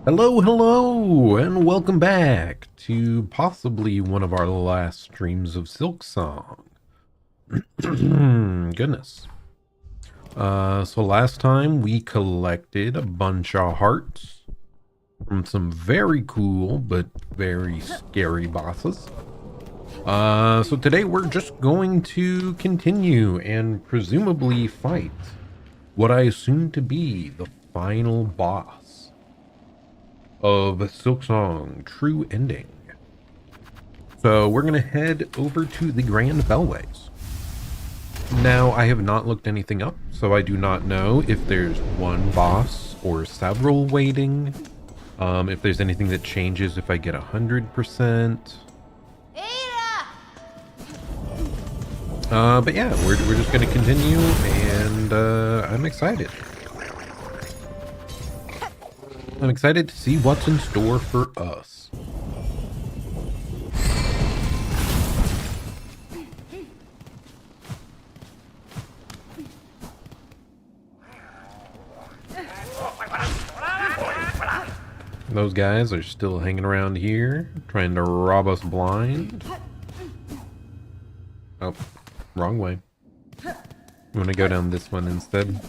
Hello, hello, and welcome back to possibly one of our last streams of Silksong. Goodness. So last time we collected a bunch of hearts from some very cool but very scary bosses. So today we're just going to continue and presumably fight what I assume to be the final boss of Silksong True Ending. So we're gonna head over to the Grand Bellways. Now, I have not looked anything up, so I do not know if there's one boss or several waiting. If there's anything that changes if I get 100%. But yeah, we're just gonna continue, and I'm excited. I'm excited to see what's in store for us. Those guys are still hanging around here, trying to rob us blind. Oh, wrong way. I'm gonna go down this one instead.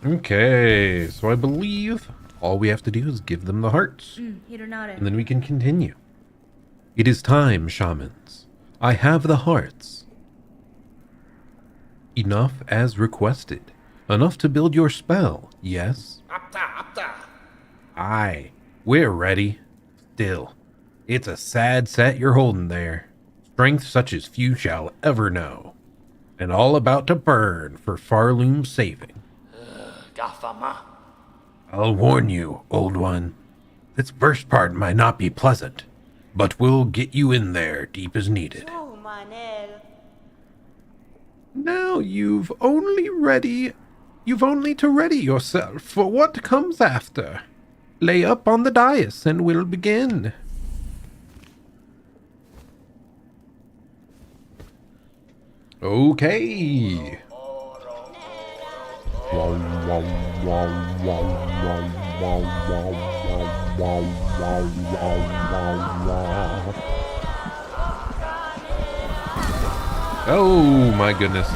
Okay, so I believe all we have to do is give them the hearts, and then we can continue. It is time, shamans. I have the hearts. Enough as requested. Enough to build your spell, yes? Aye, we're ready. Still, it's a sad set you're holding there. Strength such as few shall ever know. And all about to burn for Farloom's saving. I'll warn you, old one. This first part might not be pleasant, but we'll get you in there deep as needed. Now you've only to ready yourself for what comes after. Lay up on the dais and we'll begin. Okay. Oh my goodness.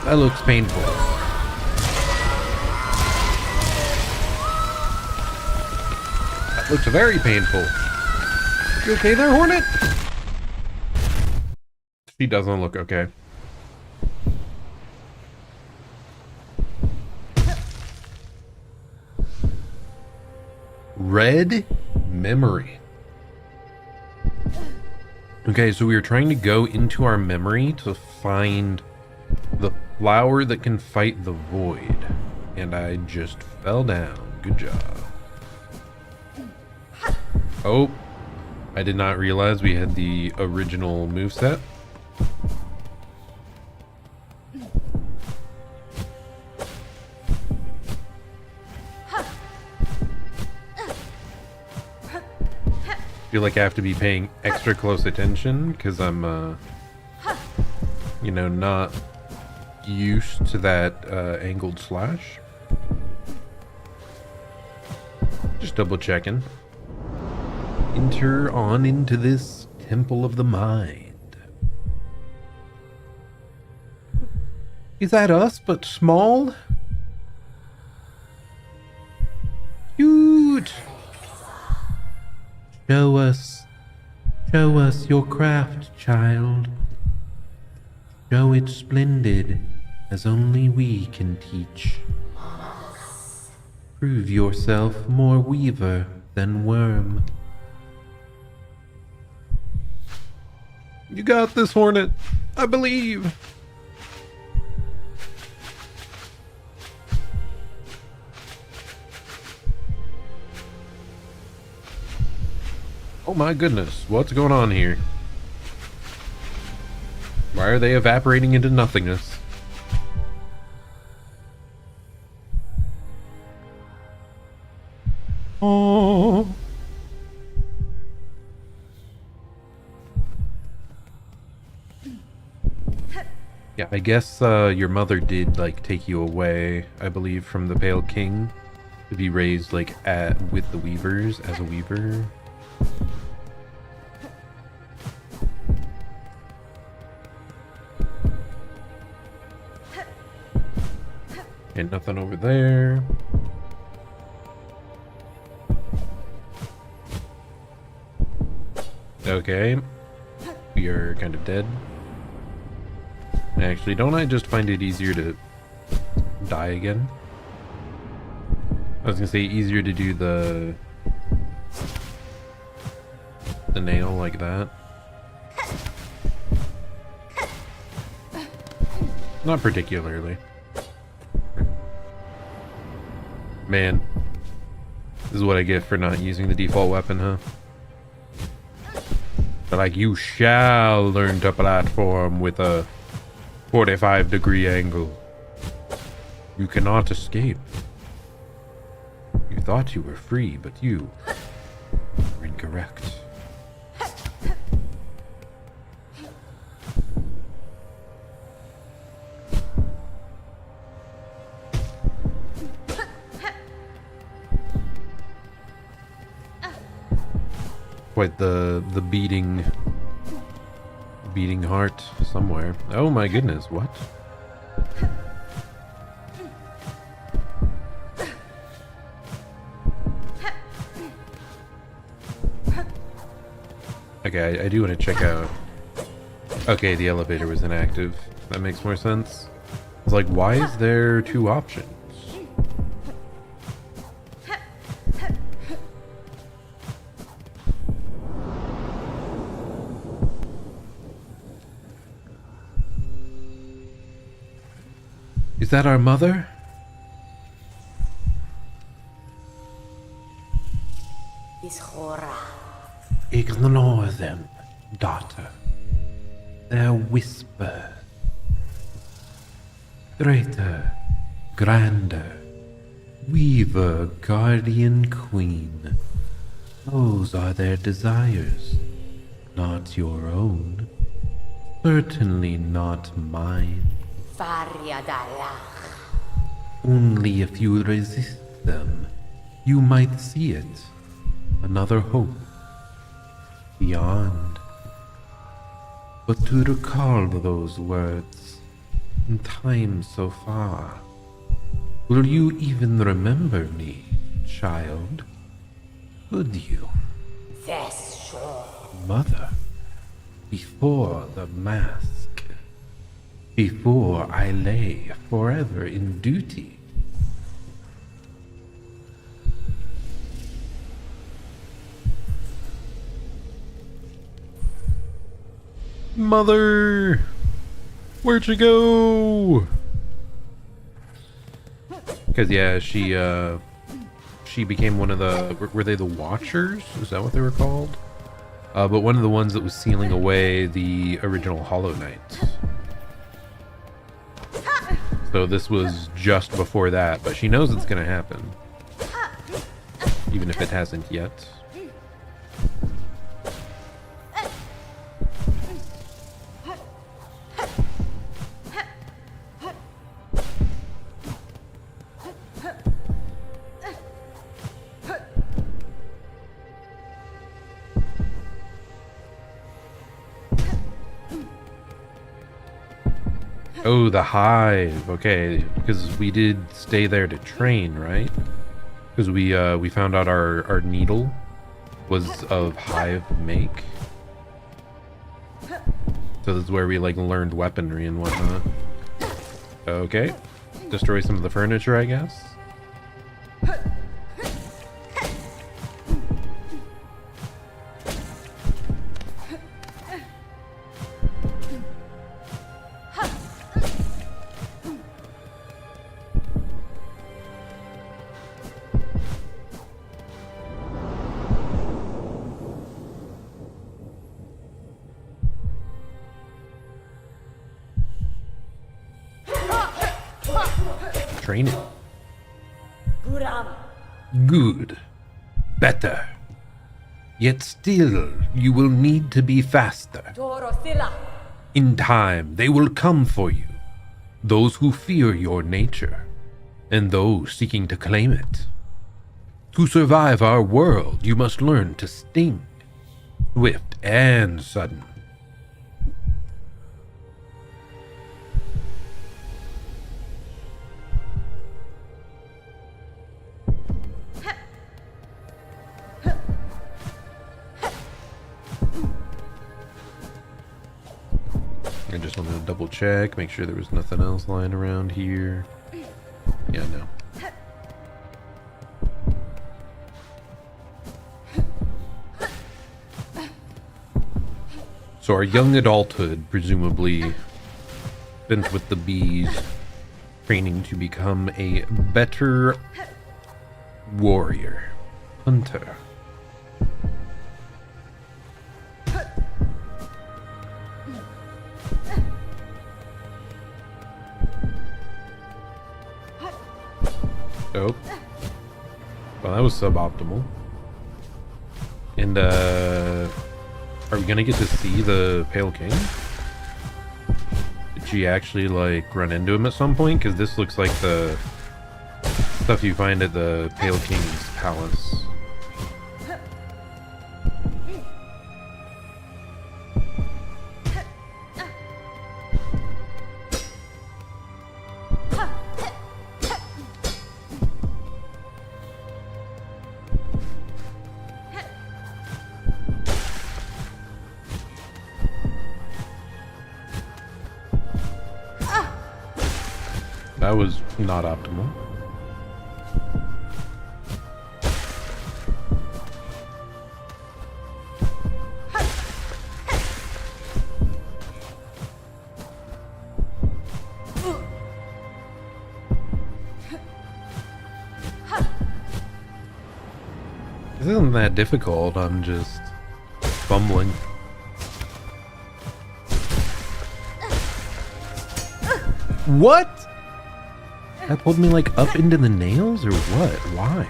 That looks painful. That looks very painful. You okay there, Hornet? She doesn't look okay. Red memory. Okay, so we were trying to go into our memory to find the flower that can fight the void, and I just fell down. Good job. Oh, I did not realize we had the original moveset. Feel like I have to be paying extra close attention because I'm, you know, not used to that angled slash. Just double checking. Enter on into this temple of the mind. Is that us, but small? Huge! Show us your craft, child. Show it splendid, as only we can teach. Prove yourself more weaver than worm. You got this, Hornet. I believe. Oh my goodness, what's going on here? Why are they evaporating into nothingness? Oh. Yeah, I guess your mother did like take you away, I believe, from the Pale King to be raised like with the Weavers as a Weaver. And nothing over there. Okay. You're kind of dead. Actually, don't I just find it easier to die again? I was gonna say easier to do the nail like that. Not particularly. Man, this is what I get for not using the default weapon, huh? But like, you shall learn to platform with a 45-degree angle. You cannot escape. You thought you were free, but you were incorrect. Quite the beating heart somewhere. Oh my goodness, what? Okay, I do want to check out. Okay, the elevator was inactive. That makes more sense. It's like, why is there two options? Is that our mother? Ignore them, daughter. Their whisper. Greater, grander, weaver, guardian queen. Those are their desires, not your own. Certainly not mine. Only if you resist them, you might see it. Another hope. Beyond. But to recall those words in time so far, will you even remember me, child? Could you? Yes, sure. Mother, before the mask. Before I lay forever in duty. Mother! Where'd you go? Because yeah, she became one of the, were they the Watchers? Is that what they were called? But one of the ones that was sealing away the original Hollow Knight. So this was just before that, but she knows it's gonna happen. Even if it hasn't yet. Oh, the hive. Okay, because we did stay there to train, right? Because we found out our needle was of hive make. So this is where we like learned weaponry and whatnot. Okay, destroy some of the furniture, I guess. Training. Good. Better. Yet still, you will need to be faster. In time, they will come for you. those who fear your nature, and those seeking to claim it. To survive our world, you must learn to sting, swift and sudden. I just wanted to double check, make sure there was nothing else lying around here. Yeah, no. So our young adulthood, presumably spent with the bees, training to become a better warrior, hunter. Oh. Well, that was suboptimal. And, are we gonna get to see the Pale King? Did she actually, like, run into him at some point? Because this looks like the stuff you find at the Pale King's palace. That was not optimal. This isn't that difficult, I'm just fumbling. What? That pulled me like up into the nails or what? Why?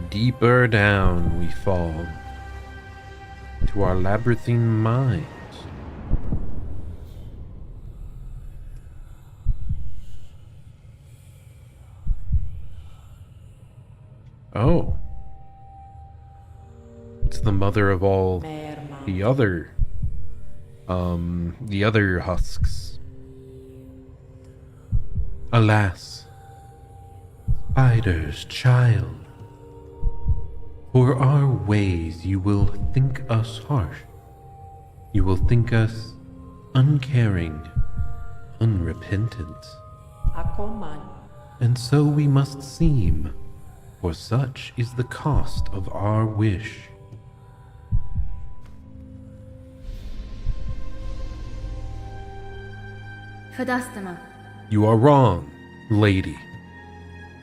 Deeper down we fall to our labyrinthine minds. Oh. It's the mother of all the other husks. Alas, Spider's child. For our ways you will think us harsh. You will think us uncaring, unrepentant. And so we must seem, for such is the cost of our wish. You are wrong, lady.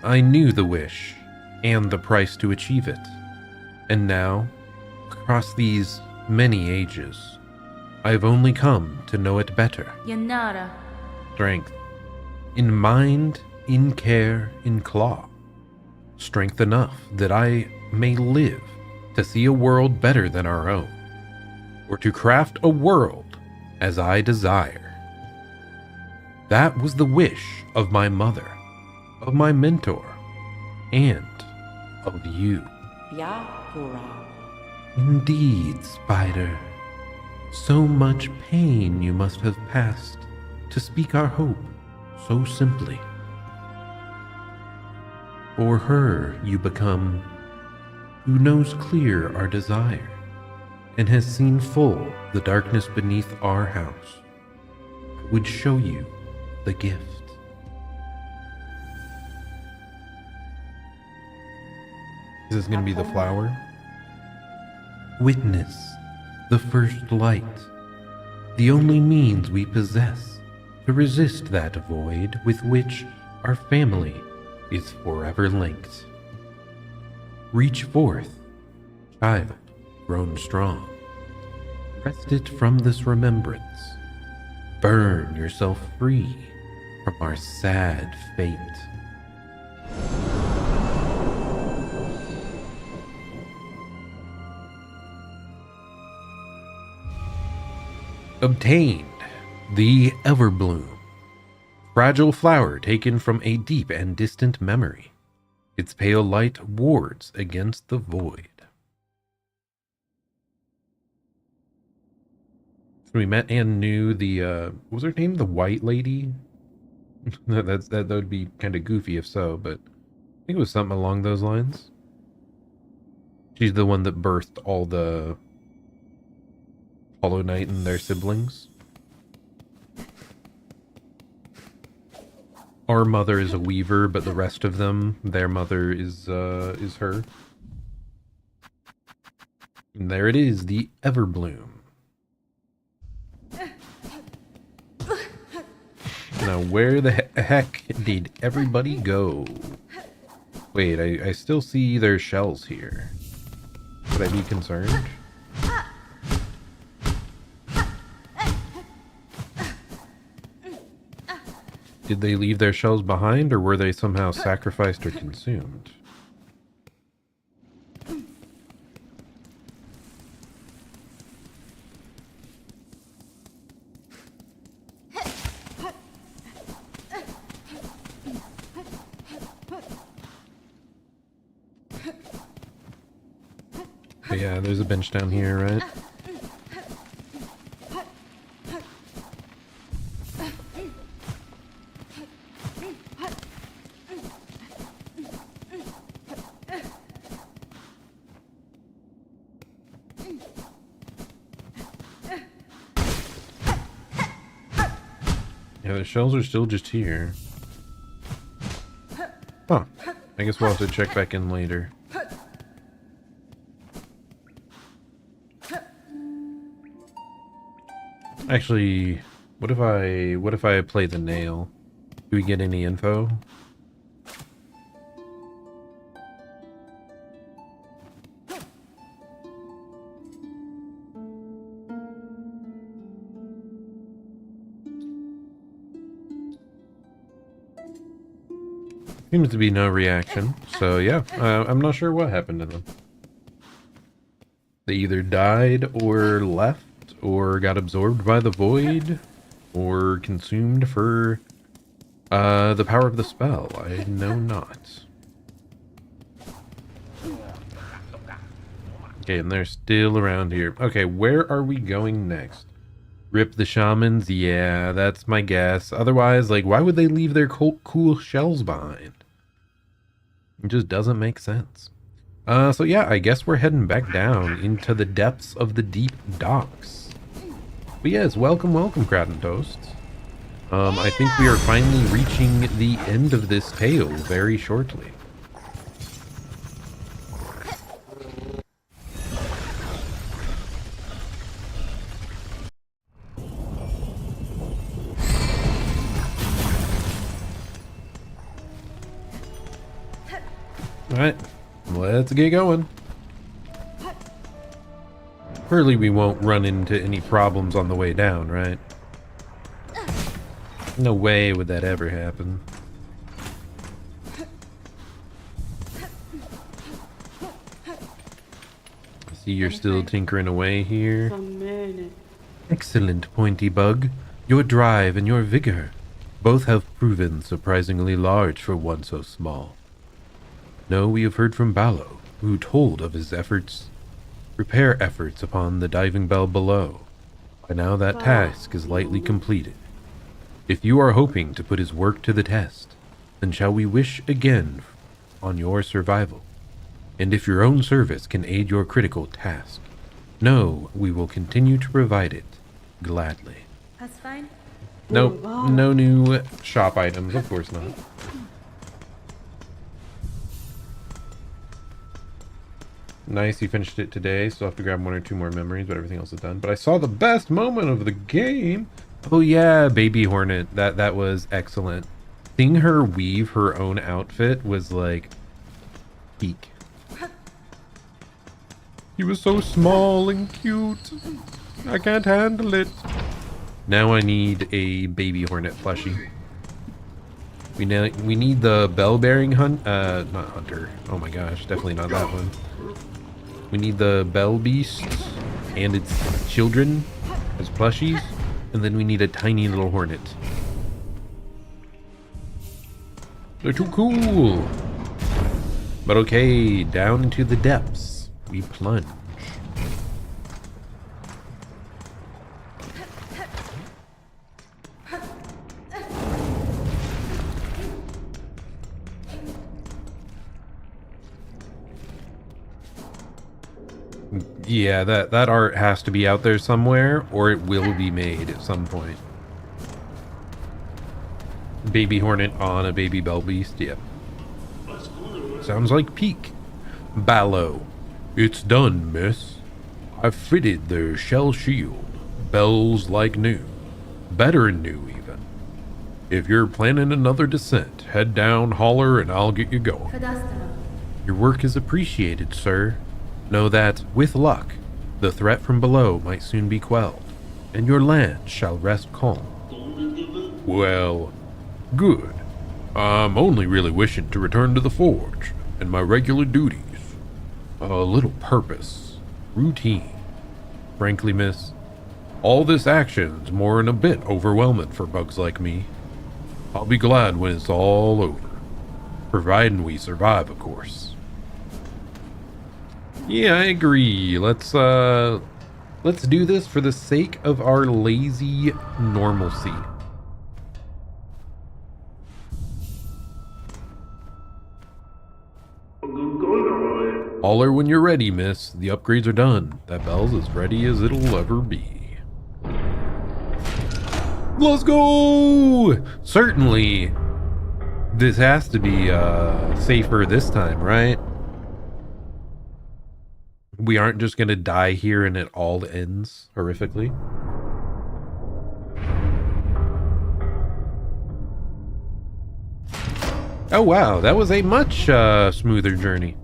I knew the wish, and the price to achieve it. And now, across these many ages, I have only come to know it better. Strength. In mind, in care, in claw. Strength enough that I may live to see a world better than our own, or to craft a world as I desire. That was the wish of my mother, of my mentor, and of you. Indeed, Spider. So much pain you must have passed to speak our hope so simply. For her you become, who knows clear our desire, and has seen full the darkness beneath our house, would show you the gift. Is this going to be the flower? Witness the first light, the only means we possess to resist that void with which our family is forever linked. Reach forth, child grown strong. Wrest it from this remembrance. Burn yourself free from our sad fate. Obtained the Everbloom. Fragile flower taken from a deep and distant memory. Its pale light wards against the void. So we met and knew the, what was her name? The White Lady? that would be kind of goofy if so, but I think it was something along those lines. She's the one that birthed all the Hollow Knight and their siblings. Our mother is a weaver, but the rest of them, their mother is her. And there it is, the Everbloom. Now, where the heck did everybody go? Wait, I still see their shells here. Should I be concerned? Did they leave their shells behind, or were they somehow sacrificed or consumed? But yeah, there's a bench down here, right? Yeah, the shells are still just here. Huh. I guess we'll have to check back in later. Actually, what if I play the nail? Do we get any info? Seems to be no reaction, so yeah, I'm not sure what happened to them. They either died or left, or got absorbed by the void, or consumed for the power of the spell. I know not. Okay, and they're still around here. Okay, where are we going next? Rip the shamans? Yeah, that's my guess. Otherwise, like, why would they leave their cool shells behind? It just doesn't make sense. So yeah, I guess we're heading back down into the depths of the deep docks. But yes, welcome, Crowd Toasts. I think we are finally reaching the end of this tale very shortly. Alright, let's get going. Surely we won't run into any problems on the way down, right? No way would that ever happen. I see you're still tinkering away here. Excellent, Pointy Bug. Your drive and your vigor both have proven surprisingly large for one so small. No, we have heard from Ballo, who told of his repair efforts upon the diving bell below. By now that task is lightly completed. If you are hoping to put his work to the test, then shall we wish again on your survival. And if your own service can aid your critical task, know we will continue to provide it gladly. That's fine. Nope, no new shop items, of course not. Nice, you finished it today, so I'll have to grab 1 or 2 more memories, but everything else is done. But I saw the best moment of the game. Oh yeah, Baby Hornet. That was excellent. Seeing her weave her own outfit was like peak. He was so small and cute. I can't handle it. Now I need a baby hornet plushie. We need the bell-bearing not hunter. Oh my gosh, definitely not that one. We need the bell beast and its children as plushies, and then we need a tiny little hornet. They're too cool. But okay, down into the depths we plunge. Yeah, that art has to be out there somewhere, or it will be made at some point. Baby hornet on a baby bell beast, yep. Sounds like peak. Ballo. It's done, miss. I've fitted their shell shield. Bells like new. Better'n new, even. If you're planning another descent, head down, holler, and I'll get you going. Your work is appreciated, sir. Know that, with luck, the threat from below might soon be quelled, and your land shall rest calm. Well, good. I'm only really wishing to return to the forge and my regular duties. A little purpose. Routine. Frankly, miss, all this action's more'n a bit overwhelming for bugs like me. I'll be glad when it's all over. Providing we survive, of course. Yeah, I agree. Let's do this for the sake of our lazy normalcy. Holler when you're ready, miss. The upgrades are done. That bell's as ready as it'll ever be. Let's go! Certainly, this has to be safer this time, right? We aren't just gonna die here and it all ends horrifically. Oh wow, that was a much smoother journey.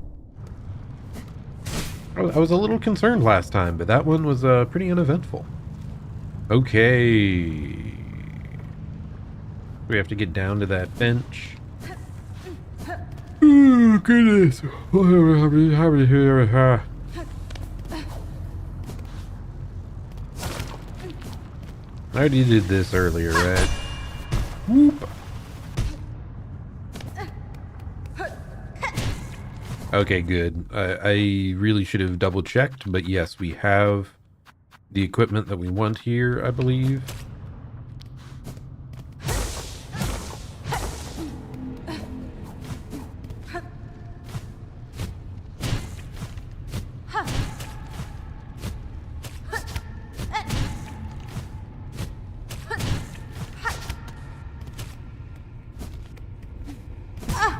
I was a little concerned last time, but that one was pretty uneventful. Okay. We have to get down to that bench. Oh, goodness. I already did this earlier, right? Whoop. Okay, good. I really should have double checked, but yes, we have the equipment that we want here, I believe.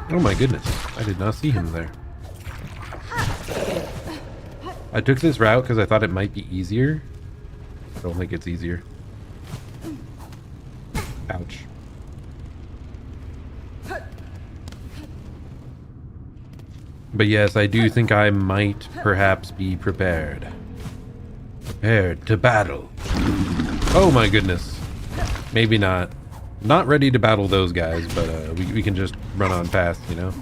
Oh my goodness, I did not see him there. I took this route because I thought it might be easier. I don't think it's easier. Ouch. But yes, I do think I might perhaps be prepared. Prepared to battle. Oh my goodness. Maybe not. Not ready to battle those guys, but we can just run on past, you know?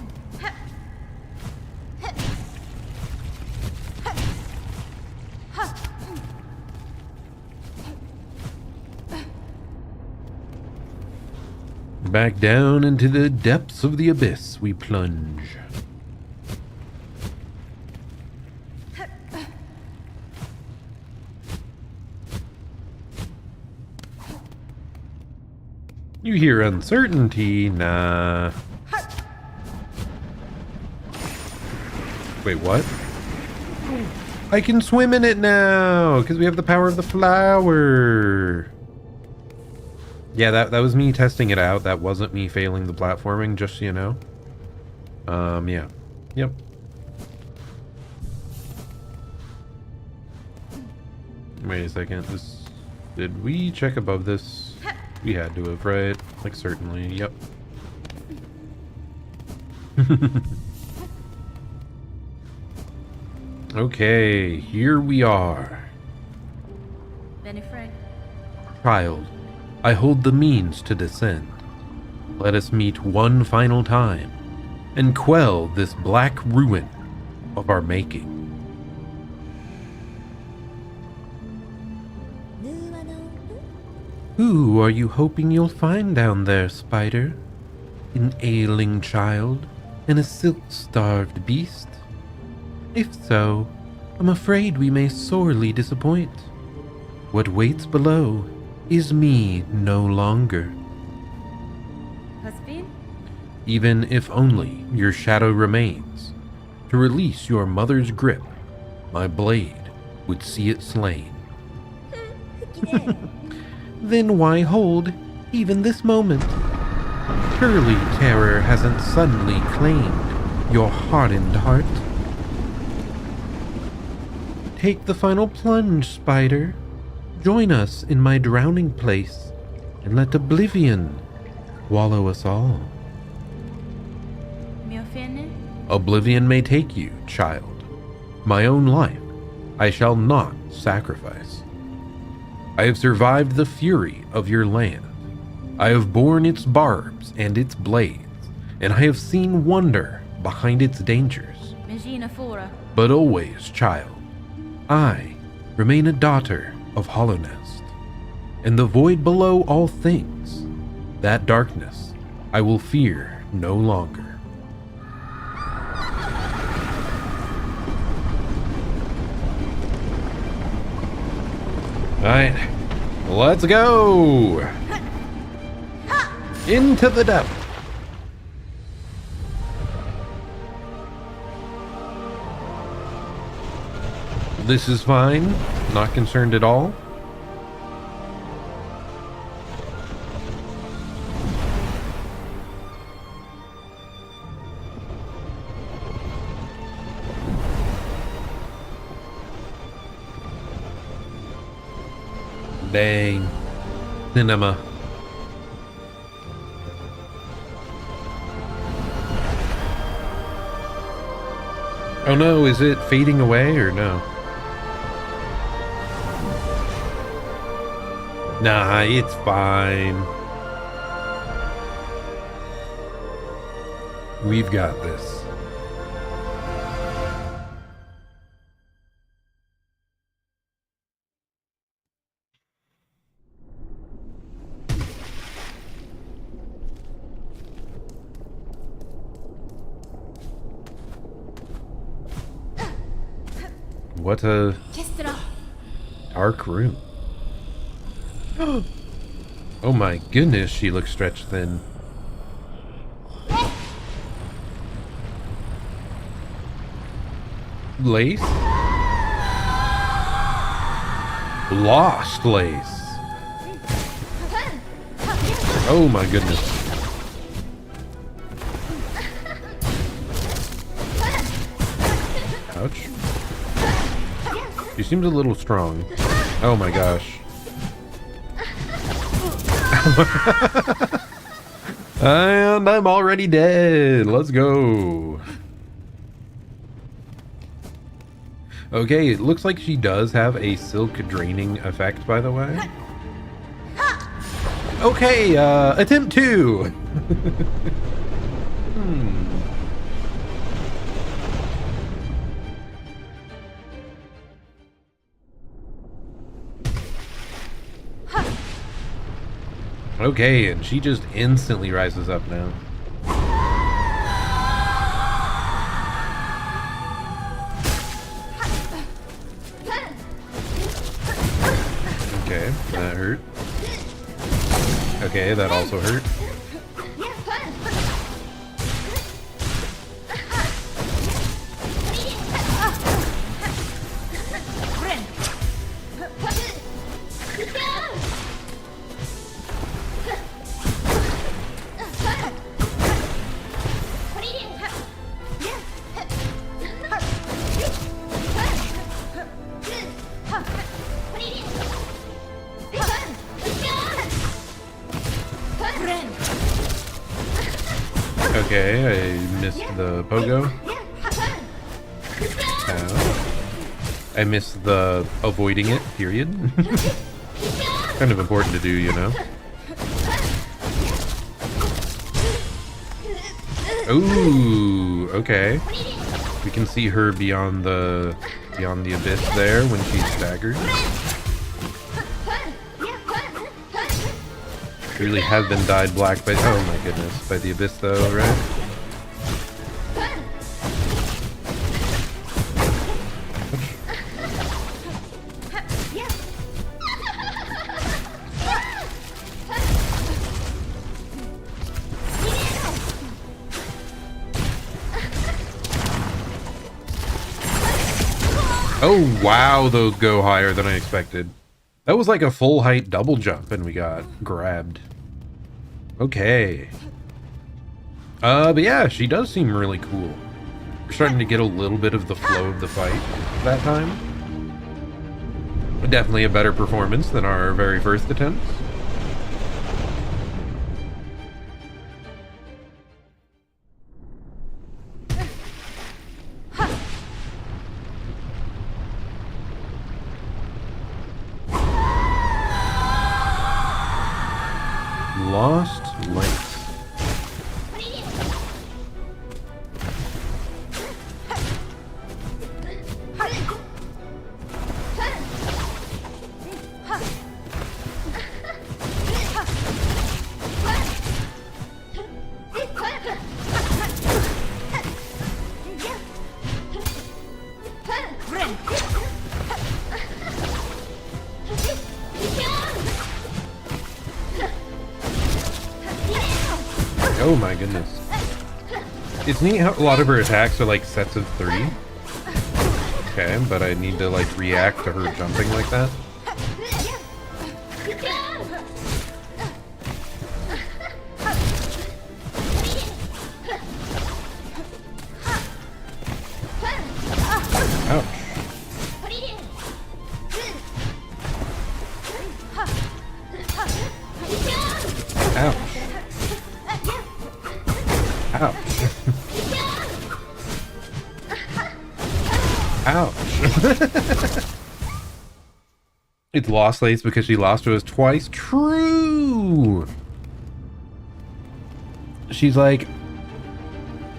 Back down into the depths of the abyss we plunge. You hear uncertainty? Nah. Wait, what? I can swim in it now because we have the power of the flower. Yeah, that was me testing it out. That wasn't me failing the platforming, just so you know. Yeah. Yep. Wait a second. Did we check above this? We had to have, right? Like, certainly. Yep. Okay, here we are. Benefrag. Child, I hold the means to descend. Let us meet one final time and quell this black ruin of our making. Who are you hoping you'll find down there, Spider? An ailing child and a silk-starved beast? If so, I'm afraid we may sorely disappoint. What waits below is me no longer. Husband? Even if only your shadow remains, to release your mother's grip, my blade would see it slain. Then why hold even this moment? Surely terror hasn't suddenly claimed your hardened heart. Take the final plunge, Spider. Join us in my drowning place, and let oblivion swallow us all. Miofene? Oblivion may take you, child. My own life I shall not sacrifice. I have survived the fury of your land. I have borne its barbs and its blades, and I have seen wonder behind its dangers. Megina Fora. But always, child, I remain a daughter of Hollownest, and the void below all things, that darkness I will fear no longer. Alright, let's go! Into the depth. This is fine, not concerned at all. Dang. Cinema. Oh no, is it fading away or no? Nah, it's fine. We've got this. What a dark room. Oh my goodness, she looks stretched thin. Lace? Lost lace. Oh my goodness. Ouch. She seems a little strong. Oh my gosh. And I'm already dead. Let's go. Okay, it looks like she does have a silk draining effect, by the way. Okay, attempt 2. Okay, and she just instantly rises up now. Okay, that hurt. Okay, that also hurt. Okay, I missed the pogo. Ow. I missed the avoiding it, period. Kind of important to do, you know? Ooh, okay. We can see her beyond the abyss there when she's staggered. She really has been dyed black by, oh my goodness, by the abyss though, right? Oh wow, those go higher than I expected. That was like a full height double jump and we got grabbed. Okay. But yeah, she does seem really cool. We're starting to get a little bit of the flow of the fight that time. Definitely a better performance than our very first attempts. Lost light. Oh my goodness. It's neat how a lot of her attacks are like sets of 3. Okay, but I need to like react to her jumping like that. Ouch. Ouch. Ouch. Ouch. It's lost lates because she lost to us twice. True. She's like,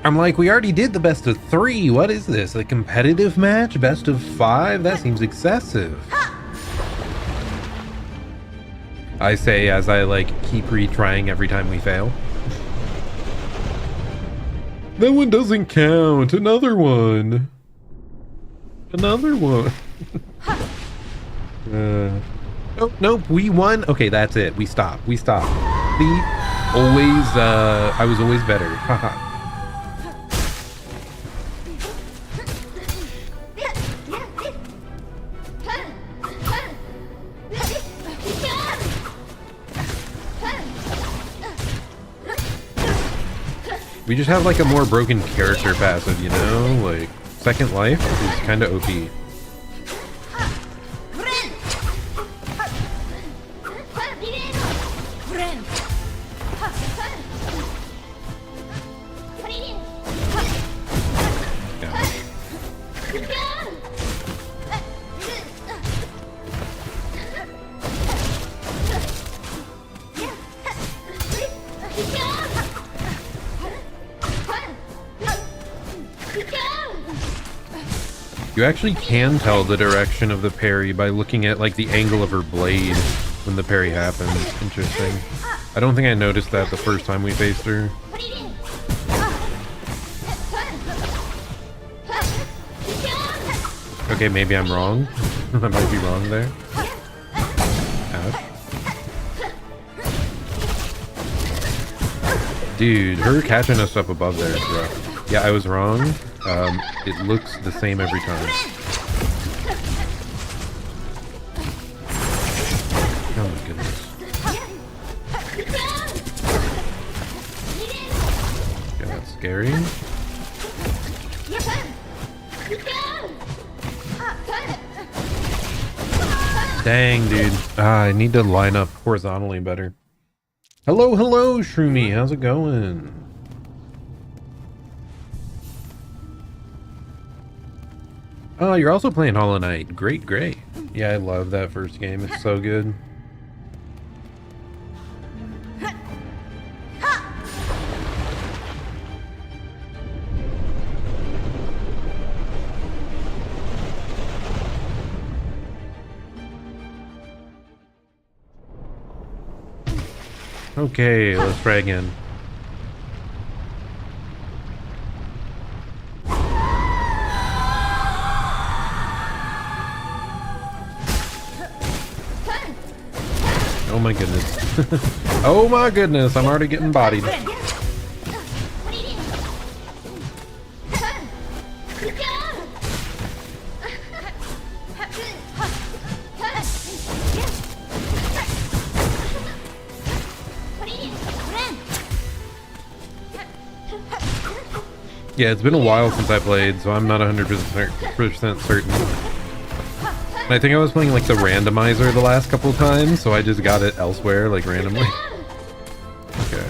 I'm like, we already did the best of 3. What is this? A competitive match? Best of 5? That seems excessive. I say as I like keep retrying every time we fail. That one doesn't count. Another one. Another one. Oh, nope, we won. Okay, that's it. We stopped. We stopped. See? Always, I was always better. Haha. We just have like a more broken character passive, you know? Like, Second Life is kind of OP. You actually can tell the direction of the parry by looking at like the angle of her blade when the parry happens. Interesting. I don't think I noticed that the first time we faced her. Okay, maybe I'm wrong. I might be wrong there. Ouch. Dude, her catching us up above there is rough. Yeah, I was wrong. It looks the same every time. Oh my goodness. Yeah, that's scary. Dang, dude. I need to line up horizontally better. Hello, hello, Shroomy. How's it going? Oh, you're also playing Hollow Knight. Great, great. Yeah, I love that first game. It's so good. Okay, let's try again. Oh my goodness. Oh my goodness, I'm already getting bodied. Yeah, it's been a while since I played, so I'm not 100% certain. And I think I was playing like the randomizer the last couple of times, so I just got it elsewhere, like randomly. Okay.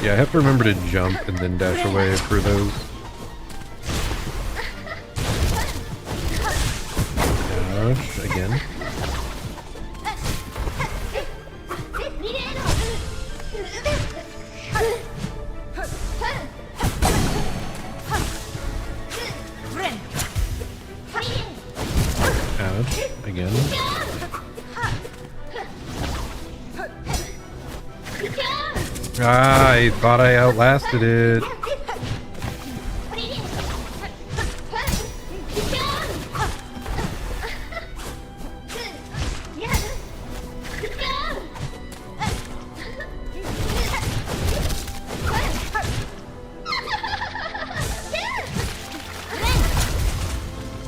Yeah, I have to remember to jump and then dash away for those. Dash again. Ouch, again. Ah, I thought I outlasted it.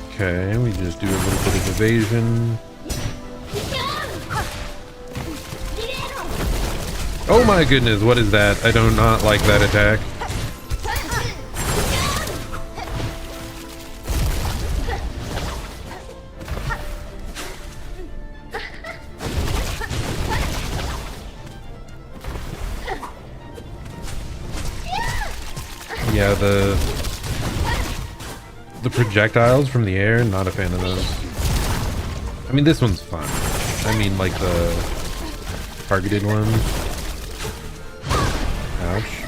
Okay, we just do a little bit of evasion. Oh my goodness, what is that? I do not like that attack. Yeah, the projectiles from the air, not a fan of those. I mean, this one's fun. I mean, like the targeted ones. Ouch.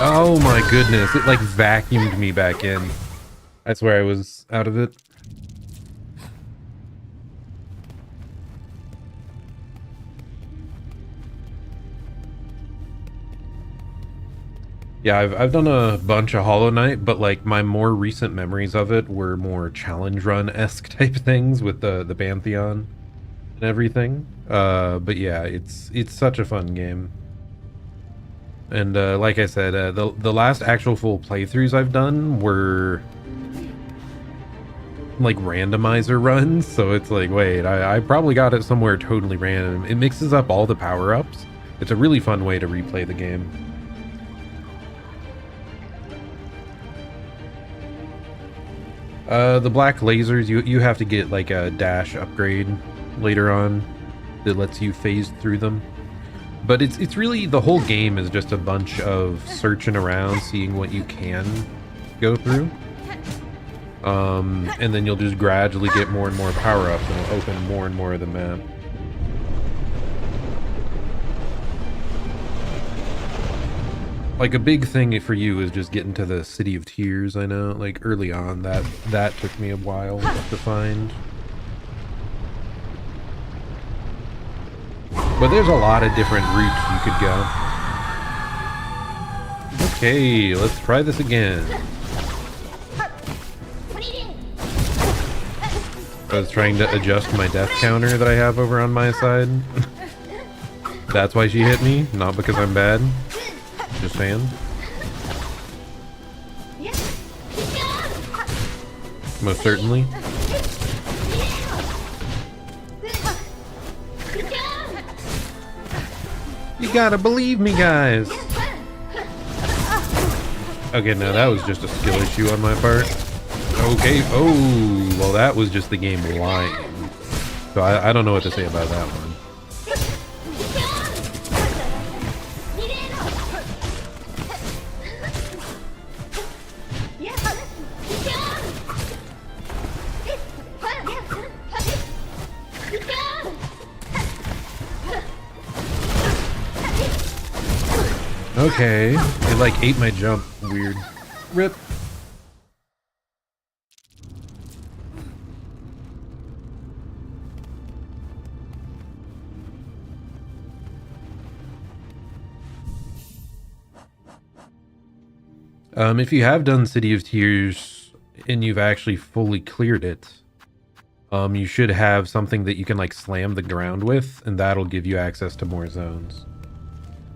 Oh my goodness, it like vacuumed me back in. I swear I was out of it. Yeah, I've done a bunch of Hollow Knight, but like my more recent memories of it were more challenge run-esque type things with the Pantheon and everything. But yeah, it's such a fun game. And like I said, the last actual full playthroughs I've done were like randomizer runs, so it's like, wait, I probably got it somewhere totally random. It mixes up all the power-ups. It's a really fun way to replay the game. The black lasers, you have to get like a dash upgrade later on that lets you phase through them. But it's really, the whole game is just a bunch of searching around, seeing what you can go through. And then you'll just gradually get more and more power-ups, and it'll open more and more of the map. Like a big thing for you is just getting to the City of Tears. I know, like early on, that took me a while to find. But there's a lot of different routes you could go. Okay, let's try this again. I was trying to adjust my death counter that I have over on my side. That's why she hit me, not because I'm bad. Just saying. Most certainly. You gotta believe me, guys. Okay, now that was just a skill issue on my part. Okay, oh, well that was just the game lying. So I don't know what to say about that one. Okay, it like ate my jump. Weird. Rip. If you have done City of Tears and you've actually fully cleared it, you should have something that you can like slam the ground with, and that'll give you access to more zones.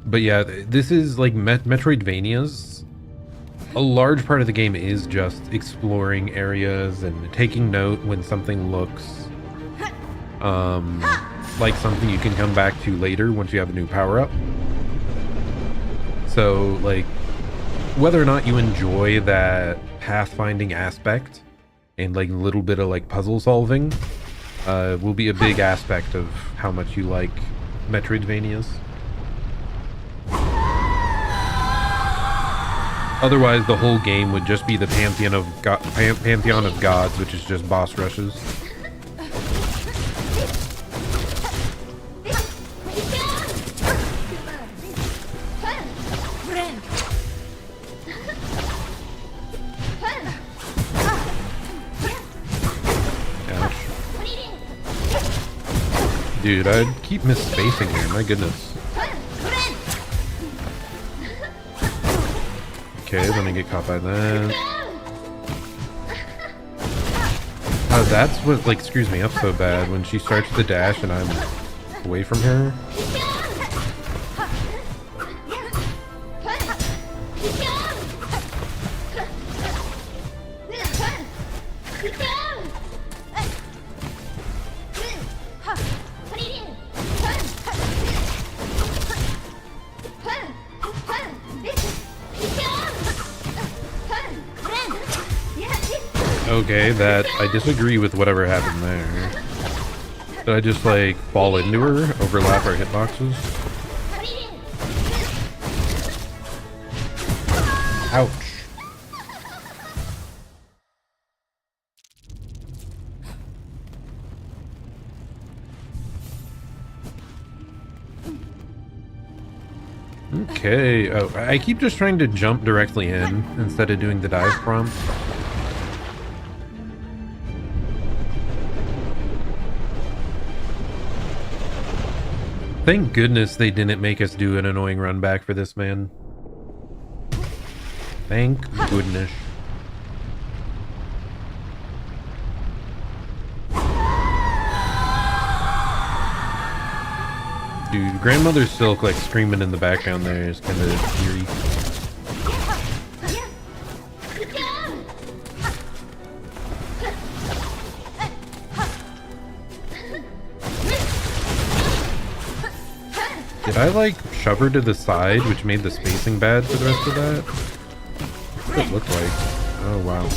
But yeah, this is like Metroidvanias. A large part of the game is just exploring areas and taking note when something looks like something you can come back to later once you have a new power-up. So like, whether or not you enjoy that pathfinding aspect and like a little bit of like puzzle solving will be a big aspect of how much you like Metroidvanias. Otherwise, the whole game would just be the pantheon of gods, which is just boss rushes. Ouch. Dude, I'd keep misspacing here, my goodness. Okay, then I get caught by that. That's what like screws me up so bad when she starts to dash and I'm away from her. Okay, that I disagree with whatever happened there. Did I just like fall into her, overlap our hitboxes? Ouch. Okay, oh, I keep just trying to jump directly in instead of doing the dive prompt. Thank goodness they didn't make us do an annoying run back for this, man. Thank goodness. Dude, Grandmother Silk like screaming in the background there is kind of eerie. Did I like shove her to the side, which made the spacing bad for the rest of that? What did it look like? Oh wow.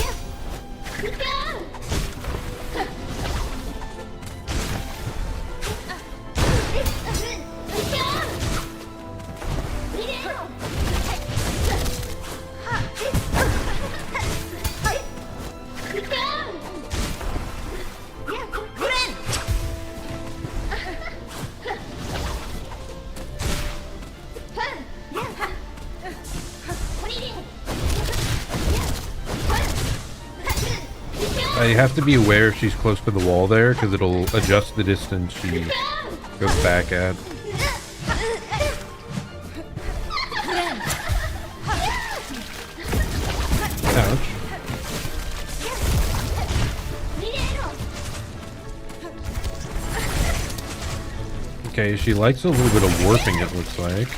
I have to be aware if she's close to the wall there, because it'll adjust the distance she goes back at. Ouch. Okay, she likes a little bit of warping, it looks like.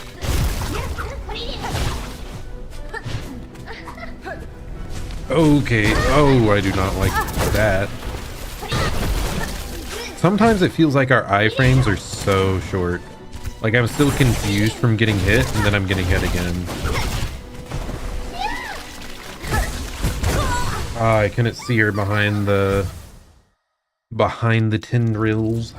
Okay, oh, I do not like that. Sometimes it feels like our iframes are so short. Like I'm still confused from getting hit, and then I'm getting hit again. Ah, I couldn't see her behind the behind the tendrils.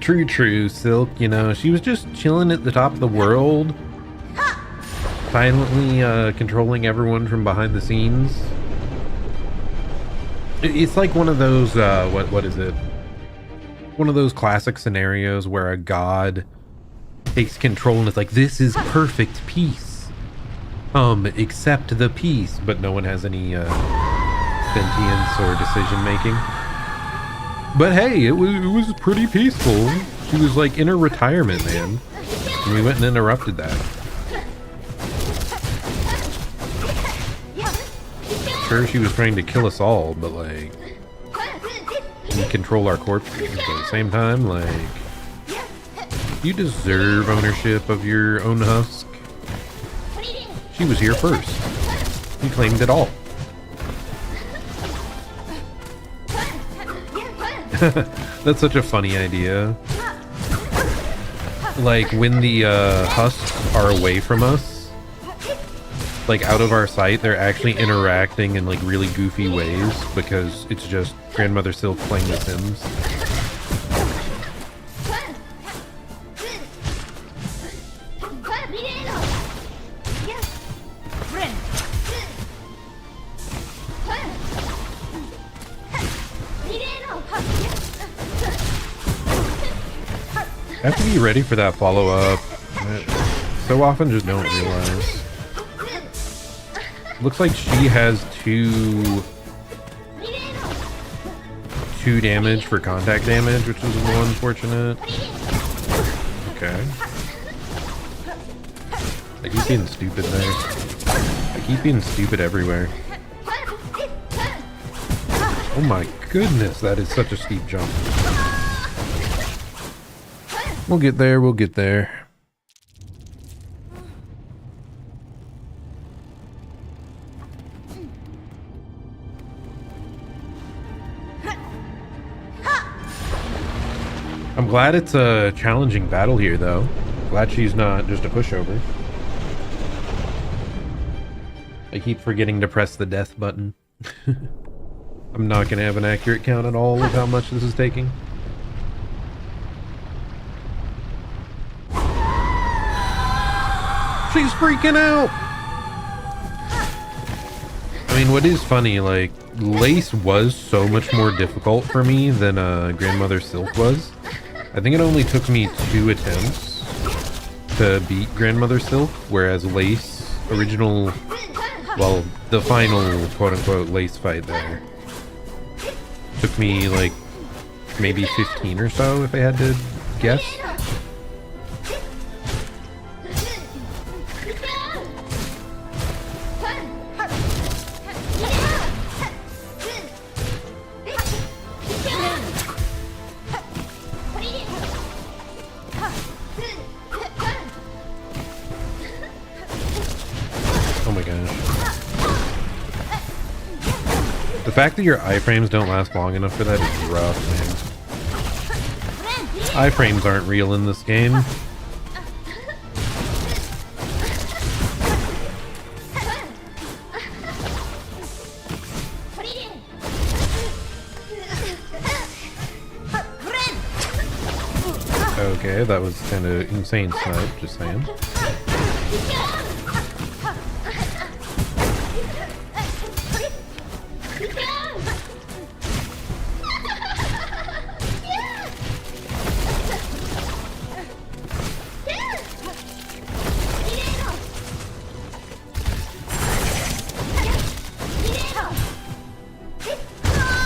True, Silk. You know, she was just chilling at the top of the world, silently controlling everyone from behind the scenes. It's like one of those, what is it? One of those classic scenarios where a god takes control and it's like, this is perfect peace. Accept the peace, but no one has any sentience or decision making. But hey, it was pretty peaceful. She was like in her retirement, man. And we went and interrupted that. Sure, she was trying to kill us all, but like, we control our corpses. But at the same time, like, you deserve ownership of your own husk. She was here first. He claimed it all. That's such a funny idea. Like, when the husks are away from us, like out of our sight, they're actually interacting in like really goofy ways because it's just Grandmother Silk playing The Sims. I have to be ready for that follow-up. So often just don't realize. Looks like she has two damage for contact damage, which is a little unfortunate. Okay. I keep being stupid there. I keep being stupid everywhere. Oh my goodness, that is such a steep jump. We'll get there, we'll get there. I'm glad it's a challenging battle here, though. Glad she's not just a pushover. I keep forgetting to press the death button. I'm not going to have an accurate count at all of how much this is taking. She's freaking out! I mean, what is funny, like, Lace was so much more difficult for me than Grandmother Silk was. I think it only took me 2 attempts to beat Grandmother Silk, whereas Lace, well, the final quote-unquote Lace fight there, took me, like, maybe 15 or so, if I had to guess. Oh my gosh. The fact that your iframes don't last long enough for that is rough, man. Iframes aren't real in this game. Okay, that was kind of insane snipe, just saying.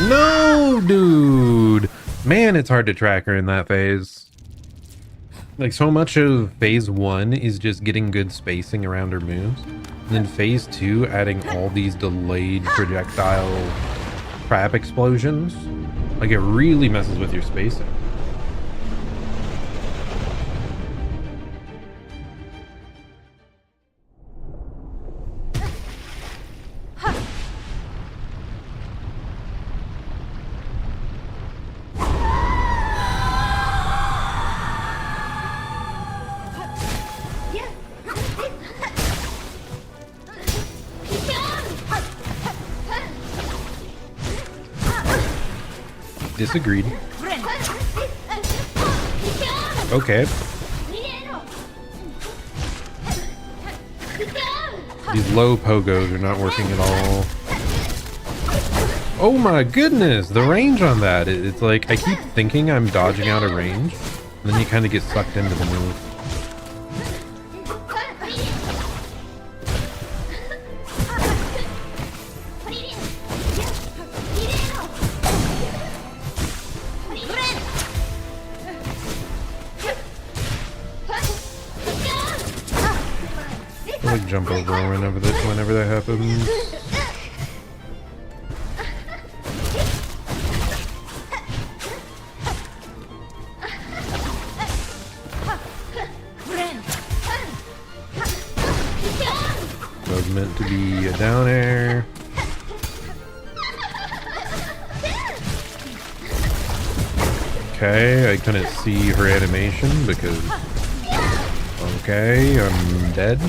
No, dude! Man, it's hard to track her in that phase. Like, so much of phase 1 is just getting good spacing around her moves. And then phase 2, adding all these delayed projectile trap explosions. Like, it really messes with your spacing. Disagreed. Okay. These low pogos are not working at all. Oh my goodness, the range on that. It's like, I keep thinking I'm dodging out of range, and then you kind of get sucked into the move. I like jump over whenever that happens. Was meant to be a down air. Okay, I couldn't see her animation because... Okay, I'm dead.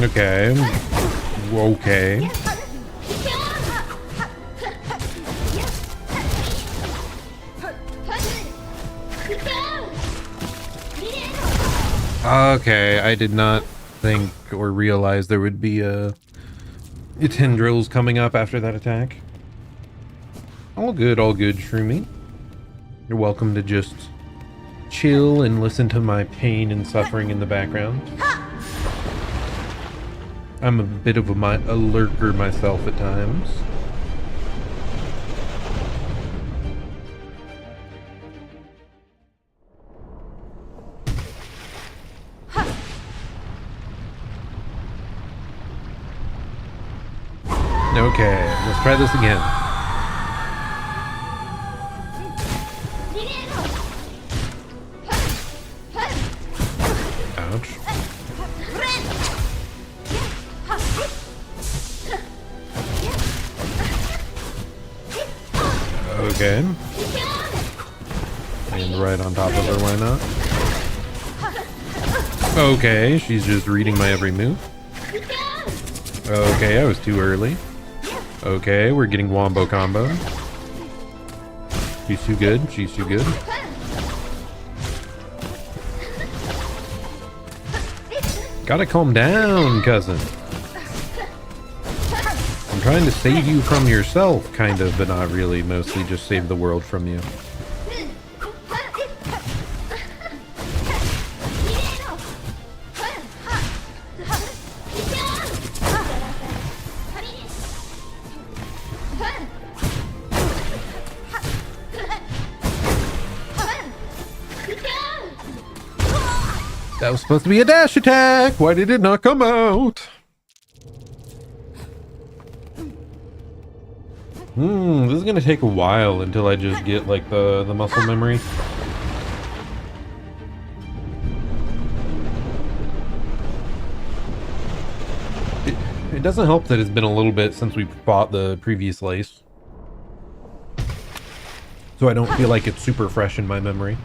Okay. Okay. Okay, I did not think or realize there would be tendrils coming up after that attack. All good, Shroomy. You're welcome to just chill and listen to my pain and suffering in the background. I'm a bit of a lurker myself at times. Okay, let's try this again. Ouch. Okay. And right on top of her, why not? Okay, she's just reading my every move. Okay, I was too early. Okay, we're getting wombo combo. She's too good, she's too good. Gotta calm down, cousin. I'm trying to save you from yourself, kind of, but not really. Mostly just save the world from you. That was supposed to be a dash attack! Why did it not come out? This is gonna take a while until I just get, like, the muscle memory. It doesn't help that it's been a little bit since we fought the previous lace. So I don't feel like it's super fresh in my memory.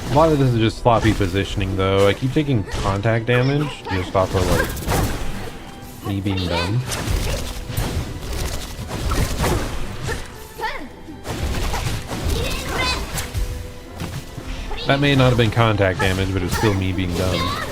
A lot of this is just sloppy positioning, though. I keep taking contact damage just off of, like, me being dumb. That may not have been contact damage, but it was still me being dumb.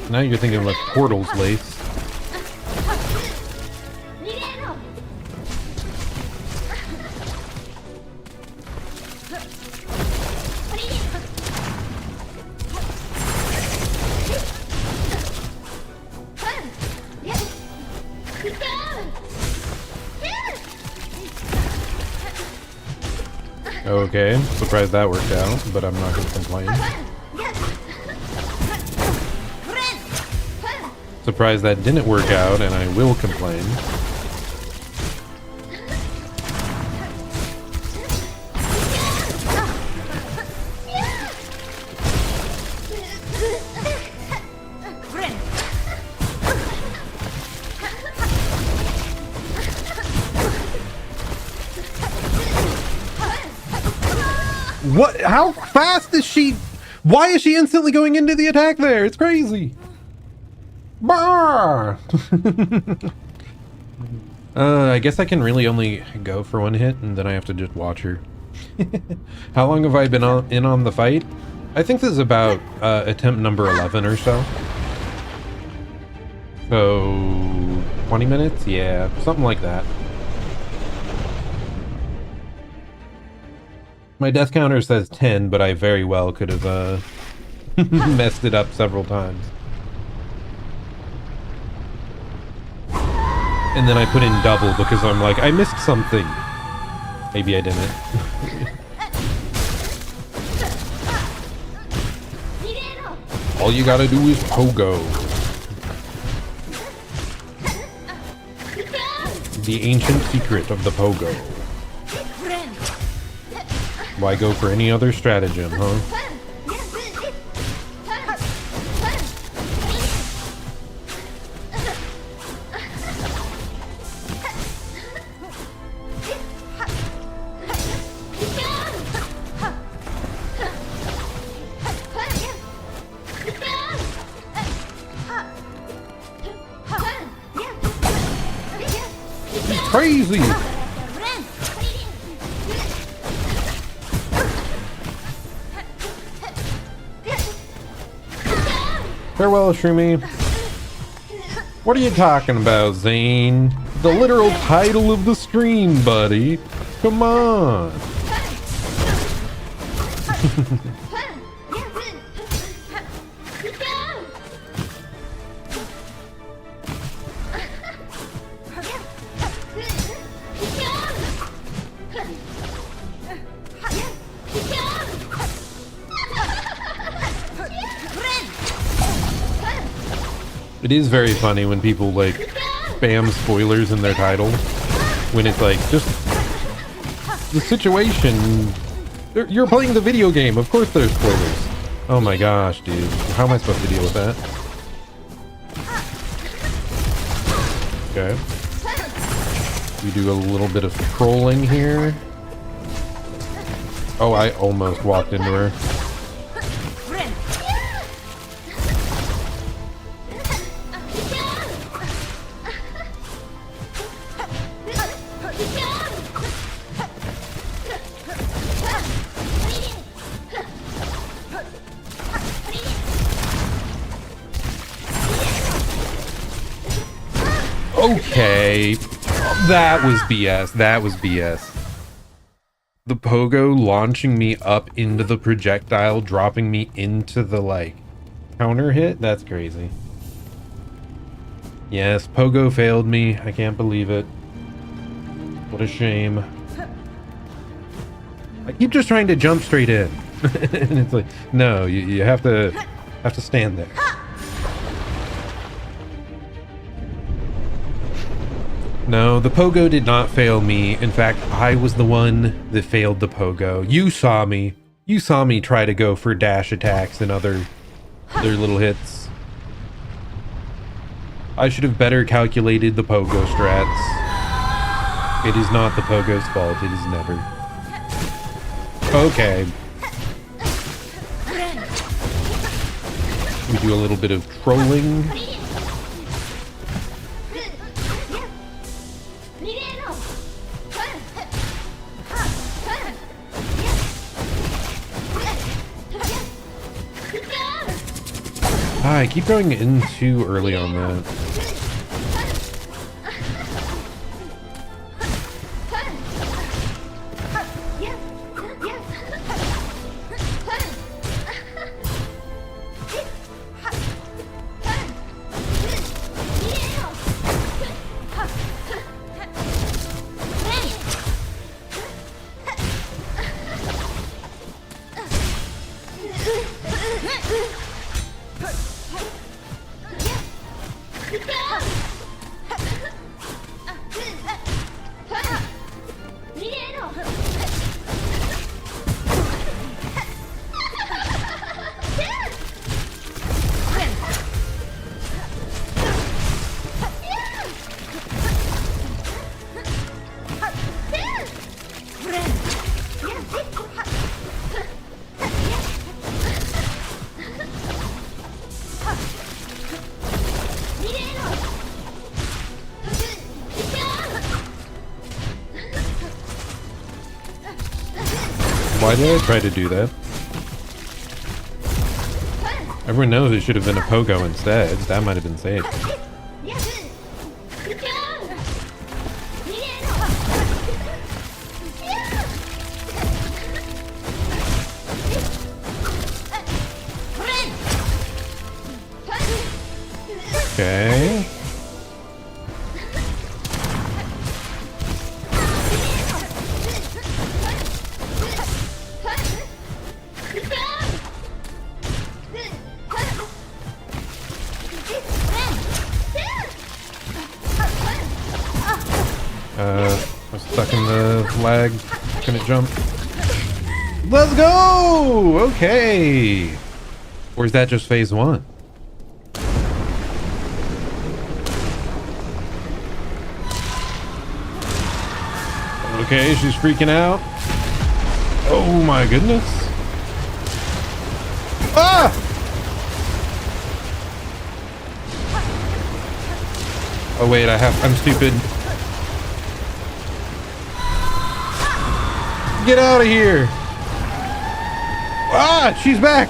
Now you're thinking about portals, Lace. Okay, surprised that worked out, but I'm not gonna complain. Surprised that didn't work out, and I will complain. What? How fast is she? Why is she instantly going into the attack there? It's crazy. Bah! I guess I can really only go for one hit, and then I have to just watch her. How long have I been in on the fight? I think this is about attempt number 11 or so. So 20 minutes? Yeah, something like that. My death counter says 10, but I very well could have messed it up several times. And then I put in double because I'm like, I missed something. Maybe I didn't. All you gotta do is pogo. The ancient secret of the pogo. Why go for any other stratagem, huh? Crazy! Farewell, Shroomy. What are you talking about, Zane? The literal title of the stream, buddy. Come on. It is very funny when people like spam spoilers in their title when it's like just the situation. You're playing the video game, of course there's spoilers. Oh my gosh, dude, how am I supposed to deal with that? Okay, we do a little bit of trolling here. Oh, I almost walked into her. Okay, that was BS. That was BS. The pogo launching me up into the projectile, dropping me into the, like, counter hit? That's crazy. Yes, pogo failed me. I can't believe it. What a shame. I keep just trying to jump straight in. And it's like, no, you have to stand there. No, the pogo did not fail me. In fact, I was the one that failed the pogo. You saw me. You saw me try to go for dash attacks and other little hits. I should have better calculated the pogo strats. It is not the pogo's fault. It is never. Okay. We do a little bit of trolling. Ah, I keep going in too early on that. Why did I try to do that? Everyone knows it should have been a pogo instead. That might have been safe. Okay. I'm stuck in the lag. Couldn't jump. Let's go! Okay. Or is that just phase one? Okay, she's freaking out. Oh my goodness. Ah! Oh wait, I'm stupid. Get out of here! Ah, she's back!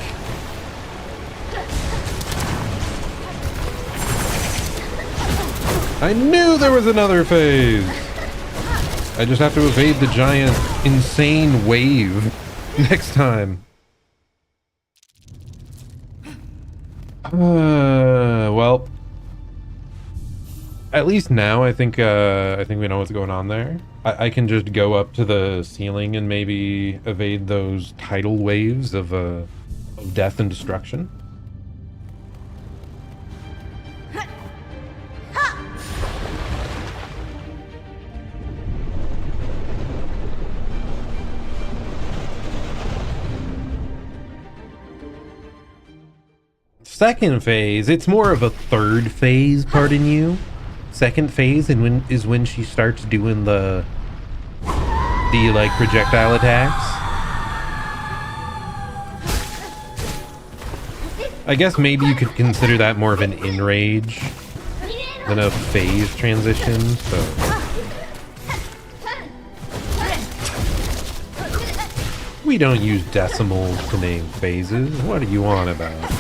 I knew there was another phase! I just have to evade the giant, insane wave next time. Well, at least now I think we know what's going on there. I can just go up to the ceiling and maybe evade those tidal waves of death and destruction. Second phase, it's more of a third phase, pardon you. Second phase is when she starts doing the like projectile attacks. I guess maybe you could consider that more of an enrage than a phase transition, so. We don't use decimals to name phases. What are you on about?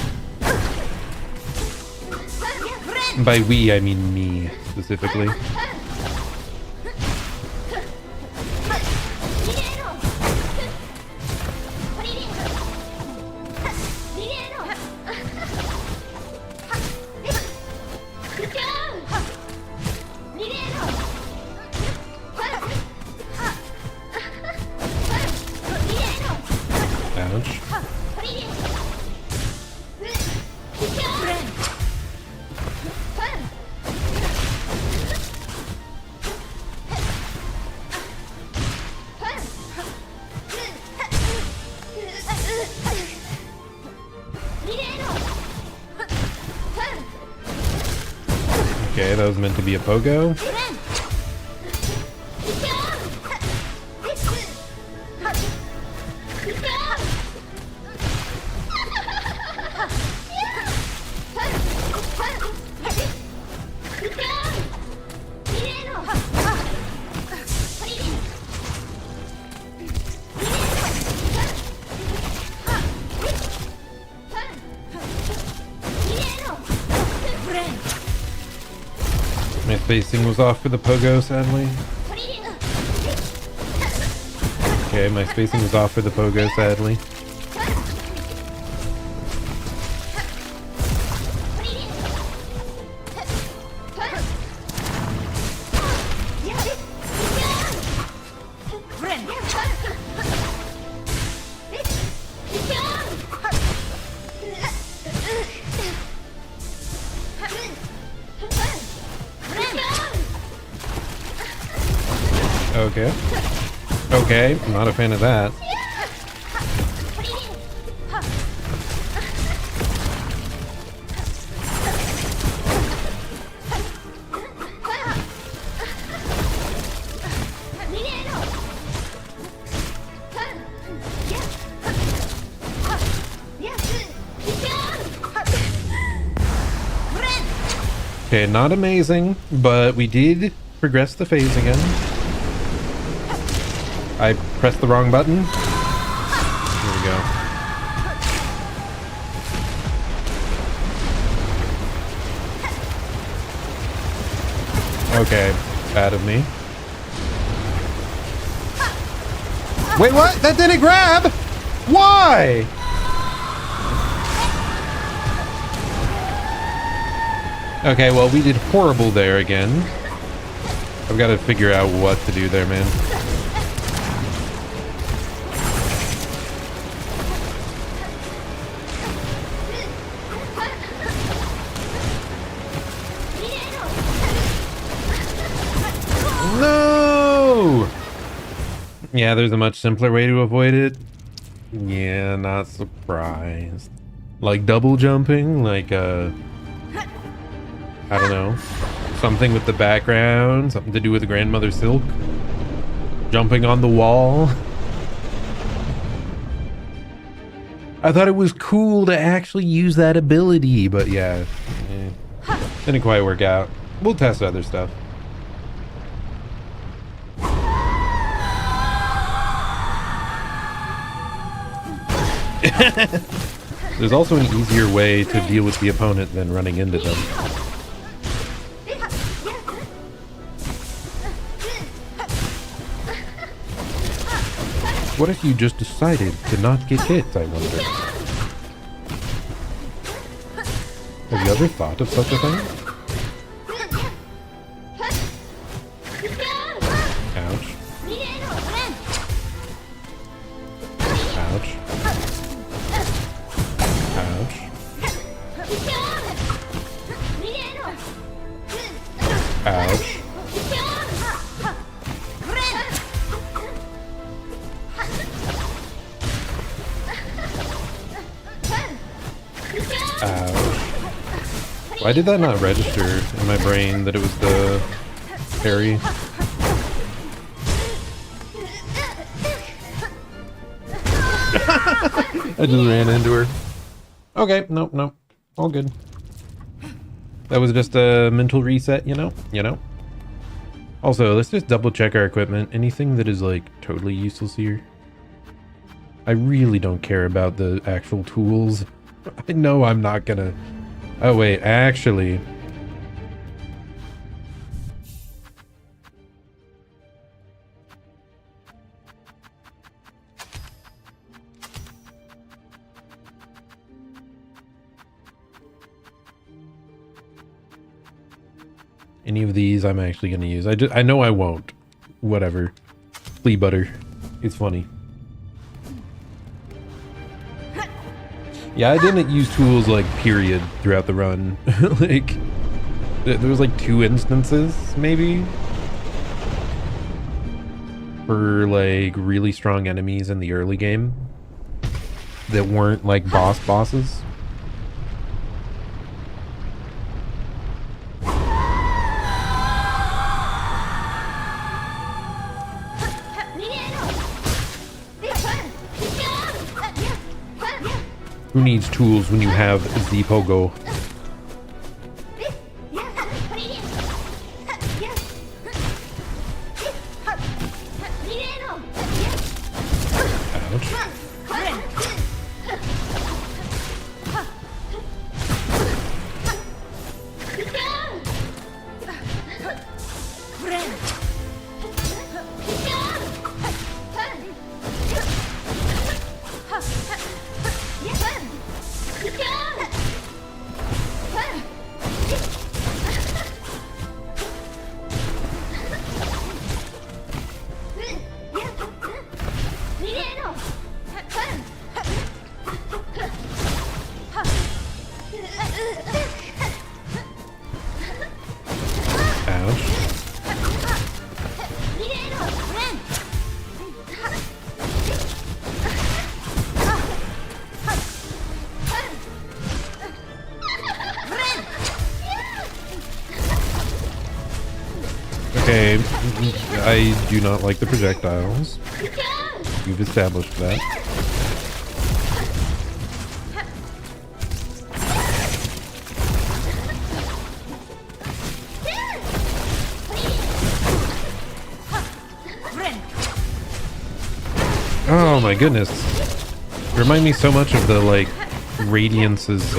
And by we, I mean me, specifically. Ouch. Okay, that was meant to be a pogo. spacing was off for the pogo, sadly. Okay, my spacing was off for the pogo, sadly. Okay. Okay, I'm not a fan of that. Okay, not amazing, but we did progress the phase again. I pressed the wrong button. Here we go. Okay, bad of me. Wait, what? That didn't grab? Why? Okay, well, we did horrible there again. I've got to figure out what to do there, man. No! Yeah, there's a much simpler way to avoid it. Yeah, not surprised. Like double jumping, like I don't know, something with the background, something to do with the grandmother Silk, jumping on the wall. I thought it was cool to actually use that ability, but yeah, didn't quite work out. We'll test other stuff. There's also an easier way to deal with the opponent than running into them. What if you just decided to not get hit, I wonder? Have you ever thought of such a thing? Ouch. Ouch. Ouch. Ouch. Why did that not register in my brain that it was the parry? I just ran into her. Okay, nope, nope. All good. That was just a mental reset, you know? You know? Also, let's just double check our equipment. Anything that is like totally useless here? I really don't care about the actual tools. I know I'm not gonna... Oh wait, actually... Any of these I'm actually gonna use. I know I won't. Whatever. Flea butter. It's funny. Yeah, I didn't use tools like period throughout the run. Like, there was like 2 instances, maybe, for like really strong enemies in the early game that weren't like bosses. Who needs tools when you have the pogo? Ouch. Okay, I do not like the projectiles. We've established that. Oh my goodness. Remind me so much of the, like, Radiance's,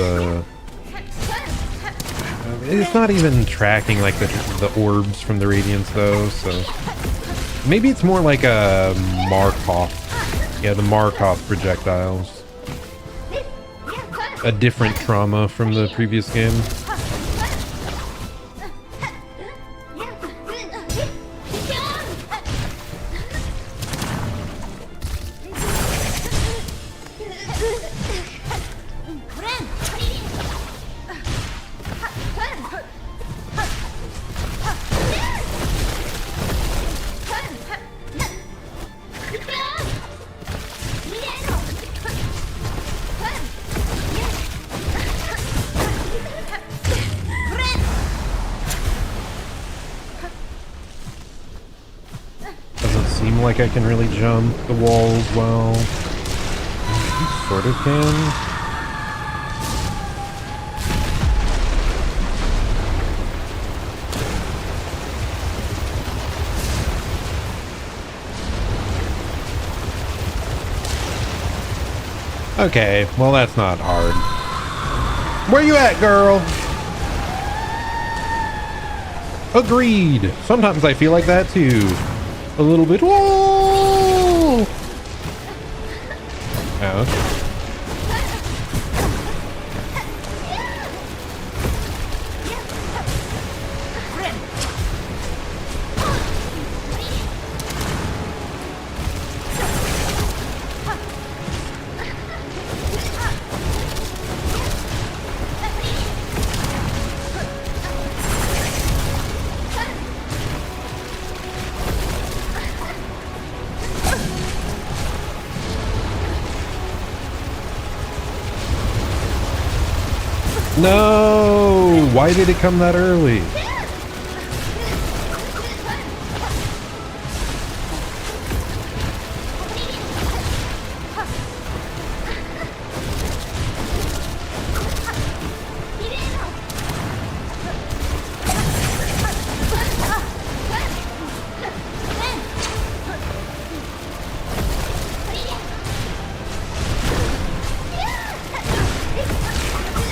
it's not even tracking, like, the orbs from the Radiance, though, so... Maybe it's more like a Markov. Yeah, the Markov projectiles. A different trauma from the previous game. Like I can really jump the walls well. You sort of can. Okay, well that's not hard. Where you at, girl? Agreed. Sometimes I feel like that too. A little bit. Whoa! Ouch. No! Why did it come that early?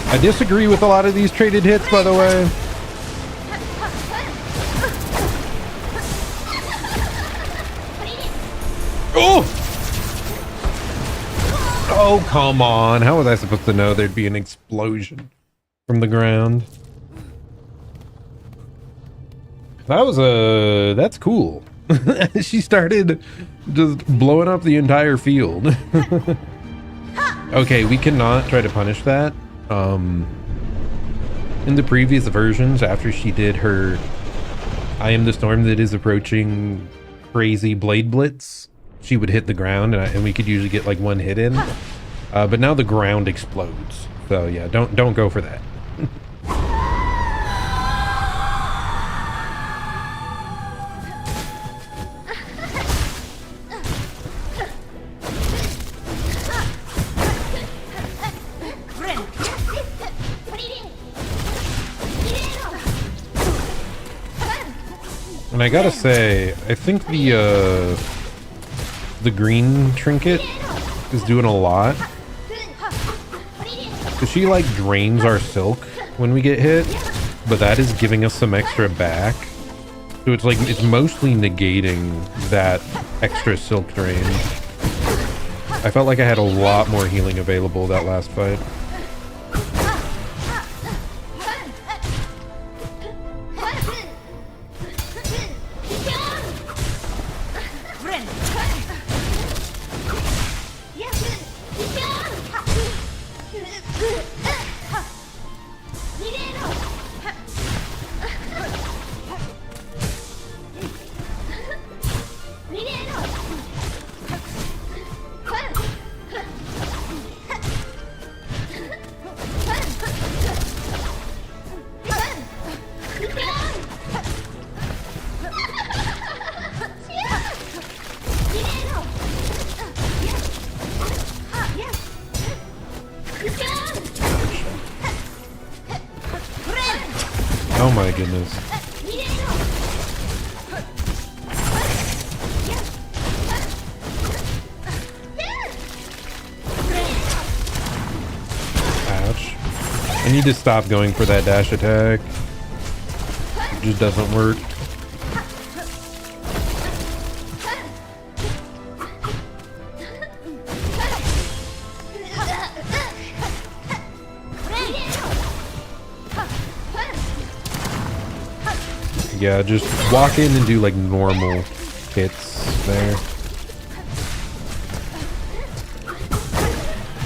I disagree with a lot of these traded hits, by the way. Oh! Oh, come on. How was I supposed to know there'd be an explosion from the ground? That's cool. She started just blowing up the entire field. Okay, we cannot try to punish that. In the previous versions, after she did her I am the storm that is approaching crazy blade blitz, she would hit the ground and we could usually get like one hit in. But now the ground explodes. So yeah, don't go for that. And I gotta say, I think the green trinket is doing a lot. Cause she like drains our silk when we get hit, but that is giving us some extra back. So it's like, it's mostly negating that extra silk drain. I felt like I had a lot more healing available that last fight. Oh my goodness. Ouch. I need to stop going for that dash attack. It just doesn't work. Yeah, just walk in and do like normal hits there.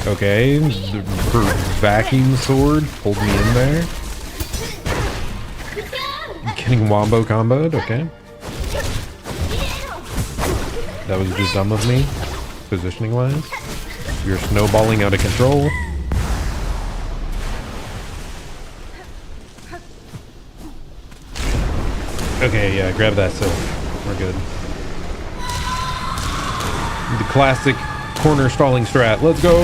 Okay, her vacuum sword pulled me in there. Getting wombo comboed, okay. That was just dumb of me, positioning wise. You're snowballing out of control. Okay, yeah, grab that silk. We're good. The classic corner stalling strat. Let's go!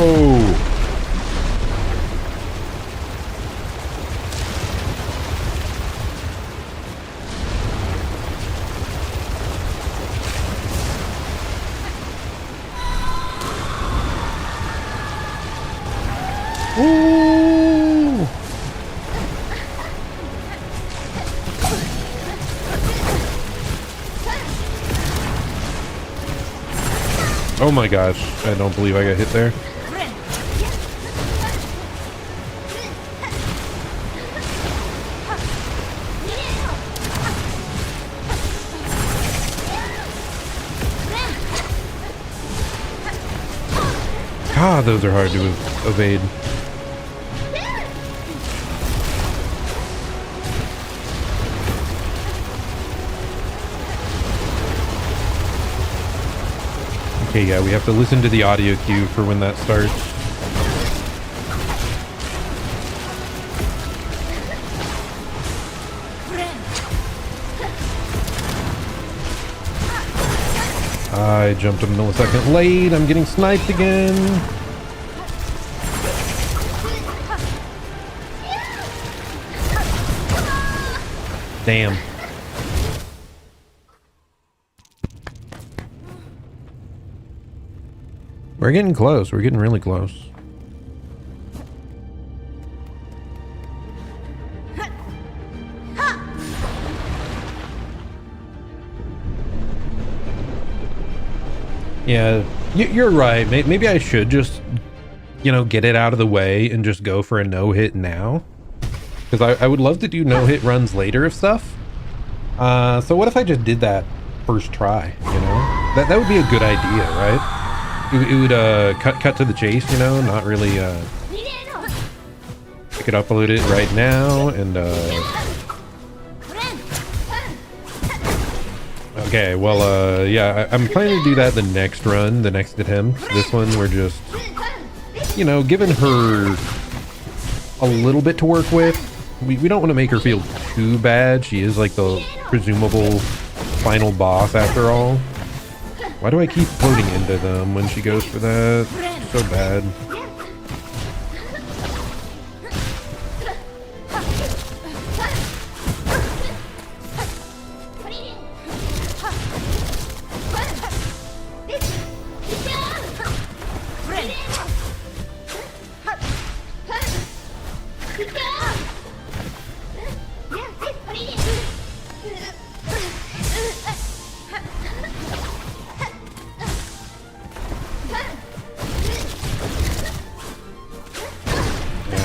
Ooh! Oh my gosh, I don't believe I got hit there. God, those are hard to evade. Okay, yeah, we have to listen to the audio cue for when that starts. I jumped a millisecond late. I'm getting sniped again. Damn. We're getting close. We're getting really close. Yeah, you're right. Maybe I should just, you know, get it out of the way and just go for a no-hit now. Because I would love to do no-hit runs later of stuff. So what if I just did that first try, you know? That would be a good idea, right? It would cut to the chase, you know, not really I could upload it right now and okay, well yeah, I'm planning to do that the next run, the next attempt. This one we're just, you know, giving her a little bit to work with. We don't want to make her feel too bad. She is like the presumable final boss after all. Why do I keep floating into them when she goes for that? So bad.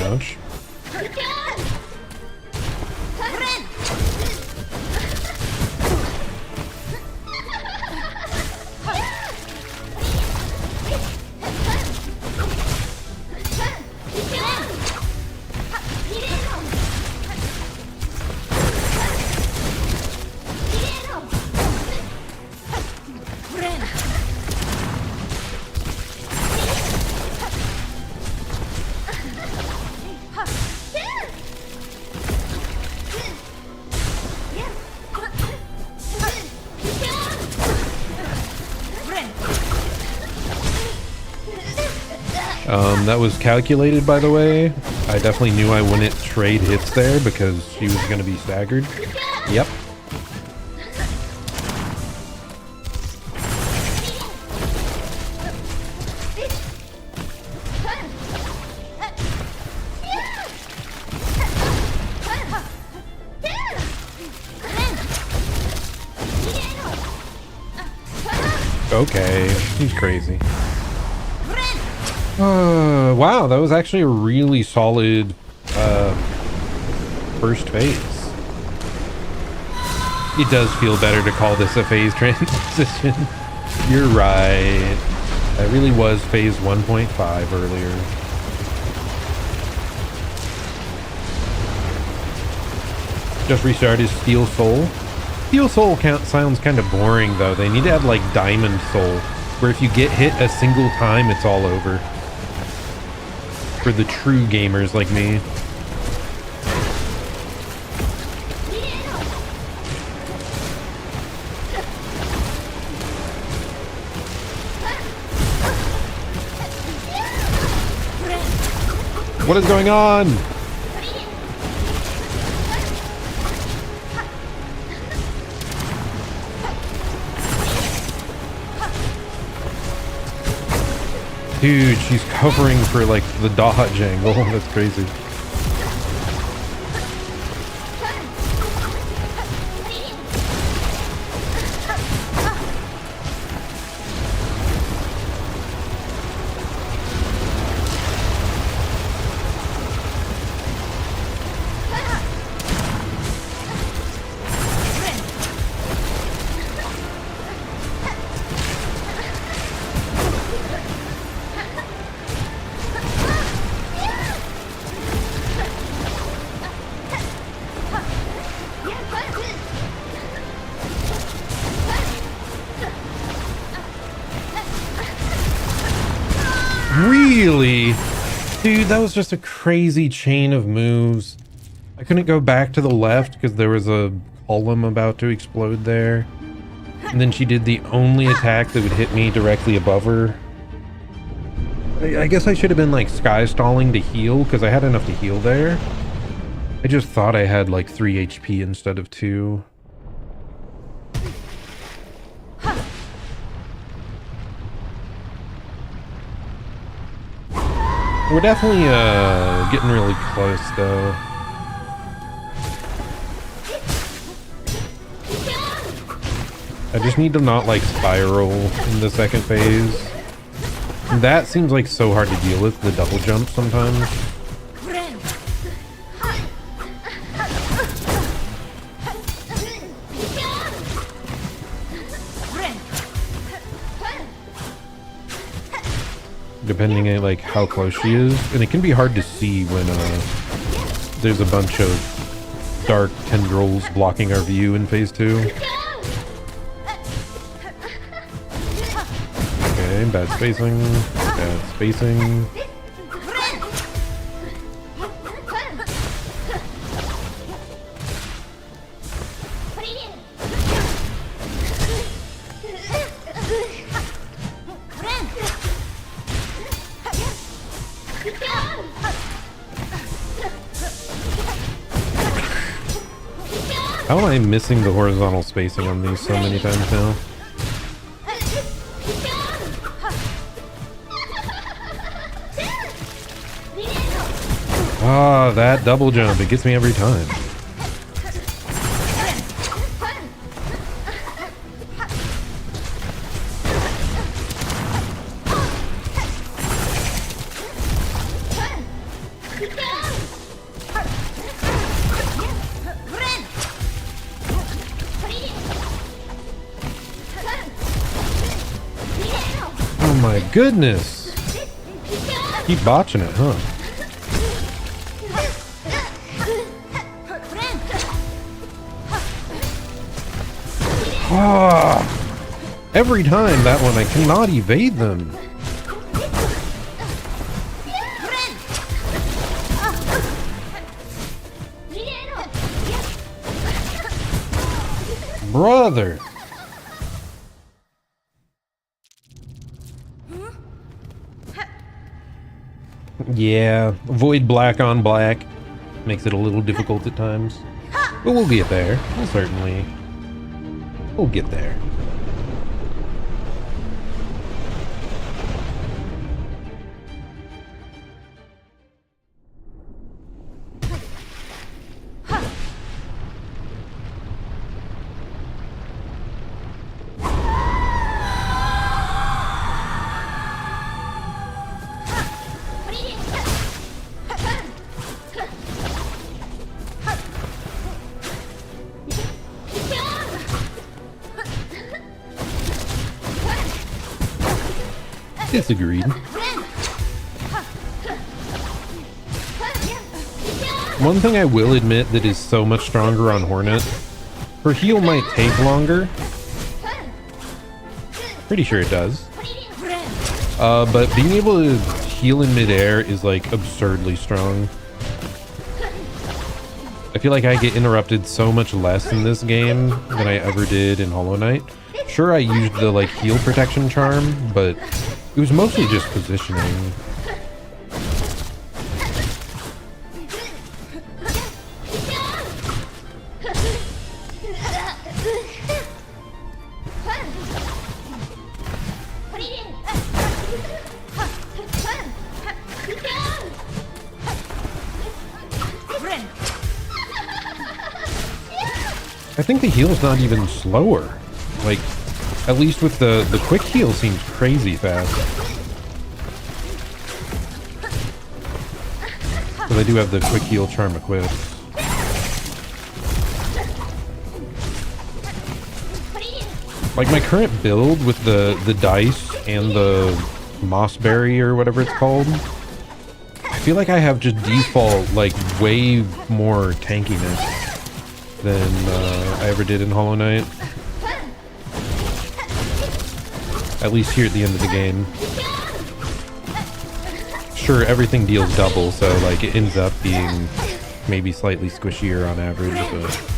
Ouch. That was calculated, by the way. I definitely knew I wouldn't trade hits there because she was going to be staggered. Yep. Okay, he's crazy. Wow, that was actually a really solid first phase. It does feel better to call this a phase transition. You're right. That really was phase 1.5 earlier. Just restarted Steel Soul. Steel Soul sounds kind of boring though. They need to add like Diamond Soul, where if you get hit a single time, it's all over. For the true gamers like me. What is going on? Dude, she's covering for like the dodge angle. That's crazy. Really? Dude, that was just a crazy chain of moves. I couldn't go back to the left because there was a column about to explode there. And then she did the only attack that would hit me directly above her. I guess I should have been like sky stalling to heal because I had enough to heal there. I just thought I had like 3 HP instead of 2. We're definitely getting really close though. I just need to not like spiral in the second phase. That seems like so hard to deal with, the double jump sometimes. Depending on like how close she is, and it can be hard to see when there's a bunch of dark tendrils blocking our view in phase 2. Okay, bad spacing, bad spacing. How am I missing the horizontal spacing on these so many times now? Ah, that double jump, it gets me every time. Oh my goodness! Keep botching it, huh? Oh, every time that one, I cannot evade them. Brother. Yeah, avoid black on black makes it a little difficult at times. But we'll get there. We'll get there. Disagreed. One thing I will admit that is so much stronger on Hornet, her heal might take longer. Pretty sure it does. But being able to heal in midair is like absurdly strong. I feel like I get interrupted so much less in this game than I ever did in Hollow Knight. Sure, I used the like heal protection charm, but it was mostly just positioning. I think the heal's not even slower. Like, at least with the quick heal seems crazy fast. But I do have the quick heal charm equipped. Like my current build with the dice and the mossberry or whatever it's called, I feel like I have just default like way more tankiness than I ever did in Hollow Knight. At least here at the end of the game. Sure, everything deals double, so like it ends up being maybe slightly squishier on average, but...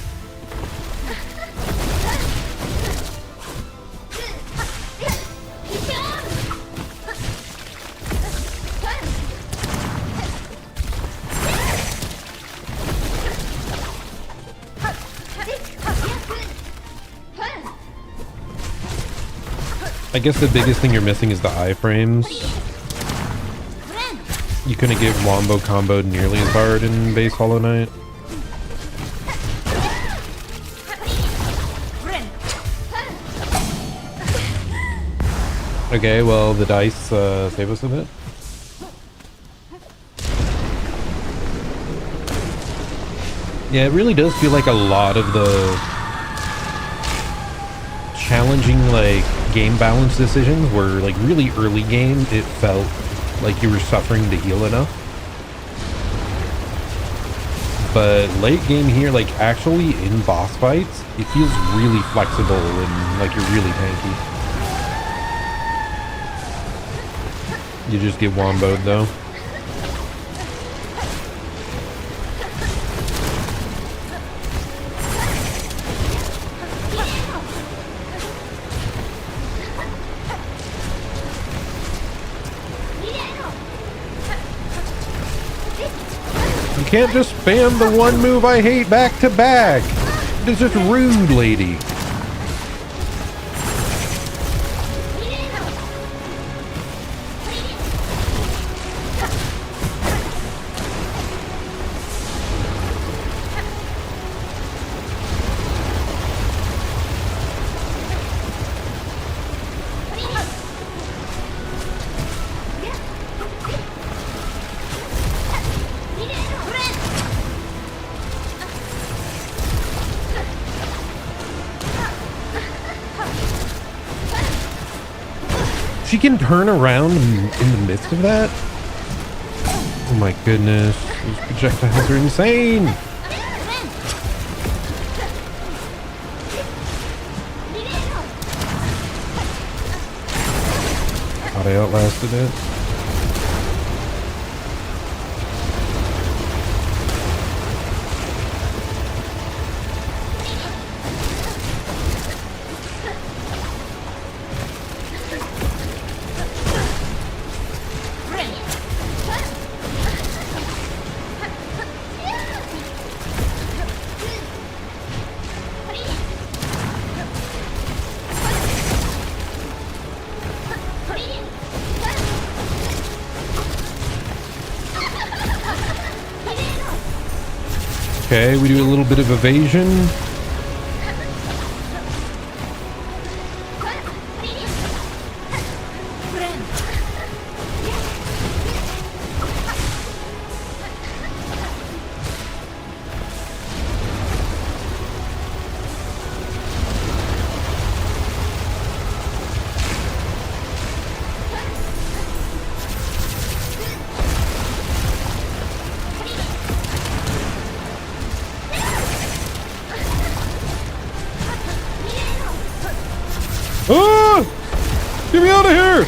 I guess the biggest thing you're missing is the iframes. You couldn't get wombo comboed nearly as hard in base Hollow Knight. Okay, well the dice save us a bit. Yeah, it really does feel like a lot of the challenging like game balance decisions were like really early game. It felt like you were suffering to heal enough, but late game here, like actually in boss fights, it feels really flexible and like you're really tanky. You just get womboed though. You can't just spam the one move I hate back to back. It's just rude, lady. She can turn around in the midst of that? Oh my goodness. These projectiles are insane! Thought I outlasted it. Okay, we do a little bit of evasion. Ah! Get me out of here!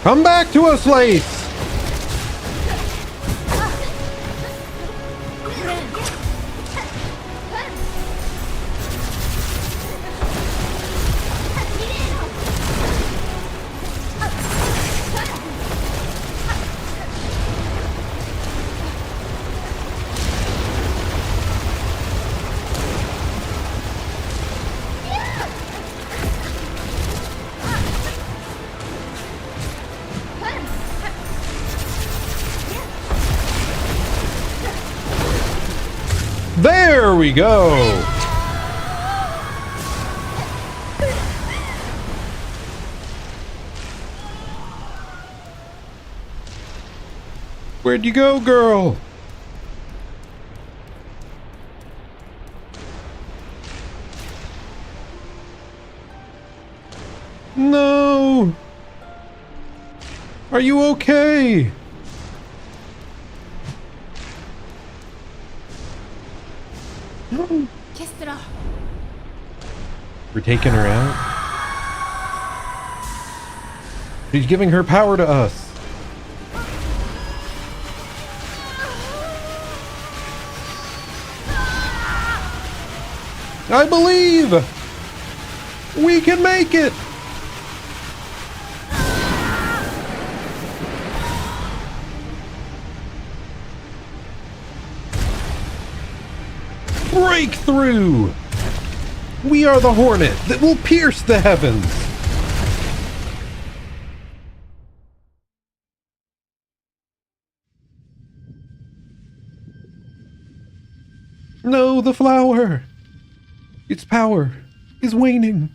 Come back to us, Lace! There we go! Where'd you go, girl? No! Are you okay? We're taking her out. She's giving her power to us. I believe we can make it. Breakthrough! We are the hornet that will pierce the heavens! No, the flower! Its power is waning.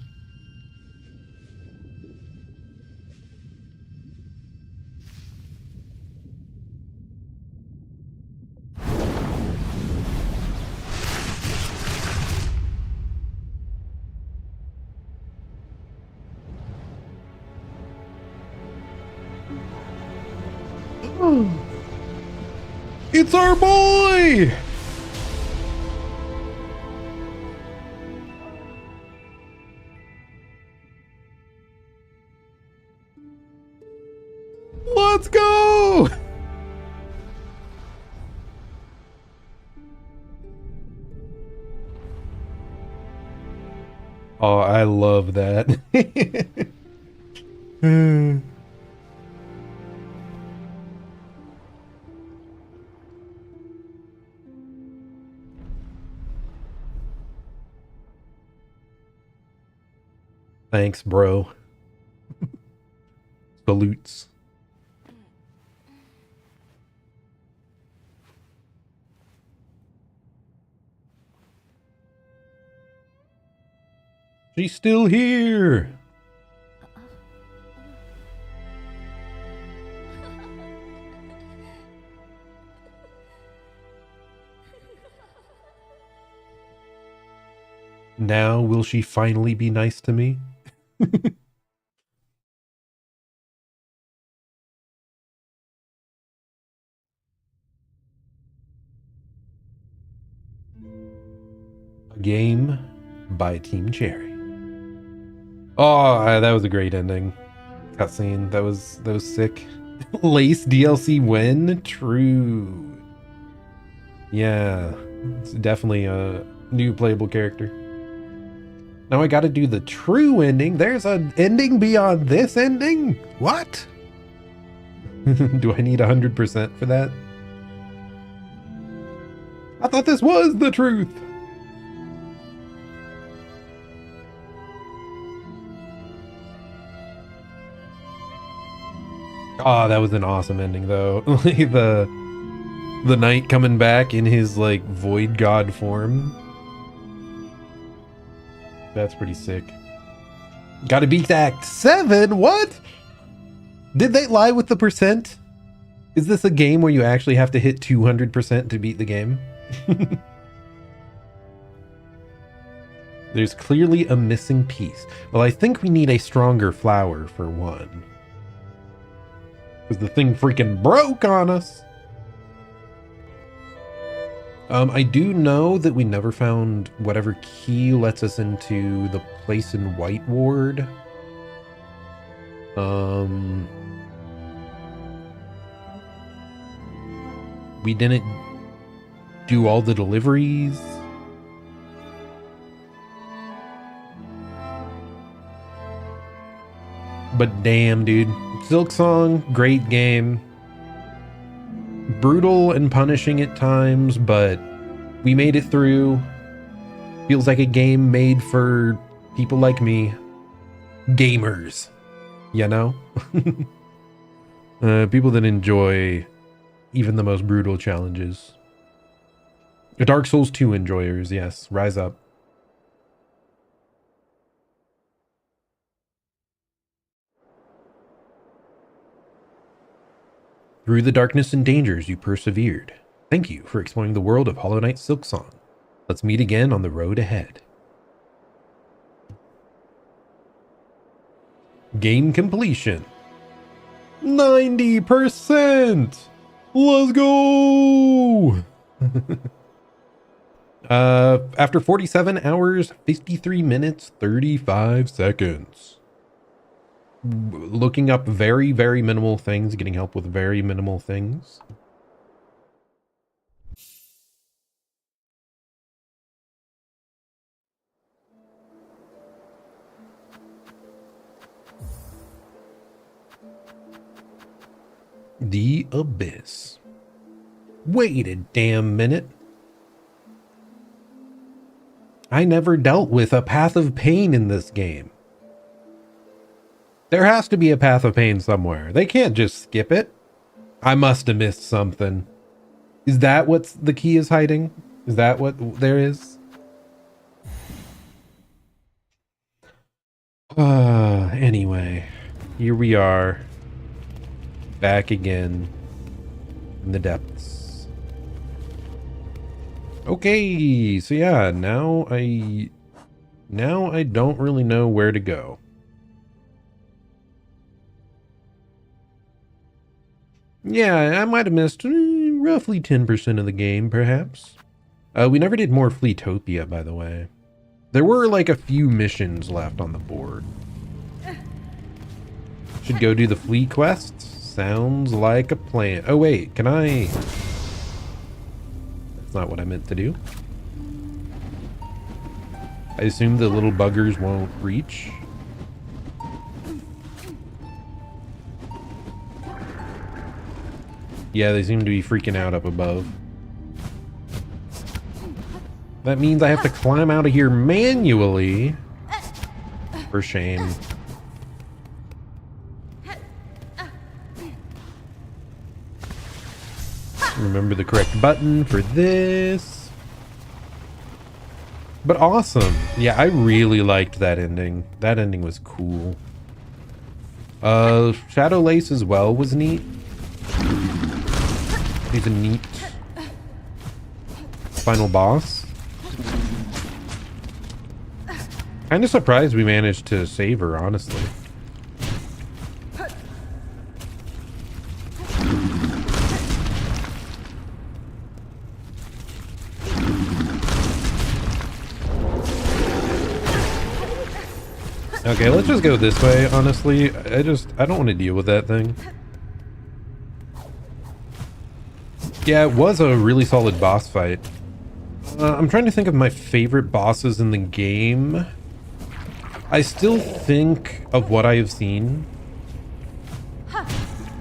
It's our boy! Let's go! Oh, I love that. Thanks, bro. Salutes. She's still here. Now will she finally be nice to me? A game by Team Cherry. Oh, that was a great ending. Cutscene. That was sick. Lace DLC win? True. Yeah. It's definitely a new playable character. Now I gotta do the true ending. There's an ending beyond this ending? What? Do I need 100% for that? I thought this was the truth. Oh, that was an awesome ending though. the knight coming back in his like void god form. That's pretty sick. Gotta beat Act 7? What? Did they lie with the percent? Is this a game where you actually have to hit 200% to beat the game? There's clearly a missing piece. Well, I think we need a stronger flower for one. Because the thing freaking broke on us. I do know that we never found whatever key lets us into the place in White Ward. We didn't do all the deliveries. But damn, dude. Silksong, great game. Brutal and punishing at times, but we made it through. Feels like a game made for people like me. Gamers. You know? People that enjoy even the most brutal challenges. Dark Souls 2 enjoyers, yes. Rise up. Through the darkness and dangers, you persevered. Thank you for exploring the world of Hollow Knight Silksong. Let's meet again on the road ahead. Game completion. 90%! Let's go! After 47 hours, 53 minutes, 35 seconds. Looking up very, very minimal things, getting help with very minimal things. The Abyss. Wait a damn minute. I never dealt with a path of pain in this game. There has to be a path of pain somewhere. They can't just skip it. I must have missed something. Is that what the key is hiding? Is that what there is? Anyway, here we are. Back again in the depths. Okay, so yeah, now I don't really know where to go. Yeah, I might have missed roughly 10% of the game, perhaps. We never did more Fleetopia, by the way. There were like a few missions left on the board. Should go do the flea quests. Sounds like a plan. Oh wait, can I? That's not what I meant to do. I assume the little buggers won't reach. Yeah, they seem to be freaking out up above. That means I have to climb out of here manually. For shame. Remember the correct button for this. But awesome. Yeah, I really liked that ending. That ending was cool. Shadow Lace as well was neat. He's a neat final boss. Kind of surprised we managed to save her, honestly. Okay, let's just go this way, honestly. I don't want to deal with that thing. Yeah, it was a really solid boss fight. I'm trying to think of my favorite bosses in the game. I still think of what I have seen.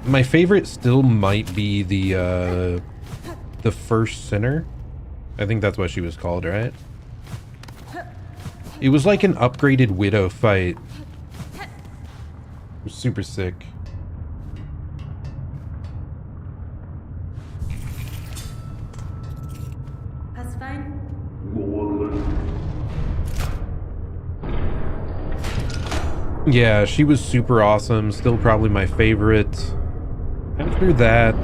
My favorite still might be the first sinner. I think that's what she was called, right? It was like an upgraded widow fight. It was super sick. That's fine. Yeah, she was super awesome. Still probably my favorite. After that,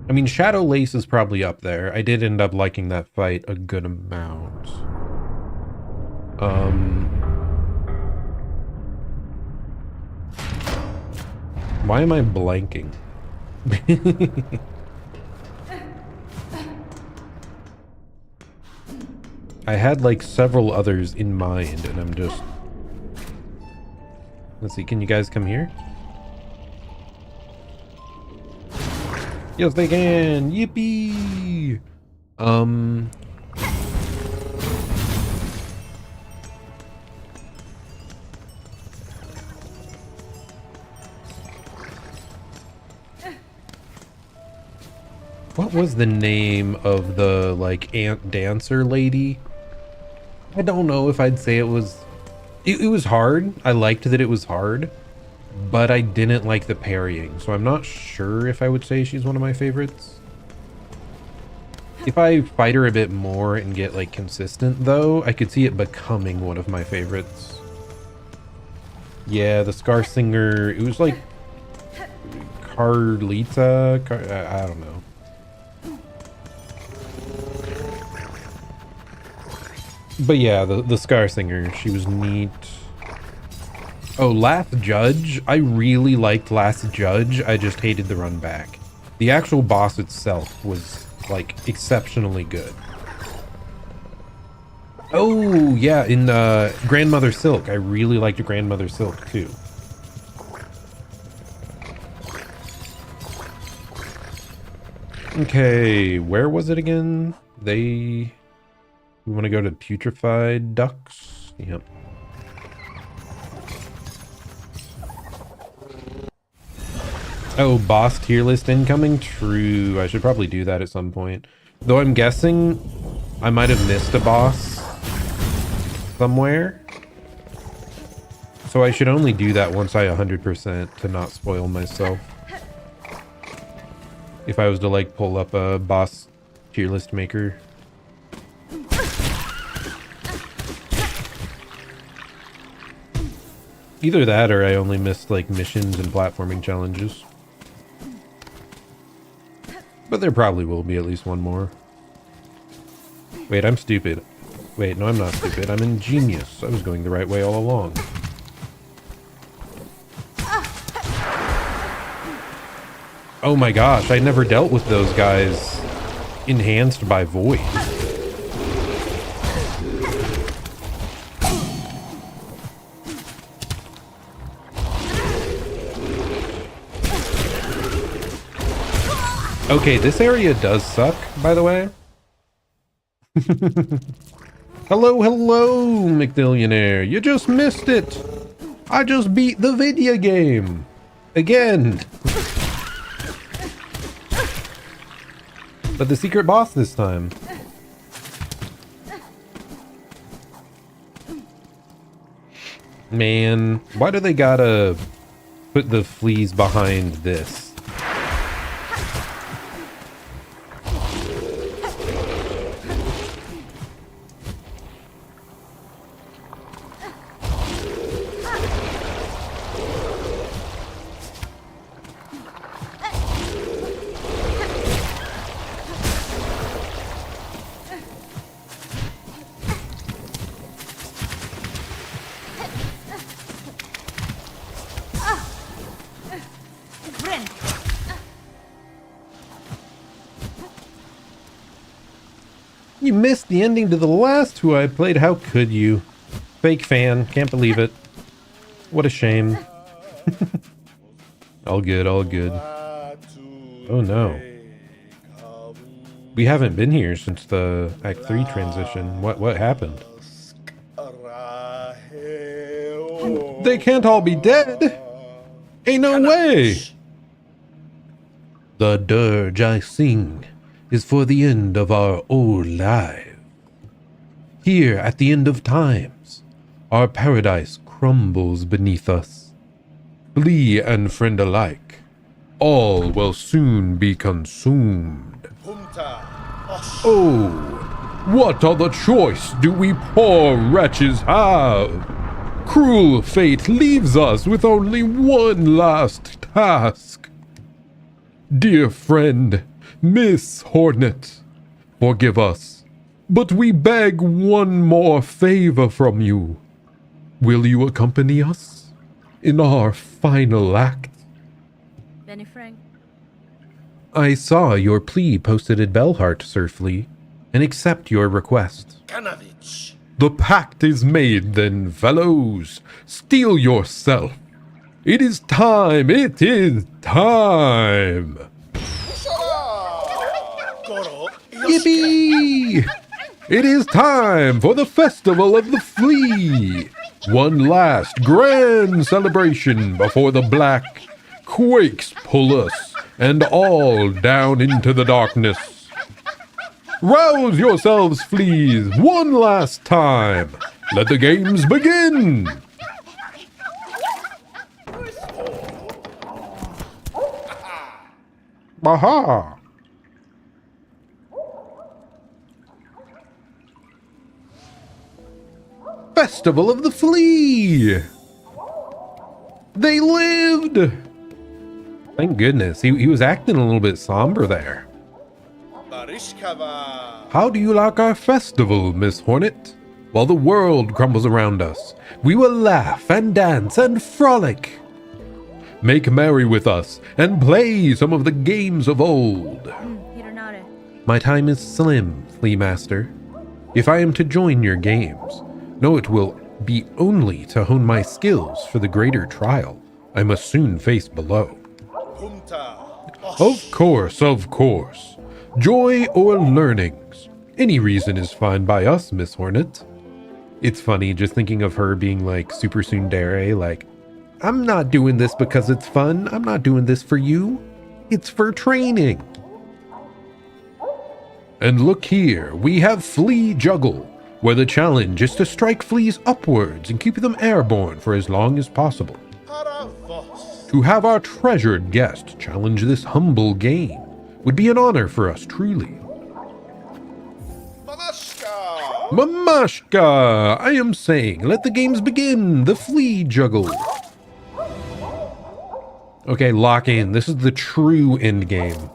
I mean, Shadow Lace is probably up there. I did end up liking that fight a good amount. Why am I blanking? I had like several others in mind and I'm just... Let's see, can you guys come here? Yes, they can! Yippee! What was the name of the, like, ant dancer lady? I don't know if I'd say it was... It was hard. I liked that it was hard. But I didn't like the parrying, so I'm not sure if I would say she's one of my favorites. If I fight her a bit more and get, like, consistent, though, I could see it becoming one of my favorites. Yeah, the Scar Singer, it was like... Carlita? I don't know. But yeah, the Scar Singer, she was neat. Oh, Last Judge. I really liked Last Judge. I just hated the run back. The actual boss itself was, like, exceptionally good. Oh, yeah, in Grandmother Silk. I really liked Grandmother Silk, too. Okay, where was it again? We want to go to Putrefied Ducks? Yep. Oh, boss tier list incoming? True. I should probably do that at some point. Though I'm guessing I might have missed a boss somewhere. So I should only do that once I 100% to not spoil myself. If I was to, like, pull up a boss tier list maker. Either that or I only missed, like, missions and platforming challenges. But there probably will be at least one more. Wait, I'm stupid. Wait, no, I'm not stupid. I'm ingenious. I was going the right way all along. Oh my gosh, I never dealt with those guys enhanced by Void. Okay, this area does suck, by the way. Hello, McBillionaire. You just missed it. I just beat the video game. Again. But the secret boss this time. Man, why do they gotta put the fleas behind this? You missed the ending to the last Who I played. How could you? Fake fan. Can't believe it. What a shame. All good, all good. Oh no. We haven't been here since the Act 3 transition. What happened? They can't all be dead! Ain't no way! The dirge I sing is for the end of our old life. Here at the end of times, our paradise crumbles beneath us. Flea and friend alike, all will soon be consumed. Oh, what other choice do we poor wretches have? Cruel fate leaves us with only one last task. Dear friend, Miss Hornet, forgive us, but we beg one more favor from you. Will you accompany us in our final act? Benny Frank. I saw your plea posted at Bellheart, Sir Flea, and accept your request. Kanavich. The pact is made then, fellows. Steel yourself. It is time. It is time. Yippee! It is time for the Festival of the Flea. One last grand celebration before the black quakes pull us and all down into the darkness. Rouse yourselves, fleas, one last time. Let the games begin. Aha! Festival of the Flea! They lived! Thank goodness. He was acting a little bit somber there. How do you like our festival, Miss Hornet? While the world crumbles around us, we will laugh and dance and frolic. Make merry with us and play some of the games of old. My time is slim, Flea Master. If I am to join your games, no, it will be only to hone my skills for the greater trial I must soon face below. Of course, of course. Joy or learnings. Any reason is fine by us, Miss Hornet. It's funny just thinking of her being like super tsundere, like, I'm not doing this because it's fun. I'm not doing this for you. It's for training. And look here, we have Flea Juggle, where the challenge is to strike fleas upwards and keep them airborne for as long as possible. To have our treasured guest challenge this humble game would be an honor for us, truly. Mamashka! I am saying, let the games begin! The Flea Juggle! Okay, lock in. This is the true end game.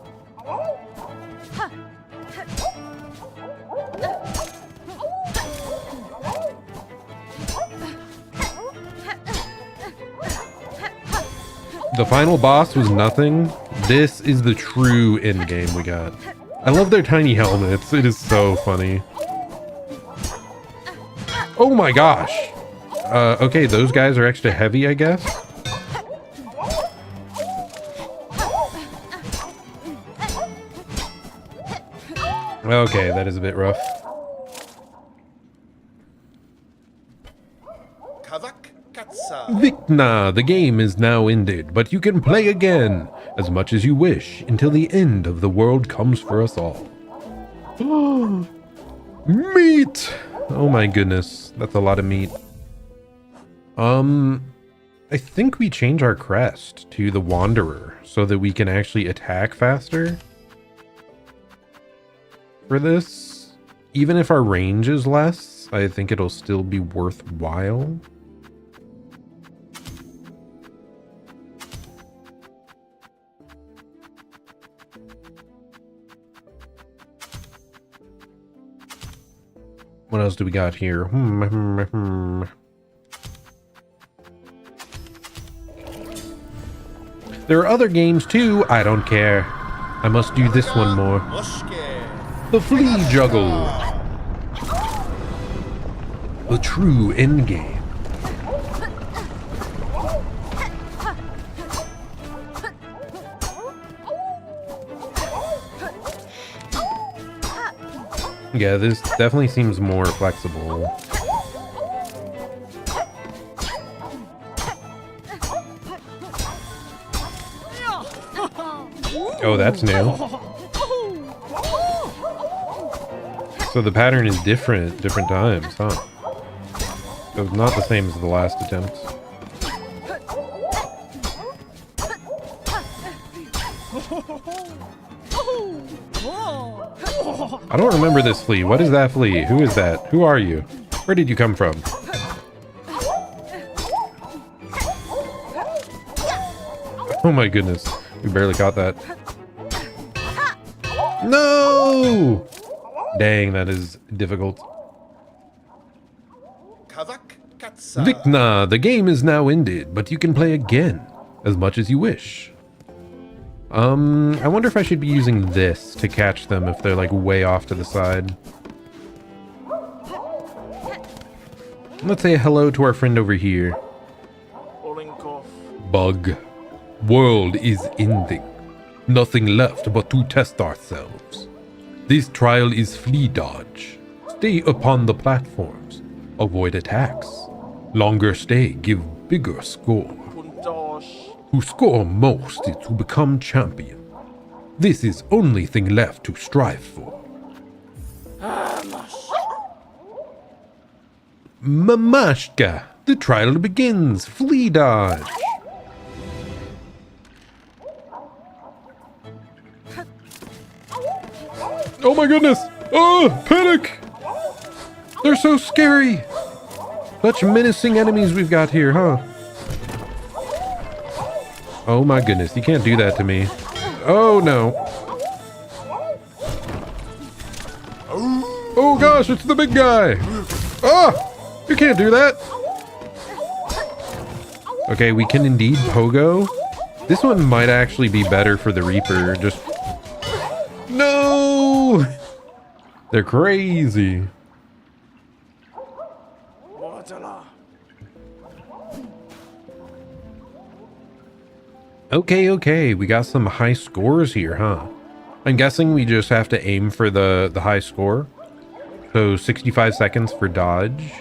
The final boss was nothing. This is the true end game we got. I love their tiny helmets. It is so funny. Oh my gosh. Okay, those guys are extra heavy, I guess. Okay, that is a bit rough. Vikna, the game is now ended, but you can play again as much as you wish until the end of the world comes for us all. Meat! Oh my goodness, that's a lot of meat. I think we change our crest to the Wanderer so that we can actually attack faster. For this, even if our range is less, I think it'll still be worthwhile. What else do we got here? There are other games too. I don't care. I must do this one more. The Flea Juggle. the true endgame. Yeah, this definitely seems more flexible. Oh, that's new. So the pattern is different times, huh? So it's not the same as the last attempt. I don't remember this flea. What is that flea? Who is that? Who are you? Where did you come from? Oh my goodness. We barely caught that. No! Dang, that is difficult. Vikna, the game is now ended, but you can play again as much as you wish. I wonder if I should be using this to catch them if they're like way off to the side. Let's say hello to our friend over here. Bug. World is ending. Nothing left but to test ourselves. This trial is flea dodge. Stay upon the platforms. Avoid attacks. Longer stay give bigger score. Who score most is to become champion. This is only thing left to strive for. Mamashka, the trial begins. Flea dodge. Oh my goodness! Oh, panic! They're so scary. Such menacing enemies we've got here, huh? Oh my goodness, you can't do that to me. Oh no. Oh gosh, it's the big guy. Oh, you can't do that. Okay, we can indeed pogo. This one might actually be better for the Reaper. Just... No! They're crazy. Okay, we got some high scores here, huh? I'm guessing we just have to aim for the high score. So 65 seconds for dodge,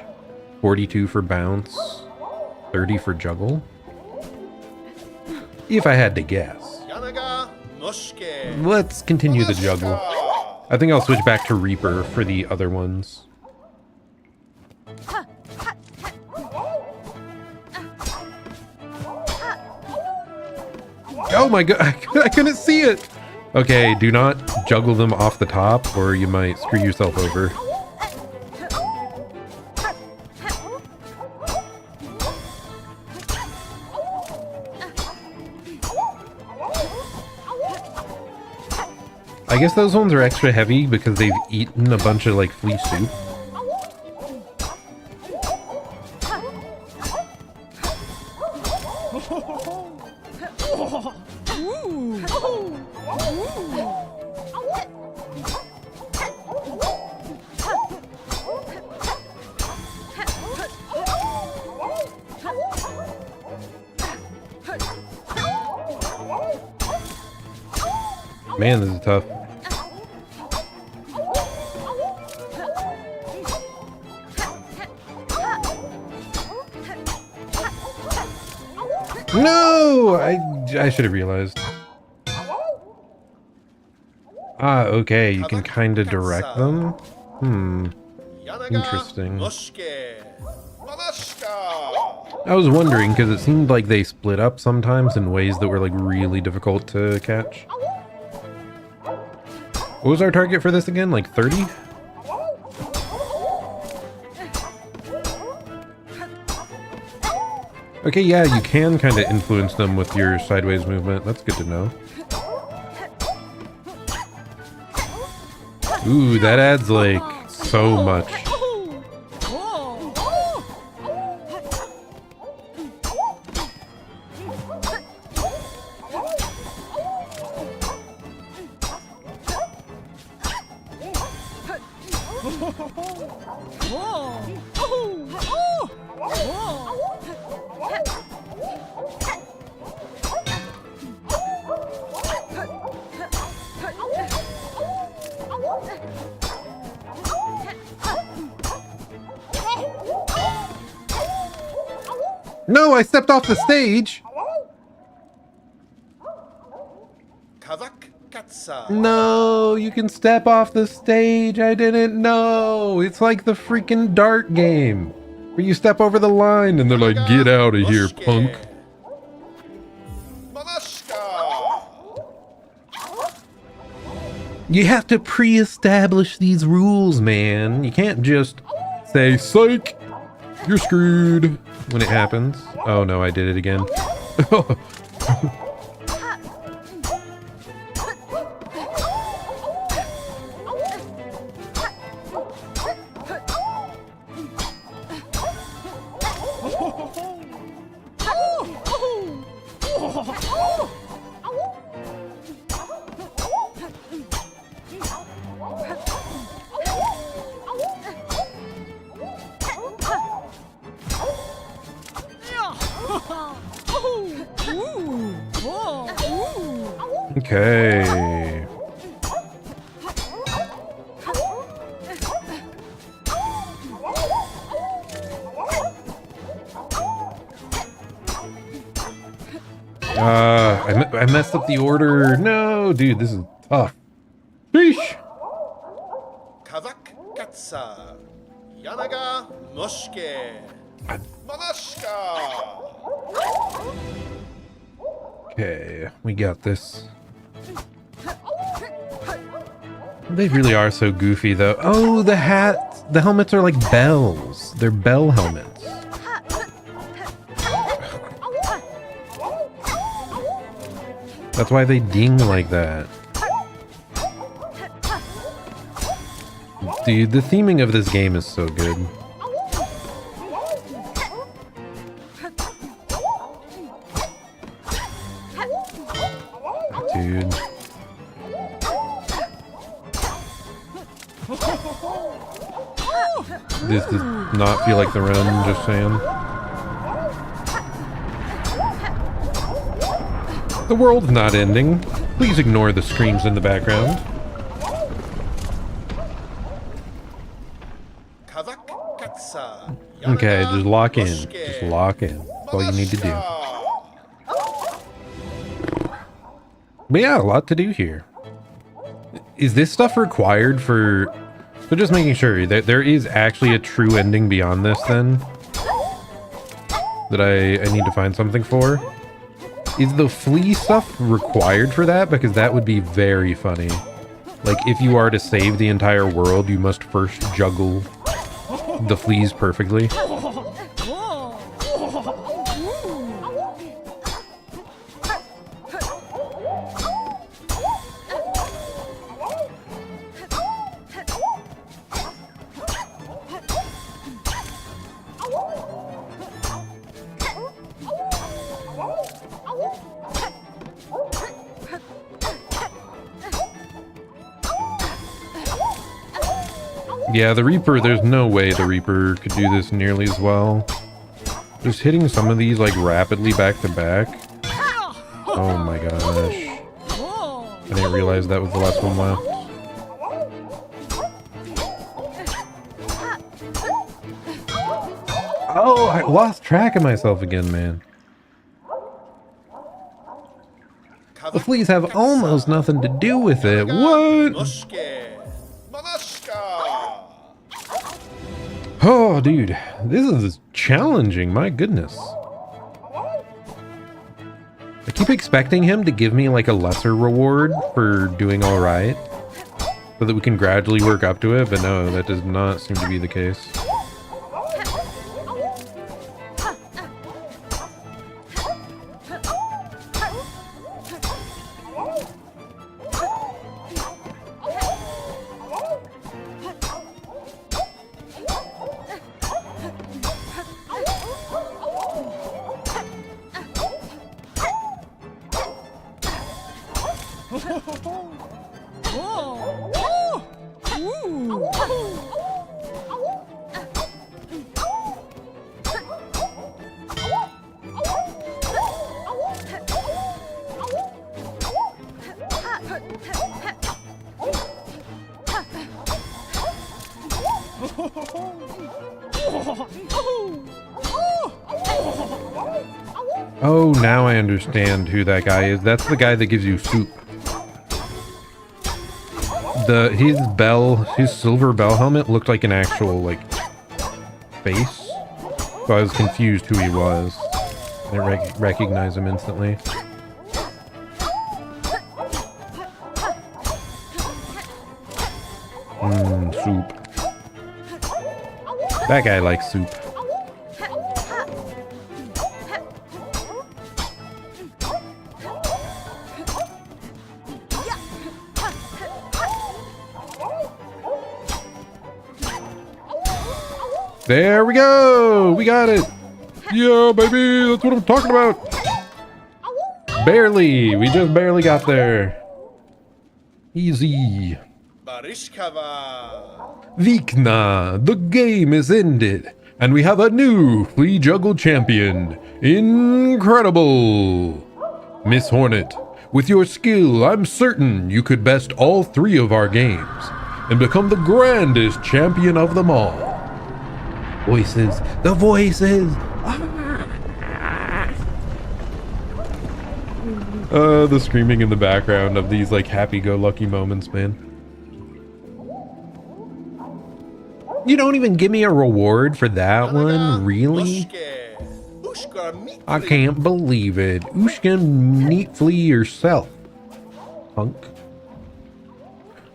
42 for bounce, 30 for juggle. If I had to guess. Let's continue the juggle. I think I'll switch back to Reaper for the other ones. Oh my god, I couldn't see it! Okay, do not juggle them off the top or you might screw yourself over. I guess those ones are extra heavy because they've eaten a bunch of like flea soup. Man, this is tough. No! I should have realized. Ah, okay, you can kind of direct them? Interesting. I was wondering, because it seemed like they split up sometimes in ways that were like really difficult to catch. What was our target for this again? Like 30? Okay, yeah, you can kind of influence them with your sideways movement. That's good to know. Ooh, that adds like so much. No, I stepped off the stage. No, you can step off the stage. I didn't know. It's like the freaking dart game where you step over the line and they're like, get out of here, punk. You have to pre-establish these rules, man. You can't just say, psych, you're screwed when it happens. Oh no, I did it again. Okay. I messed up the order. No, dude, this is tough. Sheesh. Okay, we got this. They really are so goofy, though. Oh, the hats. The helmets are like bells. They're bell helmets. That's why they ding like that. Dude, the theming of this game is so good. Dude. This does not feel like the run, just saying. The world's not ending. Please ignore the screams in the background. Okay, just lock in. Just lock in. That's all you need to do. But yeah, a lot to do here. Is this stuff required for... So just making sure that there is actually a true ending beyond this then? That I need to find something for? Is the flea stuff required for that? Because that would be very funny. Like, if you are to save the entire world, you must first juggle the fleas perfectly. Yeah, the Reaper, there's no way the Reaper could do this nearly as well. Just hitting some of these, like, rapidly back to back. Oh my gosh. I didn't realize that was the last one left. Oh, I lost track of myself again, man. The fleas have almost nothing to do with it. What? Oh, dude, this is challenging. My goodness. I keep expecting him to give me like a lesser reward for doing all right, so that we can gradually work up to it. But no, that does not seem to be the case. Oh, now I understand who that guy is. That's the guy that gives you soup. His silver bell helmet looked like an actual, like, face. So I was confused who he was. I didn't recognize him instantly. Soup. That guy likes soup. There we go! We got it! Yeah, baby! That's what I'm talking about! Barely! We just barely got there. Easy. Vikna! The game is ended! And we have a new flea juggle champion! Incredible! Miss Hornet, with your skill, I'm certain you could best all 3 of our games and become the grandest champion of them all. Voices, the voices. The screaming in the background of these like happy-go-lucky moments, man. You don't even give me a reward for that one, really? I can't believe it. Ushka neatly yourself, punk.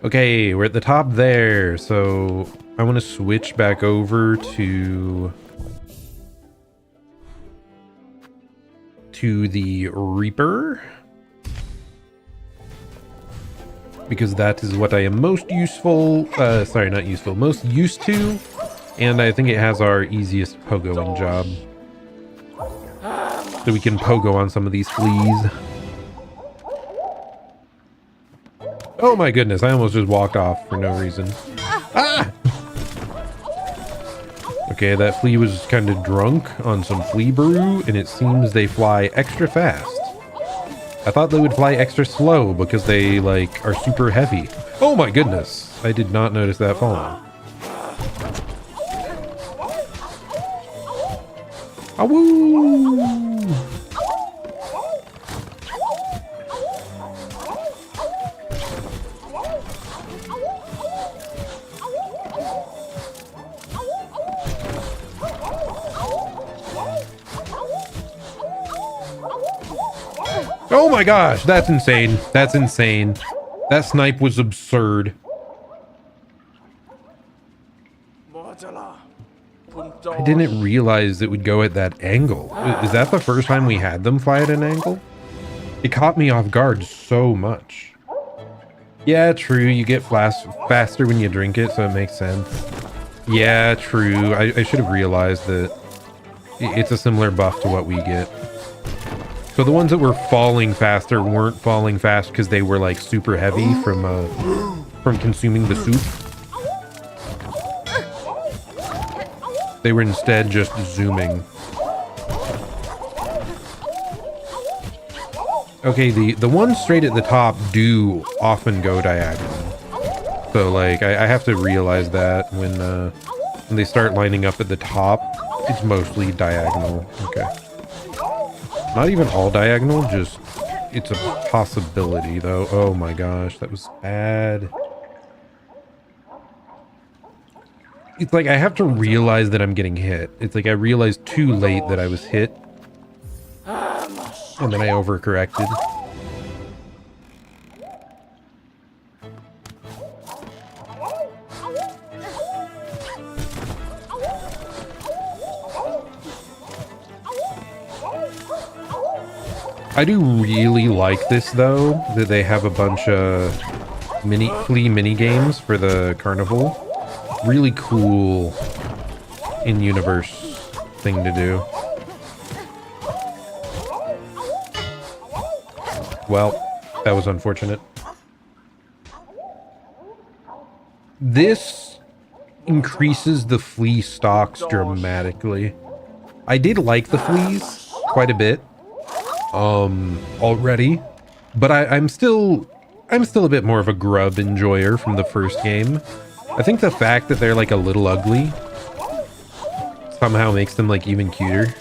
Okay, we're at the top there, so I want to switch back over to the Reaper, because that is what I am most most used to, and I think it has our easiest pogoing job. So we can pogo on some of these fleas. Oh my goodness, I almost just walked off for no reason. Ah! Okay, that flea was kind of drunk on some flea brew, and it seems they fly extra fast. I thought they would fly extra slow because they, like, are super heavy. Oh my goodness, I did not notice that falling. Awoo! Oh my gosh, that's insane. That's insane. That snipe was absurd. I didn't realize it would go at that angle. Is that the first time we had them fly at an angle? It caught me off guard so much. Yeah, true. You get faster when you drink it, so it makes sense. Yeah, true. I should have realized that it's a similar buff to what we get. So the ones that were falling faster weren't falling fast because they were like super heavy from consuming the soup. They were instead just zooming. Okay, the ones straight at the top do often go diagonal. So like I have to realize that when they start lining up at the top, it's mostly diagonal. Okay. Not even all diagonal, just it's a possibility though. Oh my gosh, that was bad. It's like I have to realize that I'm getting hit. It's like I realized too late that I was hit. And then I overcorrected. I do really like this though, that they have a bunch of flea mini games for the carnival. Really cool in-universe thing to do. Well, that was unfortunate. This increases the flea stocks dramatically. I did like the fleas quite a bit already, but I'm still a bit more of a grub enjoyer from the first game. I think the fact that they're like a little ugly somehow makes them like even cuter.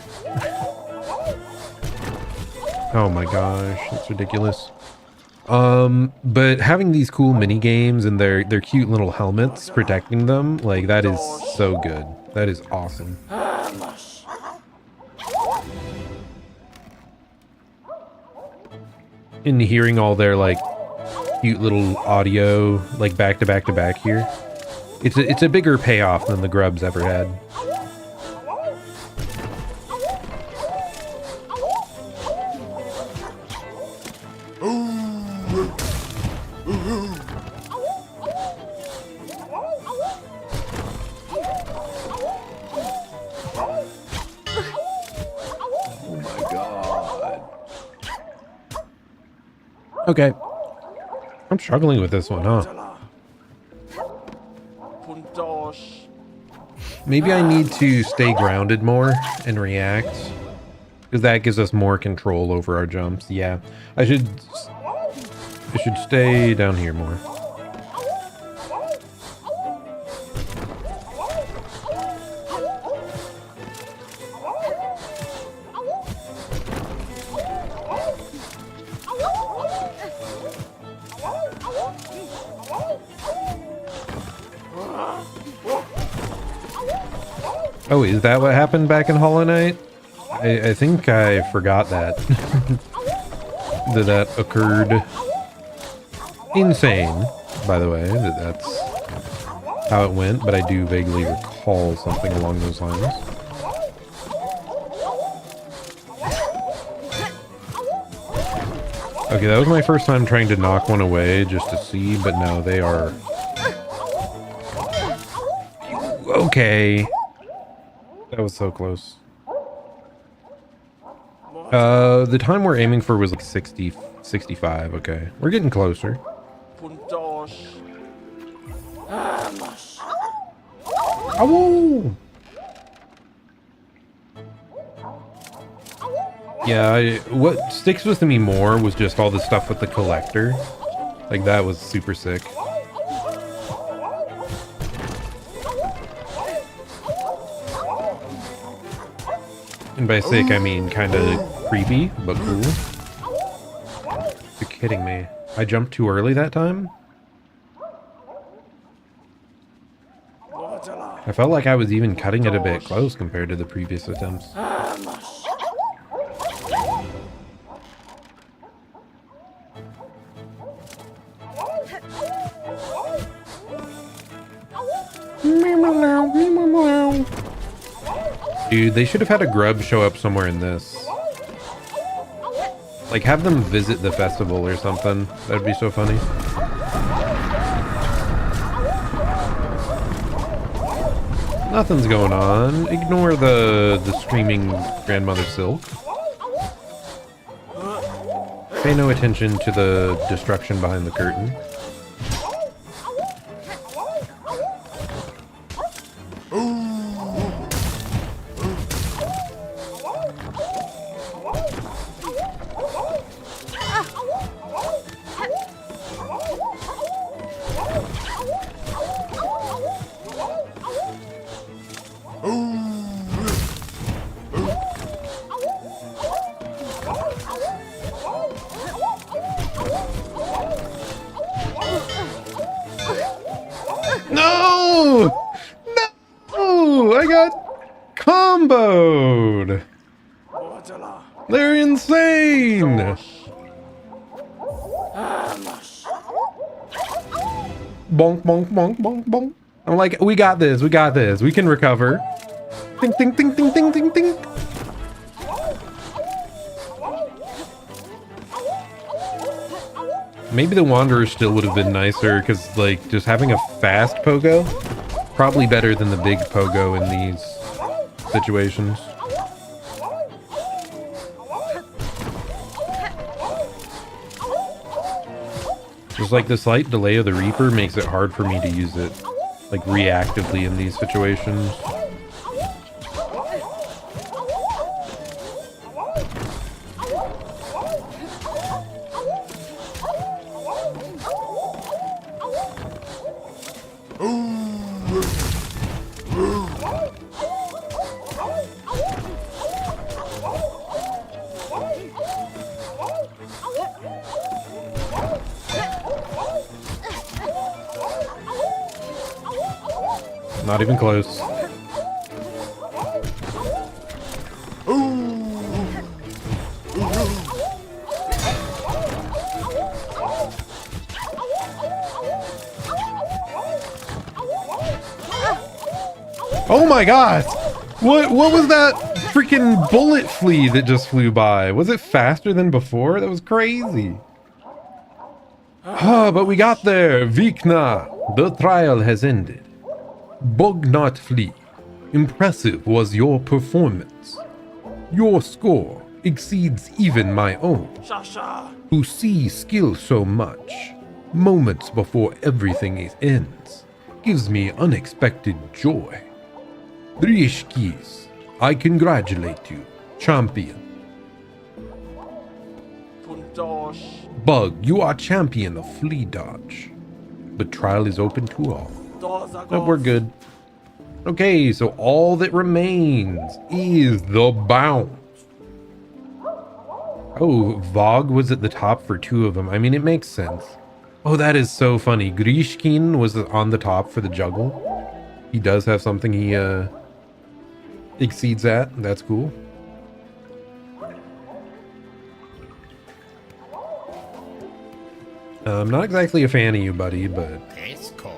Oh my gosh, that's ridiculous. But having these cool mini games and their cute little helmets protecting them, like that is so good. That is awesome. And hearing all their like cute little audio like back to back to back here. It's a bigger payoff than the grubs ever had. Okay. I'm struggling with this one, huh? Maybe I need to stay grounded more and react. Because that gives us more control over our jumps. Yeah. I should stay down here more. Oh, is that what happened back in Hollow Knight? I think I forgot that. that occurred. Insane, by the way, that's how it went, but I do vaguely recall something along those lines. Okay, that was my first time trying to knock one away just to see, but no, they are... Okay. That was so close. The time we're aiming for was like 60, 65. Okay, we're getting closer. Oh! Yeah, what sticks with me more was just all the stuff with the collector. Like, that was super sick. And by sick, I mean kind of creepy, but cool. You're kidding me. I jumped too early that time? I felt like I was even cutting it a bit close compared to the previous attempts. Dude, they should have had a grub show up somewhere in this. Like, have them visit the festival or something. That'd be so funny. Nothing's going on. Ignore the screaming grandmother Silk. Pay no attention to the destruction behind the curtain. No! No! I got comboed! They're insane! Bonk, bonk, bonk, bonk, bonk. I'm like, we got this, we got this. We can recover. Ding, ding, ding, ding, ding, ding, ding. Maybe the Wanderer still would have been nicer, because, like, just having a fast pogo, probably better than the big pogo in these situations. Just like the slight delay of the Reaper makes it hard for me to use it, like, reactively in these situations. Not even close. Oh my god! What was that freaking bullet flea that just flew by? Was it faster than before? That was crazy. Ah, but we got there. Vikna, the trial has ended. Bognot Flea, impressive was your performance. Your score exceeds even my own. To see skill so much, moments before everything ends, gives me unexpected joy. Drishkis, I congratulate you, champion. Bug, you are champion of flea dodge. The trial is open to all. Oh, we're good. Okay, so all that remains is the bounce. Oh, Vogue was at the top for 2 of them. I mean, it makes sense. Oh, that is so funny. Grishkin was on the top for the juggle. He does have something he exceeds at. That's cool. I'm not exactly a fan of you, buddy, but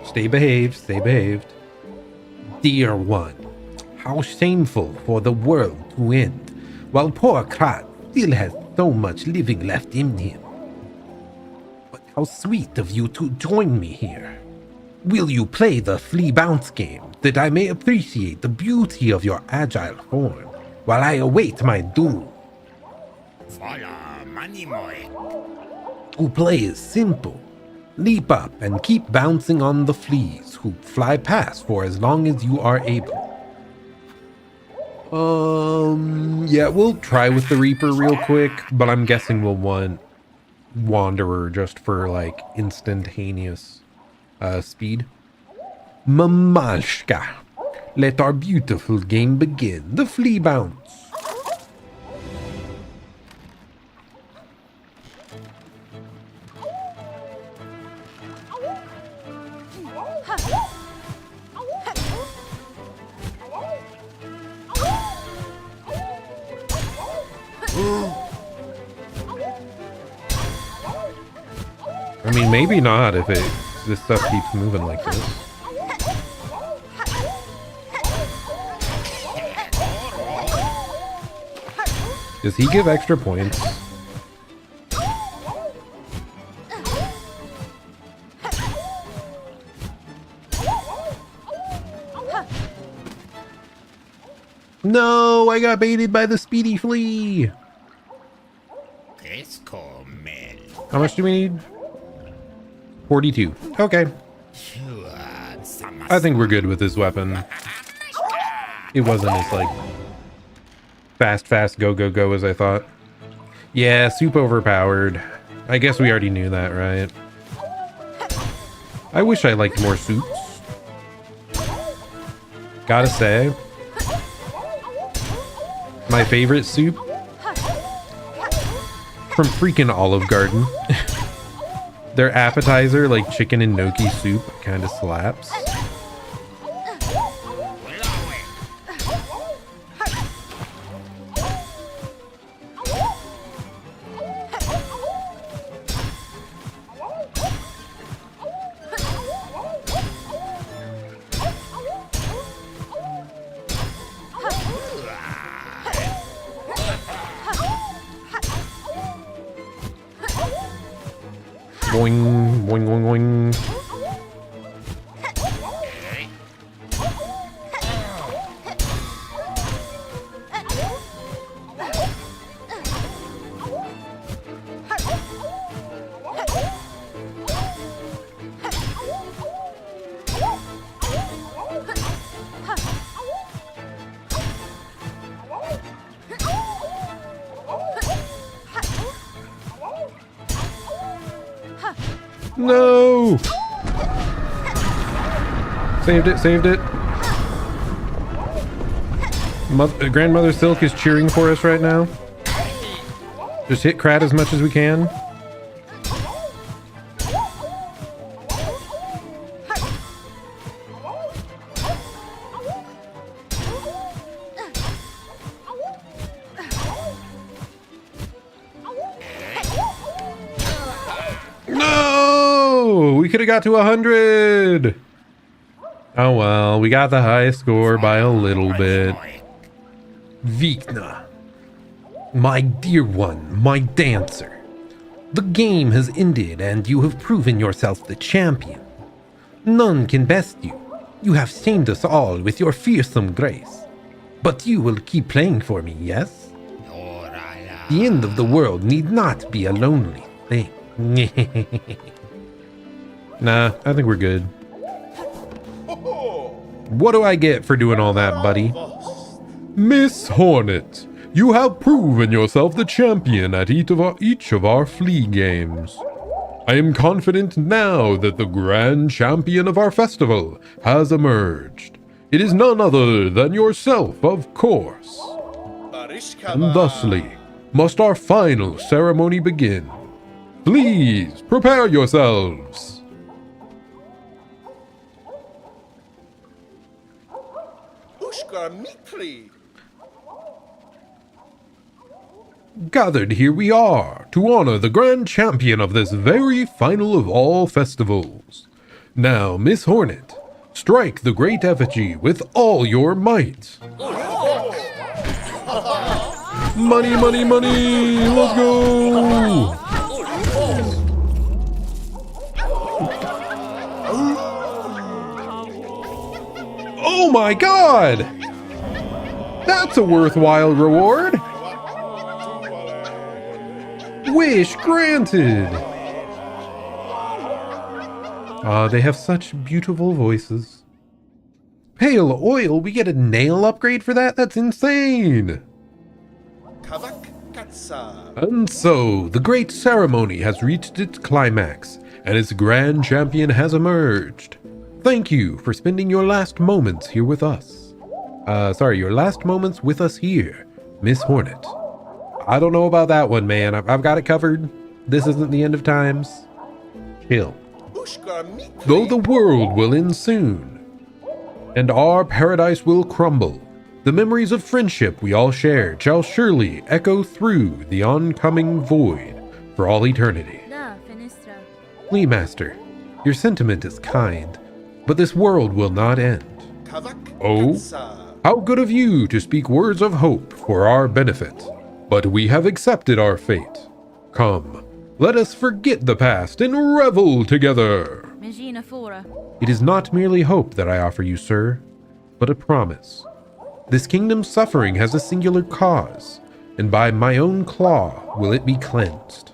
stay behaved, stay behaved. Dear one, how shameful for the world to end, while poor Krat still has so much living left in him. But how sweet of you to join me here. Will you play the flea bounce game, that I may appreciate the beauty of your agile form, while I await my doom? To play is simple. Leap up and keep bouncing on the fleas who fly past for as long as you are able. Yeah, we'll try with the Reaper real quick, but I'm guessing we'll want Wanderer just for like instantaneous speed. Mamashka, let our beautiful game begin. The flea bounce. I mean, maybe not if this stuff keeps moving like this. Does he give extra points? No, I got baited by the speedy flea. How much do we need? 42. Okay. I think we're good with this weapon. It wasn't as like fast, go as I thought. Yeah, super overpowered. I guess we already knew that, right? I wish I liked more suits. Gotta say, my favorite soup from freaking Olive Garden. Their appetizer, like chicken and gnocchi soup, kind of slaps. Boing, boing, boing, boing. No! Saved it. Grandmother Silk is cheering for us right now. Just hit Krat as much as we can. No! We could have got to 100! Oh well, we got the highest score by a little bit. Vikna, my dear one, my dancer. The game has ended and you have proven yourself the champion. None can best you. You have shamed us all with your fearsome grace. But you will keep playing for me, yes? The end of the world need not be a lonely thing. Nah, I think we're good. What do I get for doing all that, buddy? Miss Hornet, you have proven yourself the champion at each of our flea games. I am confident now that the grand champion of our festival has emerged. It is none other than yourself, of course. And thusly must our final ceremony begin. Please prepare yourselves. Gathered here we are to honor the grand champion of this very final of all festivals. Now, Miss Hornet, strike the great effigy with all your might. Money, money, money! Let's go! Oh my god! That's a worthwhile reward! Wish granted! They have such beautiful voices. Pale oil? We get a nail upgrade for that? That's insane! And so, the great ceremony has reached its climax, and its grand champion has emerged. Thank you for spending your last moments here with us. Your last moments with us here, Miss Hornet. I don't know about that one, man. I've got it covered. This isn't the end of times. Chill. Though the world will end soon, and our paradise will crumble, the memories of friendship we all shared shall surely echo through the oncoming void for all eternity. Da, Finistra. Lee Master, your sentiment is kind, but this world will not end. Oh, how good of you to speak words of hope for our benefit. But we have accepted our fate. Come, let us forget the past and revel together. Megina Fora. It is not merely hope that I offer you, sir, but a promise. This kingdom's suffering has a singular cause, and by my own claw will it be cleansed.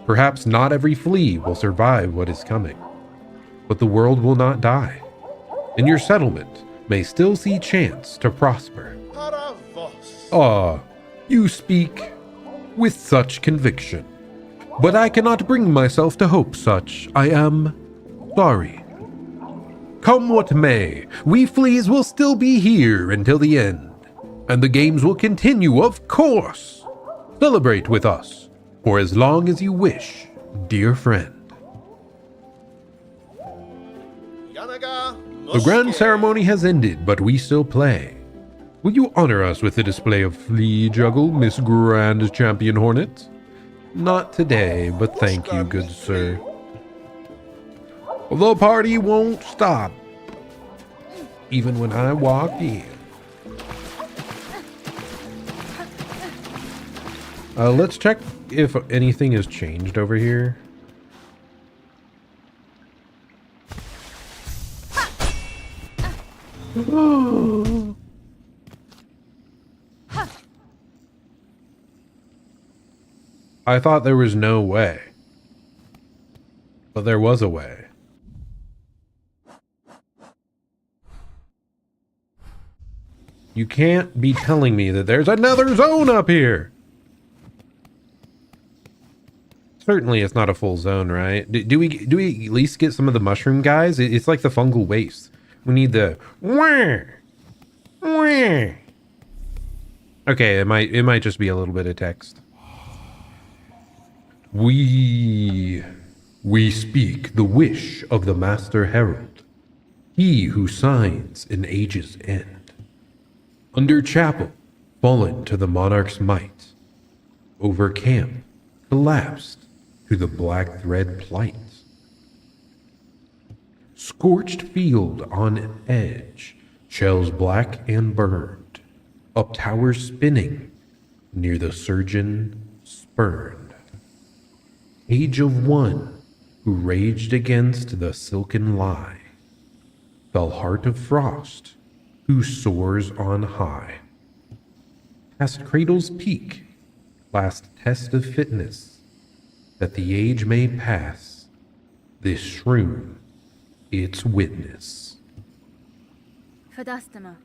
Perhaps not every flea will survive what is coming, but the world will not die, and your settlement may still see chance to prosper. You speak with such conviction, but I cannot bring myself to hope such. I am sorry. Come what may, we fleas will still be here until the end, and the games will continue, of course. Celebrate with us for as long as you wish, dear friend. The grand ceremony has ended, but we still play. Will you honor us with a display of flea juggle, Miss Grand Champion Hornet? Not today, but thank you, good sir. The party won't stop, even when I walk in. Let's check if anything has changed over here. I thought there was no way, but there was a way. You can't be telling me that there's another zone up here. Certainly it's not a full zone, right? Do we at least get some of the mushroom guys? It's like the fungal waste. We need the Okay, it might just be a little bit of text. We speak the wish of the Master Herald, he who signs an age's end. Under chapel, fallen to the monarch's might. Over camp, collapsed to the black thread plight. Scorched field on edge, shells black and burned, up towers spinning, near the surgeon spurned. Age of one who raged against the silken lie, fell heart of frost, who soars on high. Past cradle's peak, last test of fitness, that the age may pass, this shroom its witness. Fadastama.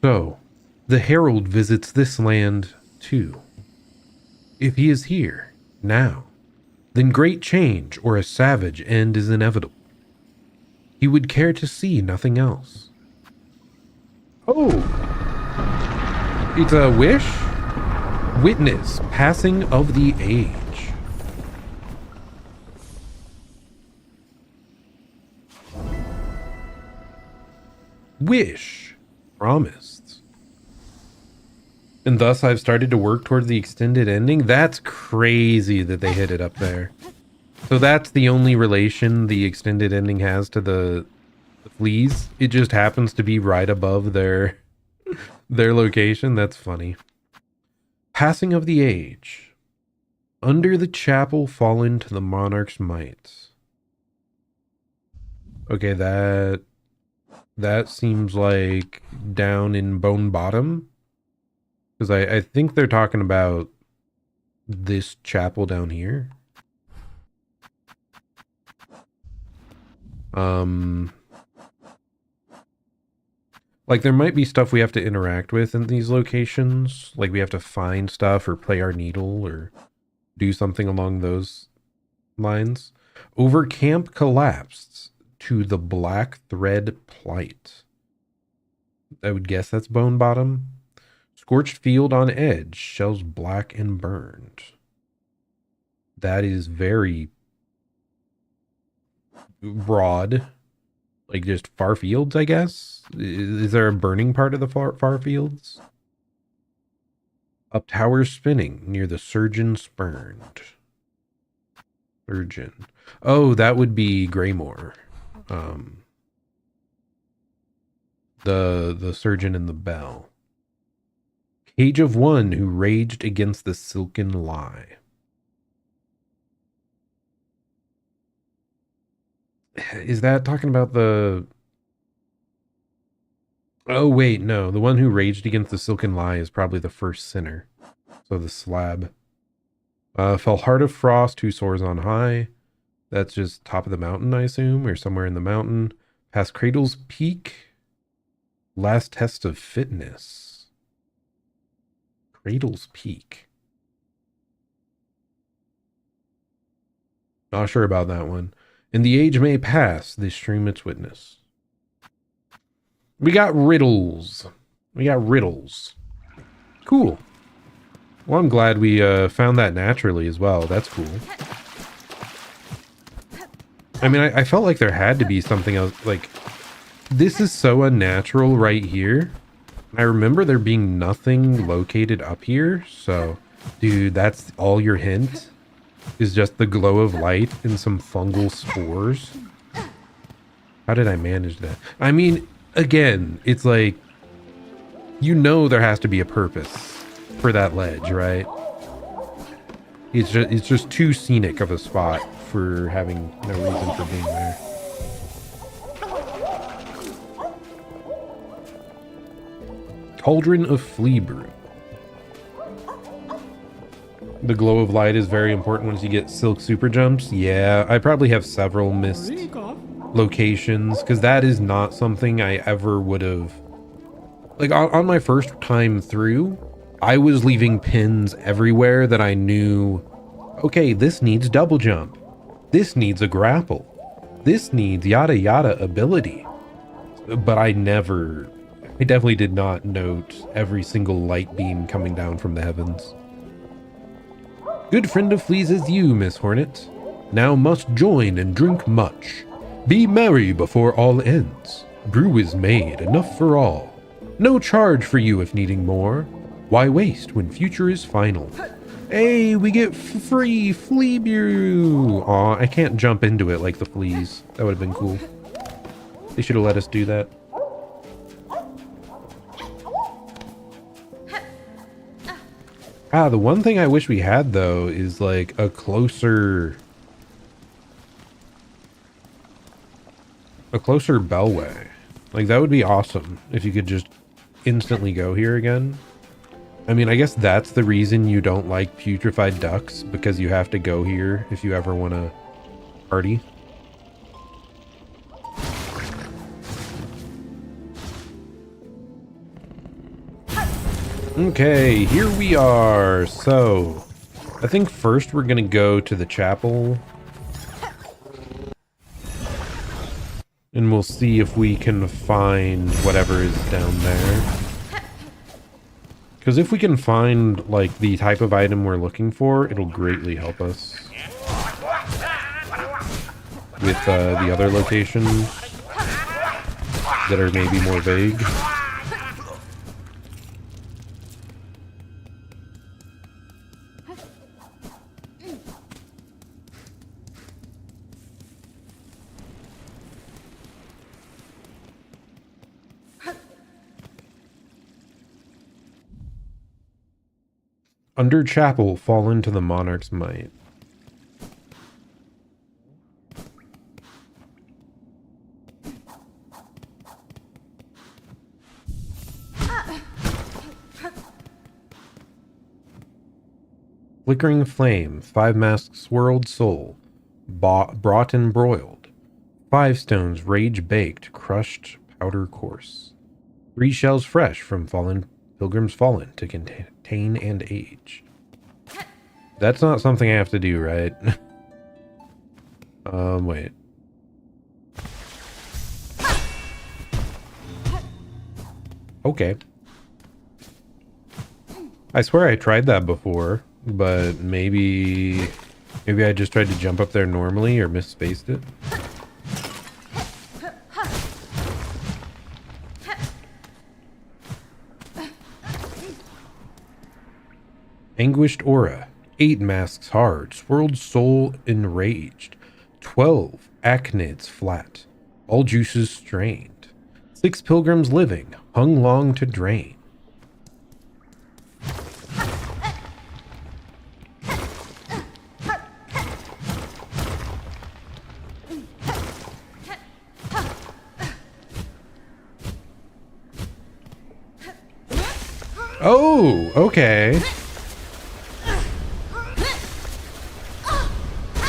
So, the herald visits this land too. If he is here, now, then great change or a savage end is inevitable. He would care to see nothing else. Oh! It's a wish? Witness passing of the age. Wish promised. And thus I've started to work towards the extended ending. That's crazy that they hit it up there. So that's the only relation the extended ending has to the fleas. It just happens to be right above their location. That's funny. Passing of the age. Under the chapel fallen to the monarch's might. Okay, that seems like down in Bone Bottom. Because I think they're talking about this chapel down here. Like there might be stuff we have to interact with in these locations. Like we have to find stuff or play our needle or do something along those lines. Over camp collapsed to the black thread plight. I would guess that's Bone Bottom. Scorched field on edge, shells black and burned. That is very broad. Like just far fields, I guess? Is there a burning part of the far fields? Up towers spinning, near the surgeon spurned. Surgeon. Oh, that would be Greymore. The surgeon in the bell. Age of one who raged against the silken lie. Is that talking about the... Oh, wait, no. The one who raged against the silken lie is probably the first sinner. So the slab. Fell heart of frost who soars on high. That's just top of the mountain, I assume, or somewhere in the mountain. Past cradle's peak. Last test of fitness. Cradle's Peak. Not sure about that one. And the age may pass, this stream its witness. We got riddles. Cool. Well, I'm glad we found that naturally as well. That's cool. I mean, I felt like there had to be something else. Like, this is so unnatural right here. I remember there being nothing located up here, so, dude, that's all your hint? Is just the glow of light and some fungal spores? How did I manage that? I mean, again, it's like, you know there has to be a purpose for that ledge, right? It's just too scenic of a spot for having no reason for being there. Cauldron of Flea Brew. The glow of light is very important once you get silk super jumps. Yeah, I probably have several missed locations because that is not something I ever would have... Like on my first time through, I was leaving pins everywhere that I knew, okay, this needs double jump. This needs a grapple. This needs yada yada ability. But I definitely did not note every single light beam coming down from the heavens. Good friend of fleas is you, Miss Hornet. Now must join and drink much. Be merry before all ends. Brew is made, enough for all. No charge for you if needing more. Why waste when future is final? Hey, we get free flea brew. Aw, I can't jump into it like the fleas. That would have been cool. They should have let us do that. Ah, the one thing I wish we had, though, is like a closer bellway. Like, that would be awesome if you could just instantly go here again. I mean, I guess that's the reason you don't like putrefied ducks, because you have to go here if you ever want to party. Okay, here we are. So, I think first we're going to go to the chapel. And we'll see if we can find whatever is down there. Because if we can find, like, the type of item we're looking for, it'll greatly help us. With the other locations that are maybe more vague. Under chapel, fall into the monarch's might. Flickering flame, 5 masks swirled soul, brought and broiled. 5 stones, rage baked, crushed powder coarse. 3 shells fresh from fallen pilgrims fallen to contain and age. That's not something I have to do, right? Wait. Okay. I swear I tried that before, but maybe I just tried to jump up there normally or misspaced it. Anguished aura, 8 masks hard, swirled soul enraged, 12 acnids flat, all juices strained, 6 pilgrims living, hung long to drain. Oh, okay.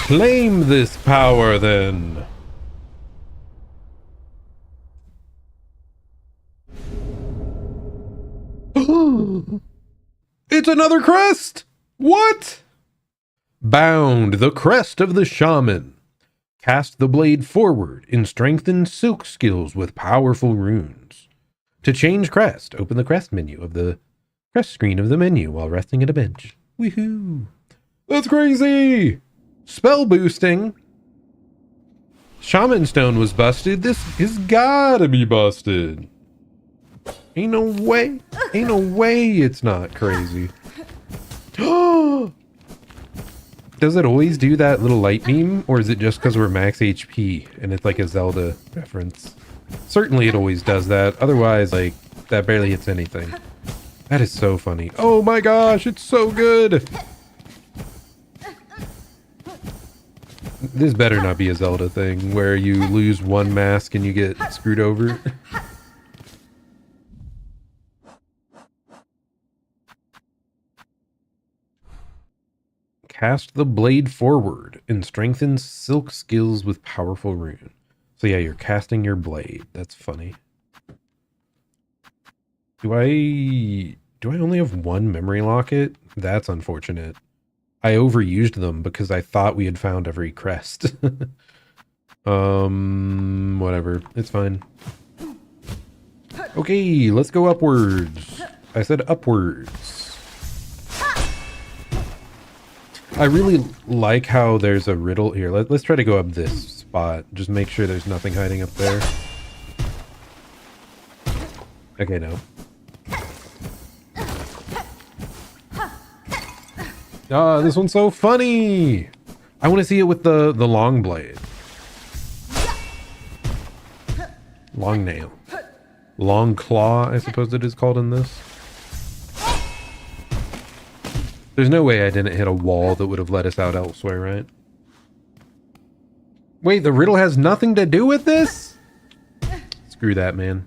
Claim this power, then. It's another crest! What? Bound, the crest of the shaman. Cast the blade forward and strengthen silk skills with powerful runes. To change crest, open the crest menu of the crest screen of the menu while resting at a bench. Woohoo! That's crazy! Spell boosting. Shaman Stone was busted. This has gotta be busted. Ain't no way. Ain't no way it's not crazy. Does it always do that little light beam? Or is it just because we're max HP and it's like a Zelda reference? Certainly it always does that. Otherwise, like, that barely hits anything. That is so funny. Oh my gosh, it's so good. This better not be a Zelda thing where you lose one mask and you get screwed over. Cast the blade forward and strengthen silk skills with powerful rune. So yeah, you're casting your blade. That's funny. Do I only have one memory locket? That's unfortunate. I overused them because I thought we had found every crest. Whatever. It's fine. Okay, let's go upwards. I said upwards. I really like how there's a riddle here. Let's try to go up this spot. Just make sure there's nothing hiding up there. Okay, no. Ah, this one's so funny. I want to see it with the long blade. Long nail. Long claw, I suppose it is called in this. There's no way I didn't hit a wall that would have let us out elsewhere, right? Wait, the riddle has nothing to do with this? Screw that, man.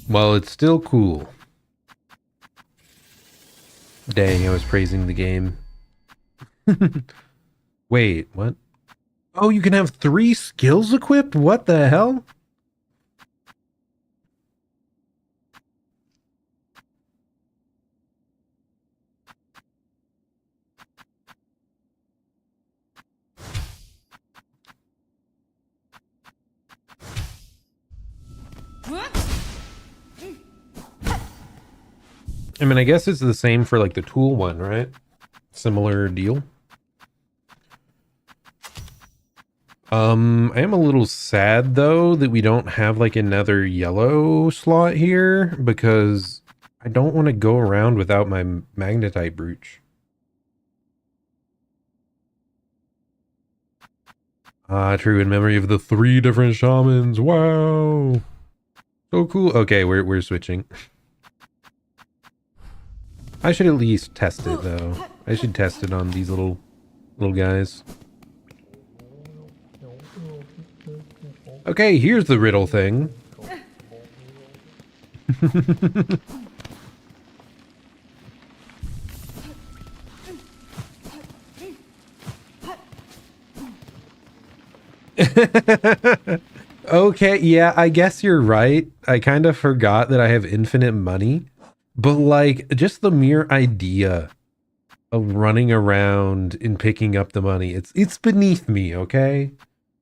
Well, it's still cool. Dang, I was praising the game. Wait, what? Oh, you can have 3 skills equipped? What the hell? I mean, I guess it's the same for like the tool one, right? Similar deal. I am a little sad though that we don't have like another yellow slot here because I don't want to go around without my magnetite brooch. Ah, true, in memory of the 3 different shamans. Wow. So cool. Okay, we're switching. I should at least test it though. I should test it on these little guys. Okay, here's the riddle thing. Okay, yeah, I guess you're right. I kind of forgot that I have infinite money. But like, just the mere idea of running around and picking up the money, it's beneath me, okay?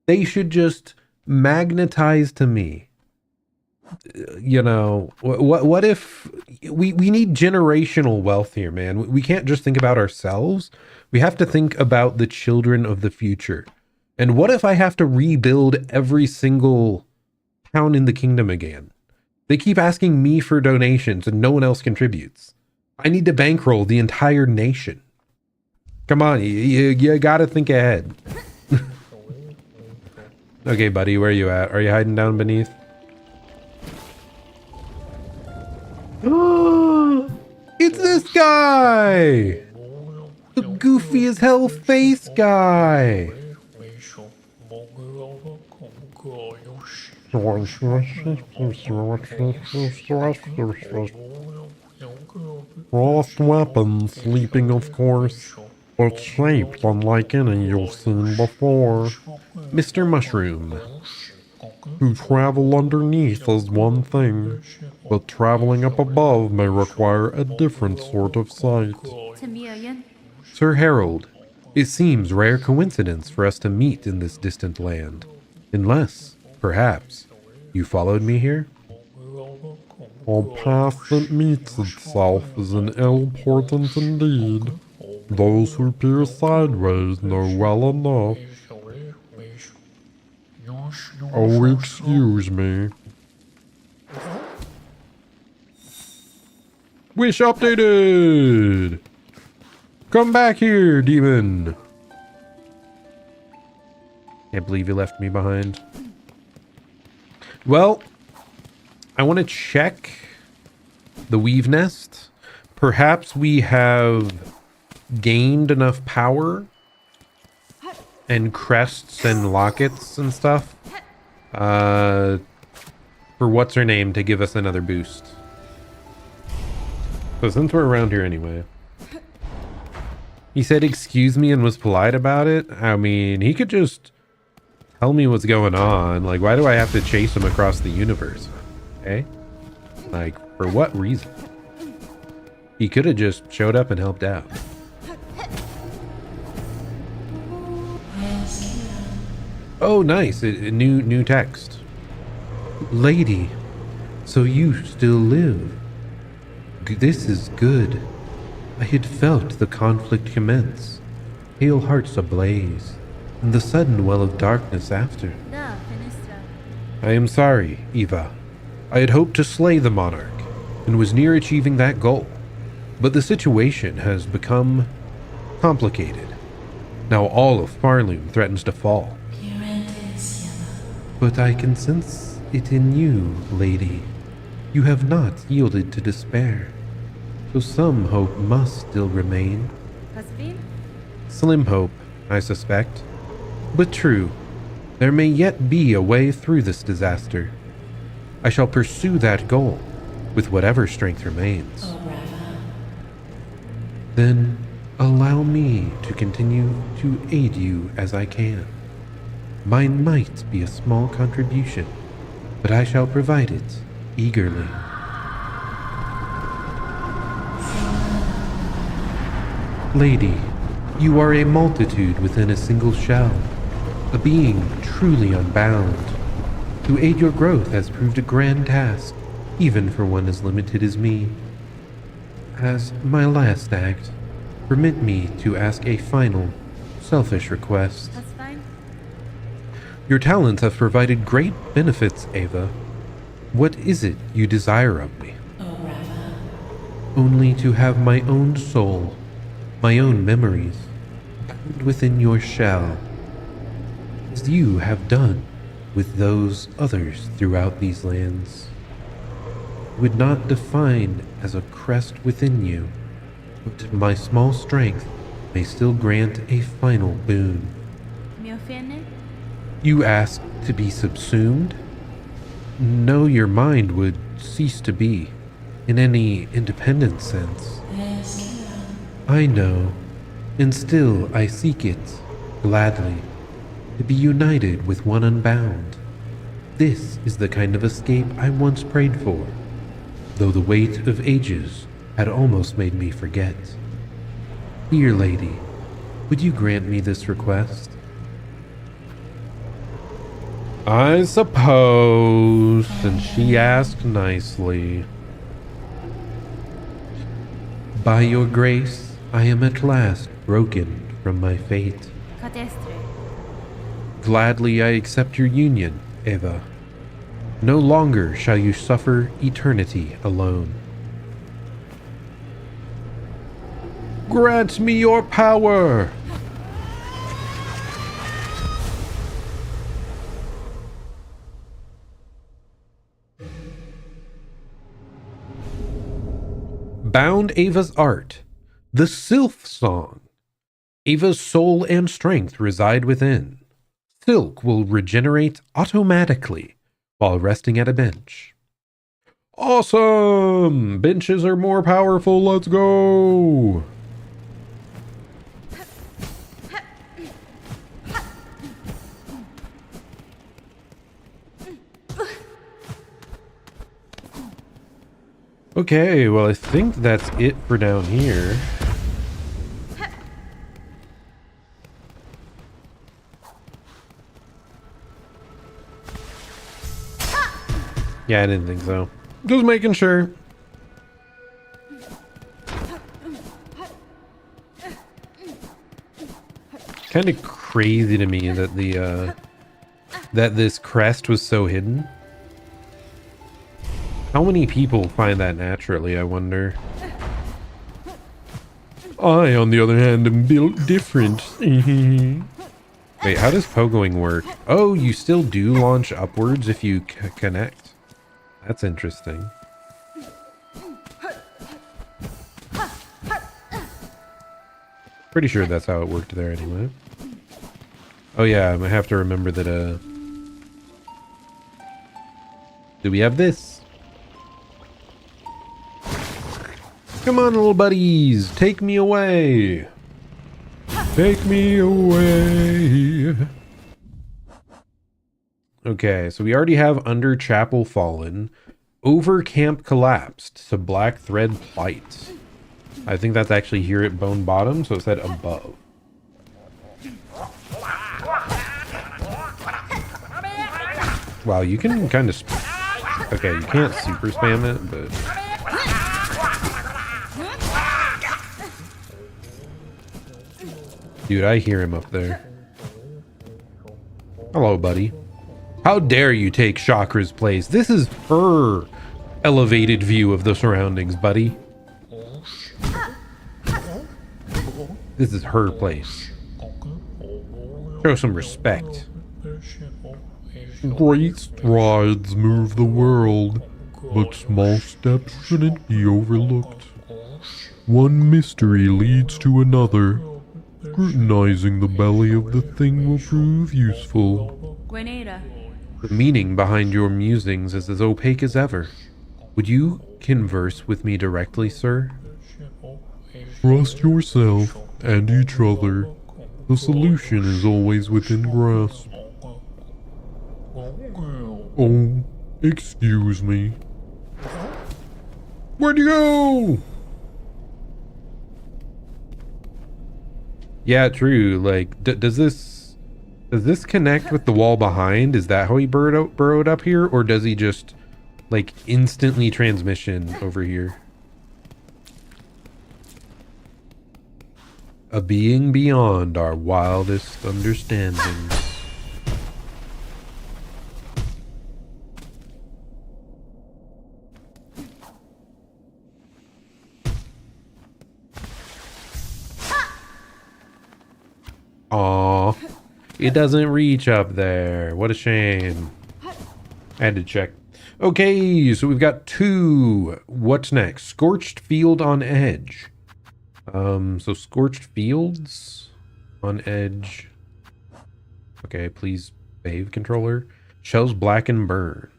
They should just magnetize to me. You know, what if we need generational wealth here, man? We can't just think about ourselves. We have to think about the children of the future. And what if I have to rebuild every single town in the kingdom again? They keep asking me for donations and no one else contributes. I need to bankroll the entire nation. Come on, you gotta think ahead. Okay, buddy, where are you at? Are you hiding down beneath? It's this guy! The goofy as hell face guy! Lost weapon, sleeping of course, but shaped unlike any you've seen before. Mr. Mushroom. To travel underneath is one thing, but traveling up above may require a different sort of sight. Sir Harold, it seems rare coincidence for us to meet in this distant land, unless, perhaps, you followed me here? A path that meets itself is an ill portent indeed. Those who peer sideways know well enough. Oh, excuse me. Wish updated! Come back here, demon! Can't believe you left me behind. Well, I want to check the weave nest. Perhaps we have gained enough power and crests and lockets and stuff for what's her name to give us another boost. So since we're around here anyway. He said excuse me and was polite about it. I mean, he could just tell me what's going on. Like, why do I have to chase him across the universe? Okay? Like, for what reason? He could have just showed up and helped out. Oh, nice. A new text. Lady, so you still live. This is good. I had felt the conflict commence, pale hearts ablaze, and the sudden well of darkness after. Da, Fenestra. I am sorry, Eva. I had hoped to slay the monarch, and was near achieving that goal. But the situation has become complicated. Now all of Farloom threatens to fall. But I can sense it in you, lady. You have not yielded to despair. So some hope must still remain. Kasvin? Slim hope, I suspect. But true, there may yet be a way through this disaster. I shall pursue that goal, with whatever strength remains. Then allow me to continue to aid you as I can. Mine might be a small contribution, but I shall provide it eagerly. Lady, you are a multitude within a single shell, a being truly unbound. To aid your growth has proved a grand task, even for one as limited as me. As my last act, permit me to ask a final, selfish request. Kasvin? Your talents have provided great benefits, Ava. What is it you desire of me? Only to have my own soul, my own memories, bound within your shell, as you have done with those others throughout these lands. Would not define as a crest within you, but my small strength may still grant a final boon. Mio fene? You ask to be subsumed? No, your mind would cease to be, in any independent sense. I know, and still I seek it, gladly, to be united with one unbound. This is the kind of escape I once prayed for, though the weight of ages had almost made me forget. Dear lady, would you grant me this request? I suppose, since she asked nicely. By your grace, I am at last broken from my fate. Catestre. Gladly I accept your union, Eva. No longer shall you suffer eternity alone. Grant me your power! Bound Ava's art, the Silksong. Ava's soul and strength reside within. Silk will regenerate automatically while resting at a bench. Awesome! Benches are more powerful, let's go! Okay, well I think that's it for down here. Yeah, I didn't think so. Just making sure. Kind of crazy to me that the that this crest was so hidden. How many people find that naturally, I wonder? I, on the other hand, am built different. Wait, how does pogoing work? Oh, you still do launch upwards if you connect. That's interesting. Pretty sure that's how it worked there anyway. Oh yeah, I have to remember that, do we have this? Come on, little buddies, take me away. Take me away. Okay, so we already have Under Chapel Fallen. Over Camp Collapsed to Black Thread Plight. I think that's actually here at Bone Bottom, so it said above. Wow, you can kind of... Okay, you can't super spam it, but... Dude, I hear him up there. Hello, buddy. How dare you take Chakra's place? This is her elevated view of the surroundings, buddy. This is her place. Show some respect. Great strides move the world, but small steps shouldn't be overlooked. One mystery leads to another. Scrutinizing the belly of the thing will prove useful. Guinea. The meaning behind your musings is as opaque as ever. Would you converse with me directly, sir? Trust yourself and each other. The solution is always within grasp. Oh, excuse me. Where'd you go? Yeah, true. Like, does this connect with the wall behind? Is that how he burrowed up here, or does he just like instantly transmission over here? A being beyond our wildest understandings. Aw, it doesn't reach up there. What a shame. I had to check. Okay, so we've got 2. What's next? Scorched Field on Edge. So Scorched Fields on Edge. Okay, please behave, controller. Shells black and burned.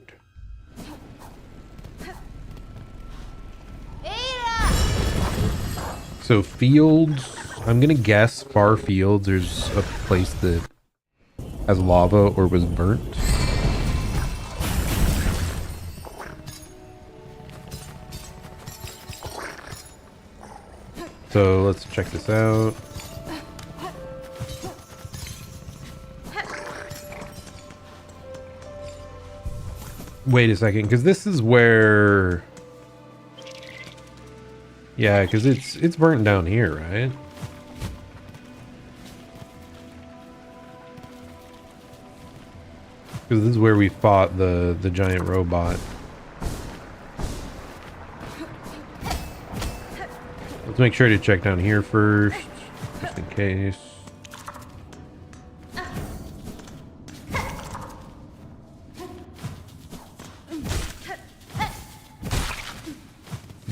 So fields, I'm gonna guess far fields, there's a place that has lava or was burnt. So let's check this out. Wait a second, because this is where... Yeah, because it's burnt down here, right? Because this is where we fought the giant robot. Let's make sure to check down here first, just in case.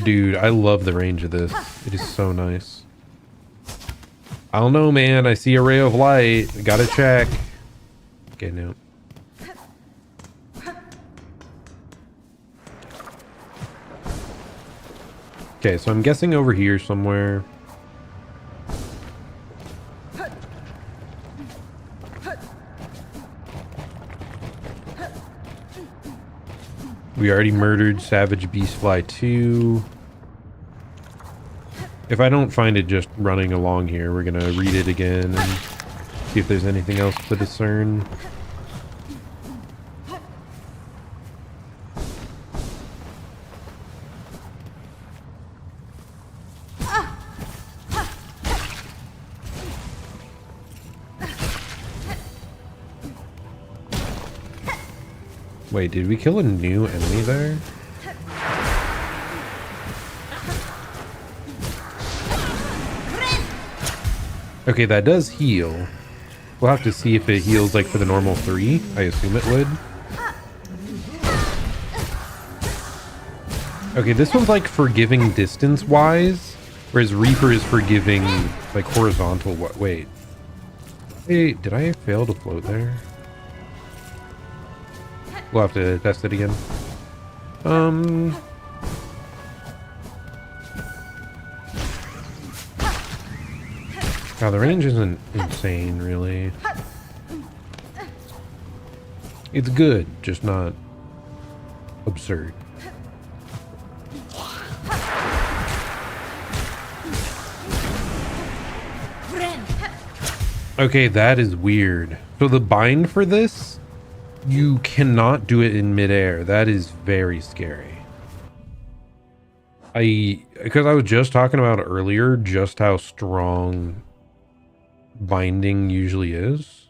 Dude, I love the range of this. It is so nice. I don't know, man. I see a ray of light. Gotta check. Okay, no. Okay, so I'm guessing over here somewhere. We already murdered Savage Beastfly 2. If I don't find it just running along here, we're gonna read it again and see if there's anything else to discern. Wait, did we kill a new enemy there? Okay, that does heal. We'll have to see if it heals like for the normal 3. I assume it would. Okay, this one's like forgiving distance-wise, whereas Reaper is forgiving like horizontal. What? Wait. Hey, did I fail to float there? We'll have to test it again. God, the range isn't insane, really. It's good, just not absurd. Okay, that is weird. So the bind for this, you cannot do it in midair. That is very scary. Because I was just talking about earlier just how strong binding usually is.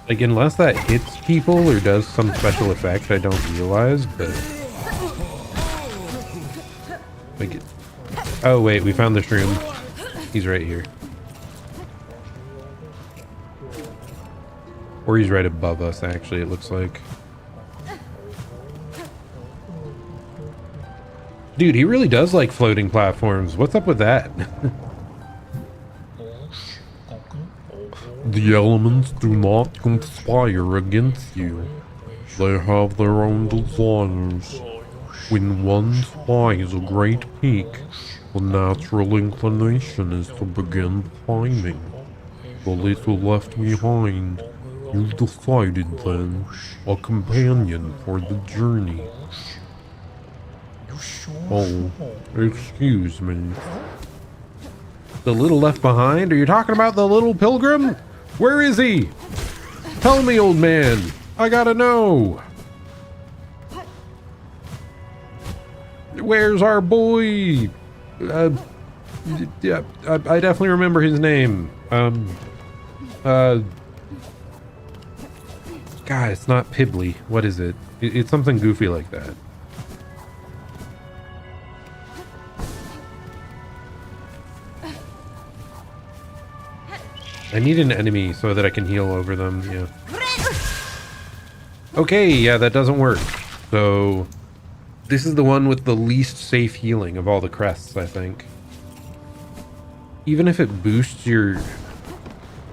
Like, unless that hits people or does some special effect I don't realize, but... Like, oh wait, we found the shroom. He's right here. Or he's right above us, actually, it looks like. Dude, he really does like floating platforms. What's up with that? The elements do not conspire against you. They have their own desires. When one spies a great peak, the natural inclination is to begin climbing. The little left behind, you've decided then, a companion for the journey. Oh, excuse me. The little left behind? Are you talking about the little pilgrim? Where is he? Tell me, old man. I gotta know. Where's our boy? Yeah, I definitely remember his name. God, it's not Pibbly. What is it? It's something goofy like that. I need an enemy so that I can heal over them, yeah. Okay, yeah, that doesn't work. So, this is the one with the least safe healing of all the crests, I think. Even if it boosts your...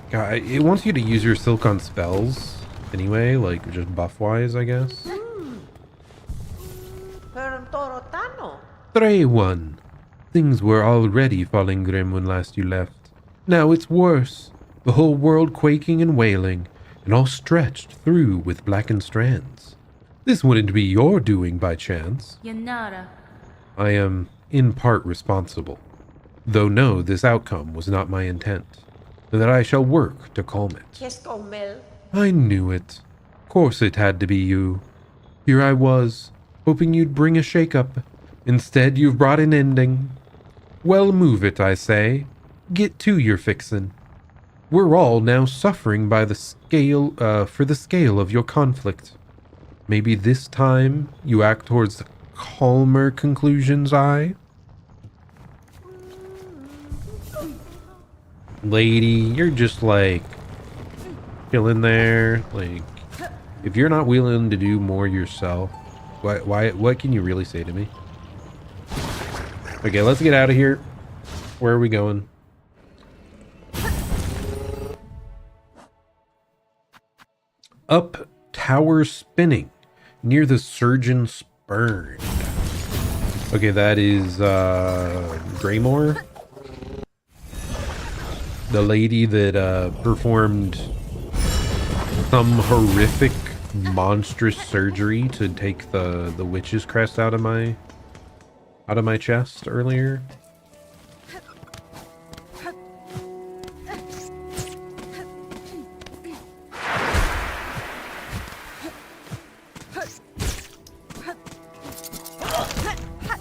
God, it wants you to use your silk on spells anyway, like just buff-wise, I guess. Stray one. Things were already falling grim when last you left. Now it's worse. The whole world quaking and wailing, and all stretched through with blackened strands. This wouldn't be your doing by chance. Yanara. I am in part responsible, though no, this outcome was not my intent, and that I shall work to calm it. I knew it. Of course it had to be you. Here I was, hoping you'd bring a shake-up. Instead, you've brought an ending. Well, move it, I say. Get to your fixin'. We're all now suffering by the scale, for the scale of your conflict. Maybe this time you act towards the calmer conclusions, Lady, you're just like chilling there. Like, if you're not willing to do more yourself, what can you really say to me? Okay, let's get out of here. Where are we going? Up tower spinning near the surgeon spurned. Okay, that is Greymore, the lady that performed some horrific monstrous surgery to take the witch's crest out of my chest earlier.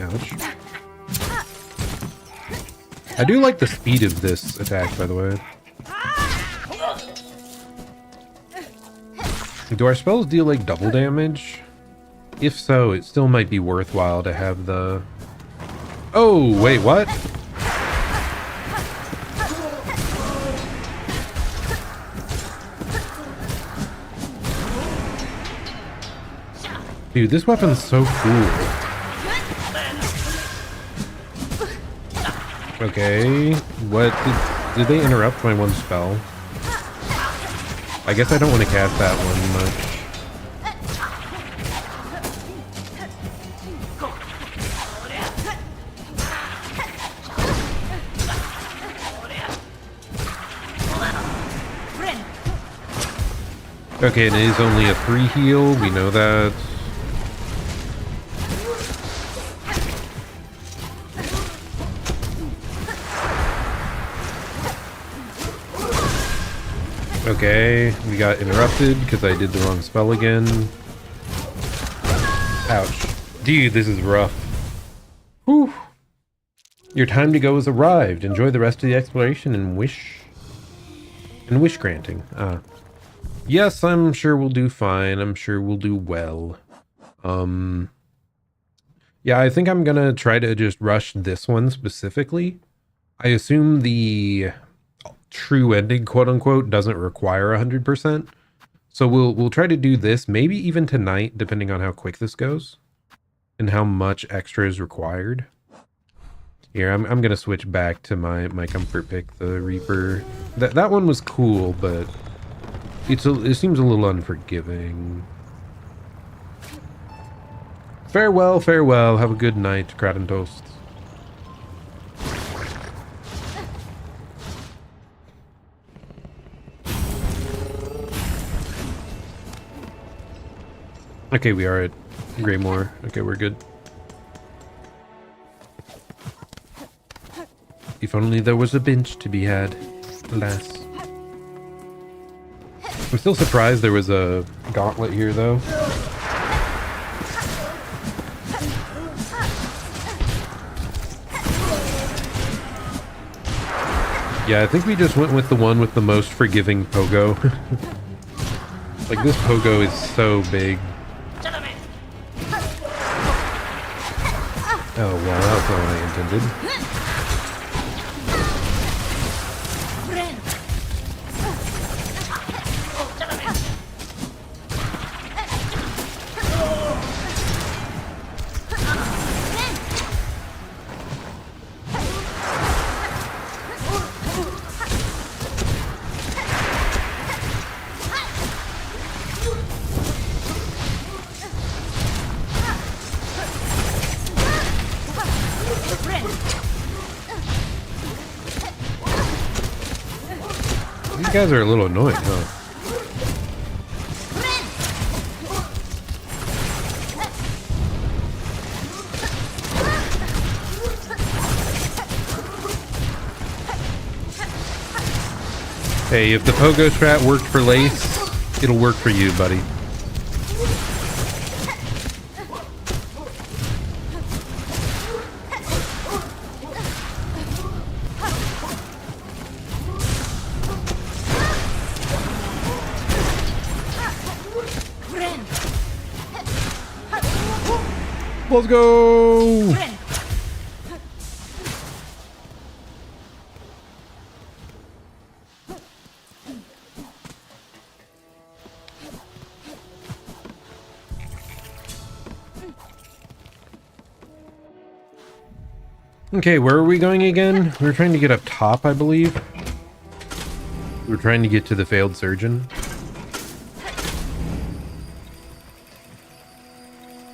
Ouch. I do like the speed of this attack, by the way. Do our spells deal like double damage? If so, it still might be worthwhile to have the... Oh, wait, what? Dude, this weapon's so cool. Okay, what did they interrupt my one spell? I guess I don't want to cast that one much. Okay, it is only a 3 heal, we know that. Okay, we got interrupted because I did the wrong spell again. Ouch. Dude, this is rough. Whew. Your time to go has arrived. Enjoy the rest of the exploration and wish granting. Yes, I'm sure we'll do fine. I'm sure we'll do well. Yeah, I think I'm gonna try to just rush this one specifically. I assume the true ending, quote unquote, doesn't require 100%. So we'll try to do this, maybe even tonight, depending on how quick this goes and how much extra is required. Here, I'm gonna switch back to my comfort pick, the Reaper. That one was cool, but it seems a little unforgiving. Farewell, farewell. Have a good night, Kraten Toast. Okay, we are at Greymoor. Okay, we're good. If only there was a bench to be had. Alas. I'm still surprised there was a gauntlet here, though. Yeah, I think we just went with the one with the most forgiving pogo. Like, this pogo is so big. Oh, wow, that's not what I intended. These guys are a little annoying, huh? Hey, if the pogo strat worked for Lace, it'll work for you, buddy. Let's go! Okay, where are we going again? We were trying to get up top, I believe. We were trying to get to the failed surgeon.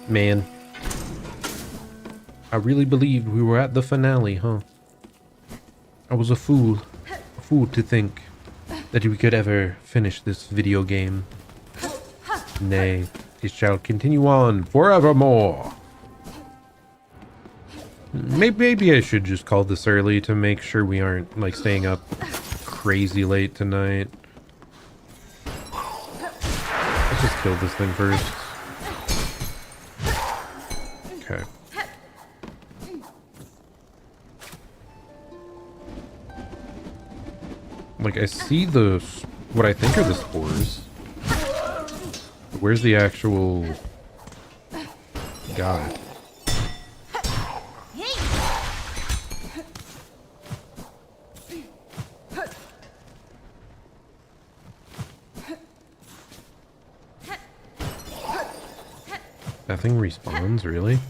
Man. I really believed we were at the finale, huh? I was a fool. A fool to think that we could ever finish this video game. Nay, it shall continue on forevermore. Maybe I should just call this early to make sure we aren't, like, staying up crazy late tonight. Let's just kill this thing first. Okay. Like, I see what I think are the spores. But where's the actual guy? Nothing respawns, really?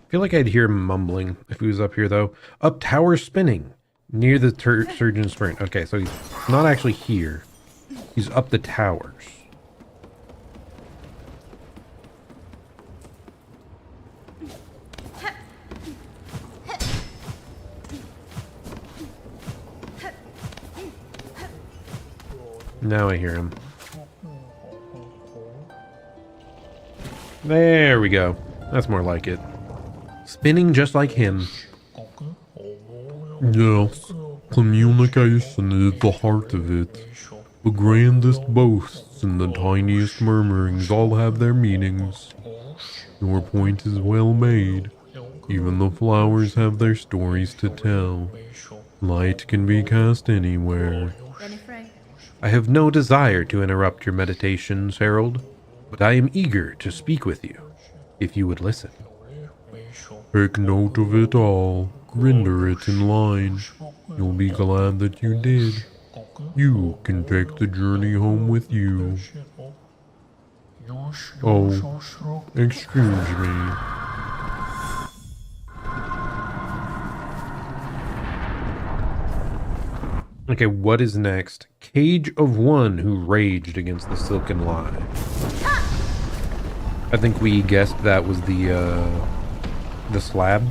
I feel like I'd hear him mumbling if he was up here, though. Up tower spinning near the surgeon sprint. Okay, so he's not actually here. He's up the towers. Now I hear him. There we go. That's more like it. Spinning just like him. Yes, communication is the heart of it. The grandest boasts and the tiniest murmurings all have their meanings. Your point is well made. Even the flowers have their stories to tell. Light can be cast anywhere. Jennifer, I have no desire to interrupt your meditations, Harold, but I am eager to speak with you, if you would listen. Take note of it all. Render it in line. You'll be glad that you did. You can take the journey home with you. Oh, excuse me. Okay, what is next? Cage of one who raged against the silken lie. I think we guessed that was the slab.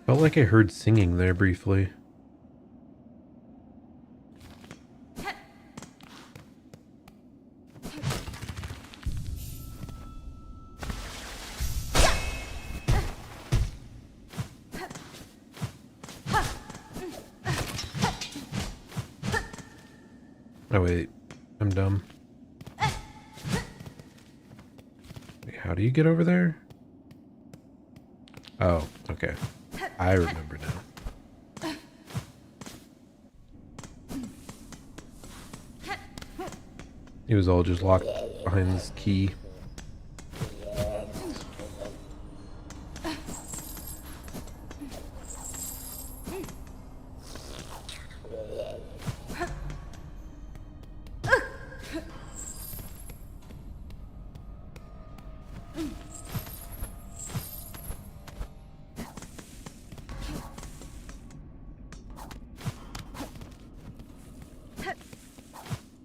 Felt like I heard singing there briefly. Oh wait, I'm dumb. Wait, how do you get over there? Oh, okay. I remember now. It was all just locked behind this key.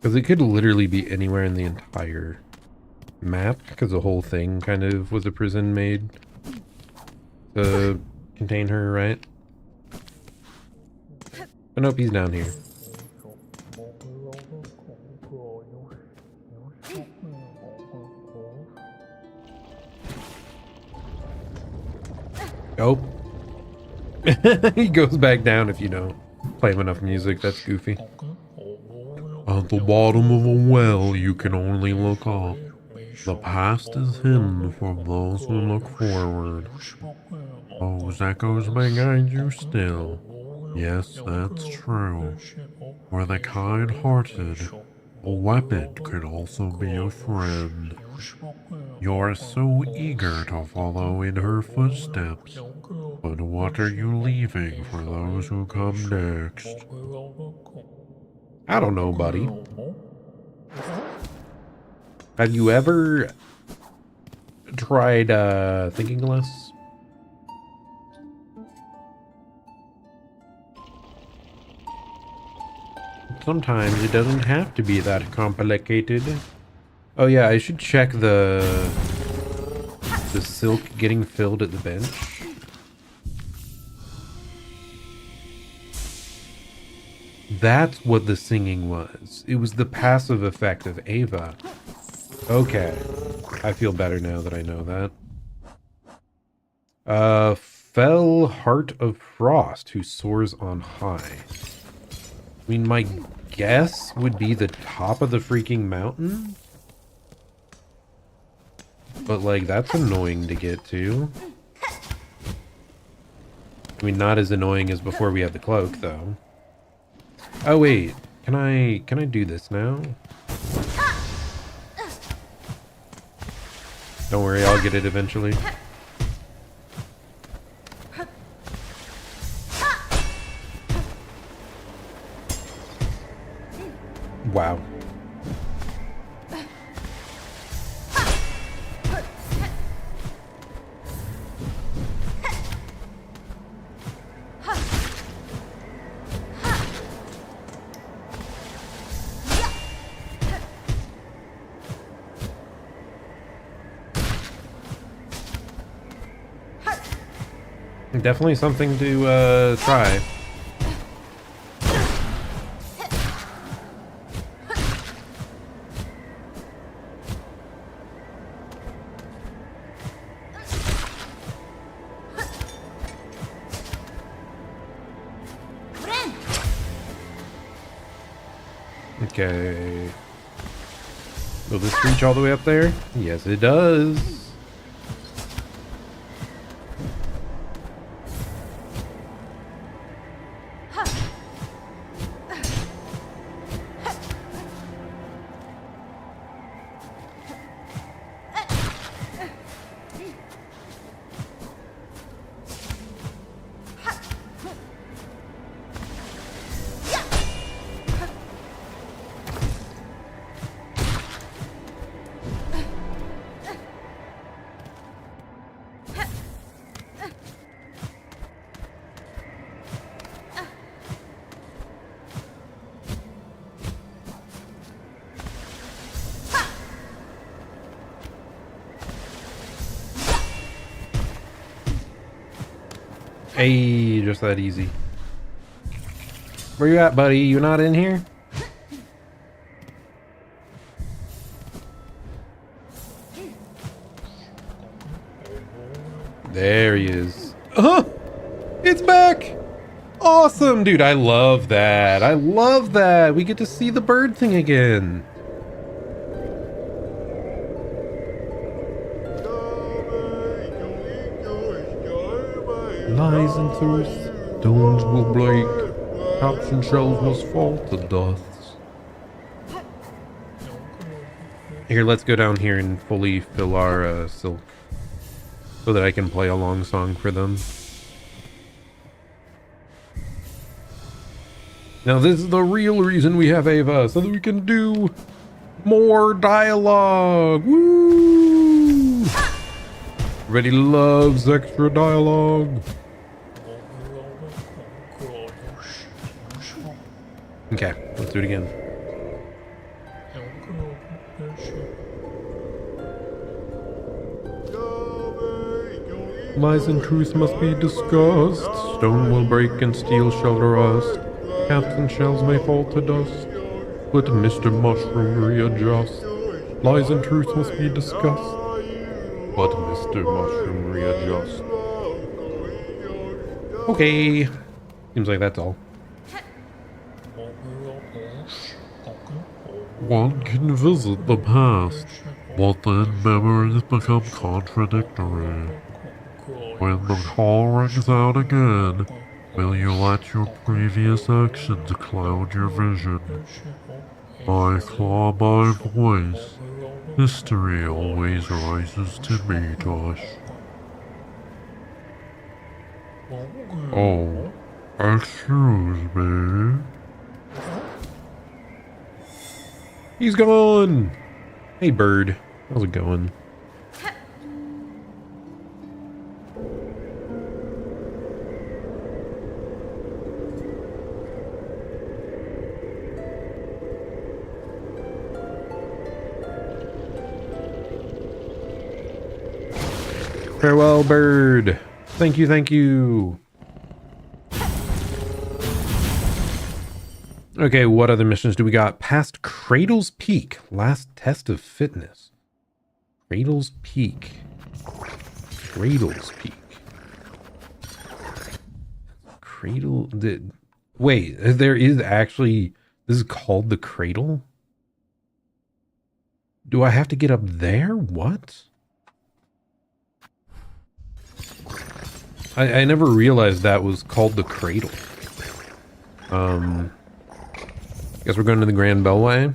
Because it could literally be anywhere in the entire map, because the whole thing kind of was a prison made to contain her, right? But nope, he's down here. Oh. He goes back down if you don't play him enough music. That's goofy. At the bottom of a well, you can only look up. The past is hidden from those who look forward. Those echoes may guide you still. Yes, that's true. For the kind-hearted, a weapon could also be a friend. You're so eager to follow in her footsteps. But what are you leaving for those who come next? I don't know, buddy. Have you ever tried thinking less? Sometimes it doesn't have to be that complicated. Oh yeah, I should check the silk getting filled at the bench. That's what the singing was. It was the passive effect of Ava. Okay. I feel better now that I know that. Fell Heart of Frost, who soars on high. I mean, my guess would be the top of the freaking mountain? But, like, that's annoying to get to. I mean, not as annoying as before we had the cloak, though. Oh wait, can I do this now? Don't worry, I'll get it eventually. Definitely something to try. Okay. Will this reach all the way up there? Yes, it does. Hey, just that easy. Where you at, buddy? You not in here? There he is. It's back! Awesome, dude. I love that. I love that. We get to see the bird thing again. Lies and truth, stones will break, tops and shells must fall to dust. Here, let's go down here and fully fill our silk so that I can play a long song for them. Now this is the real reason we have Ava, so that we can do more dialogue. Woo! Everybody loves extra dialogue. Okay, let's do it again. Lies and truth must be discussed. Stone will break and steel shall rust. Caps and shells may fall to dust, but Mr. Mushroom readjust. Lies and truth must be discussed, but Mr. Mushroom readjust. Okay, seems like that's all. One can visit the past, but then memories become contradictory. When the call rings out again, will you let your previous actions cloud your vision? My claw, my voice, history always rises to meet us. Oh, excuse me. He's gone! Hey bird, how's it going? Farewell, bird. Thank you, thank you. Okay, what other missions do we got? Past Cradle's Peak. Last test of fitness. Cradle's Peak. Cradle's Peak. Cradle... Wait, there is actually... This is called the Cradle? Do I have to get up there? What? I never realized that was called the Cradle. Guess we're going to the Grand Bellway.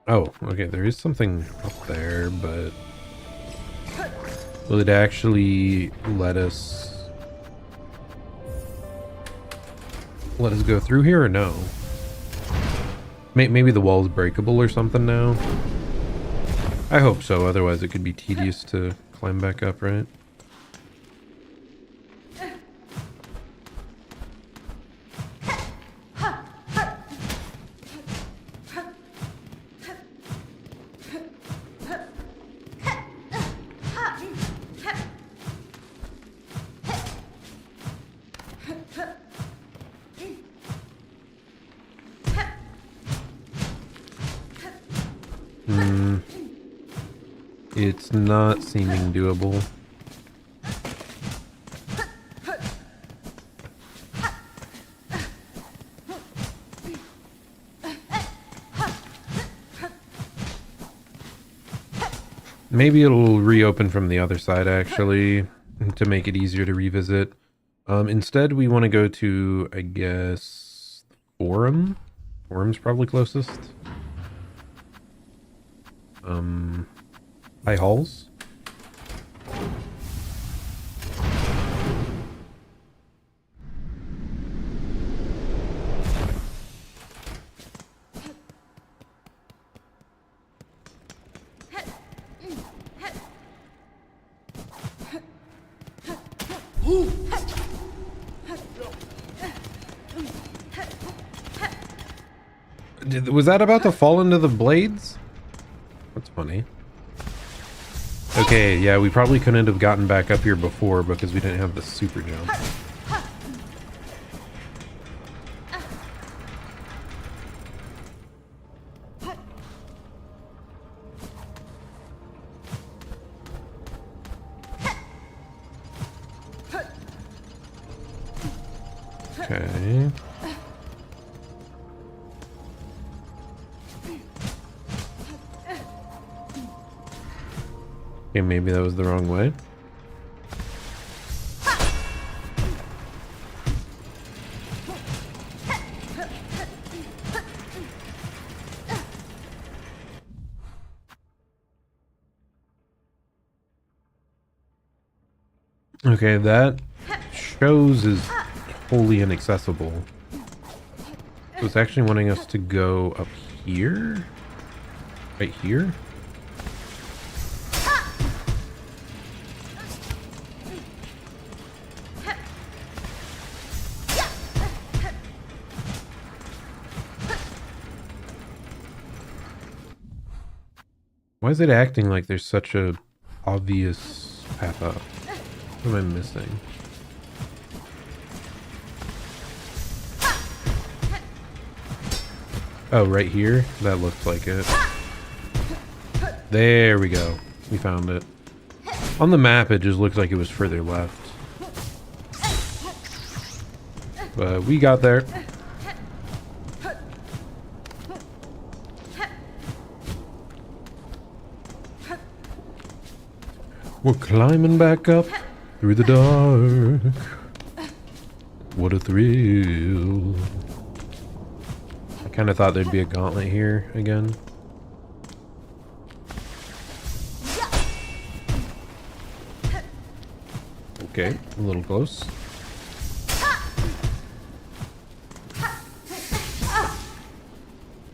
Oh, okay, there is something up there, but will it actually let us go through here or no? Maybe the wall's breakable or something now. I hope so, otherwise it could be tedious to climb back up, right? It's not seeming doable. Maybe it'll reopen from the other side, actually, to make it easier to revisit. Instead, we want to go to, I guess, Forum. Forum's probably closest. High Halls. Was that about to fall into the blades? That's funny. Okay, yeah, we probably couldn't have gotten back up here before because we didn't have the super jump. Okay. Okay, maybe that was the wrong way. Okay, that shows is wholly inaccessible. So it's actually wanting us to go up here? Right here? Why is it acting like there's such a obvious path up? What am I missing? Oh, right here? That looks like it. There we go. We found it. On the map, it just looks like it was further left. But we got there. We're climbing back up through the dark. What a thrill. I kind of thought there'd be a gauntlet here again. Okay, a little close.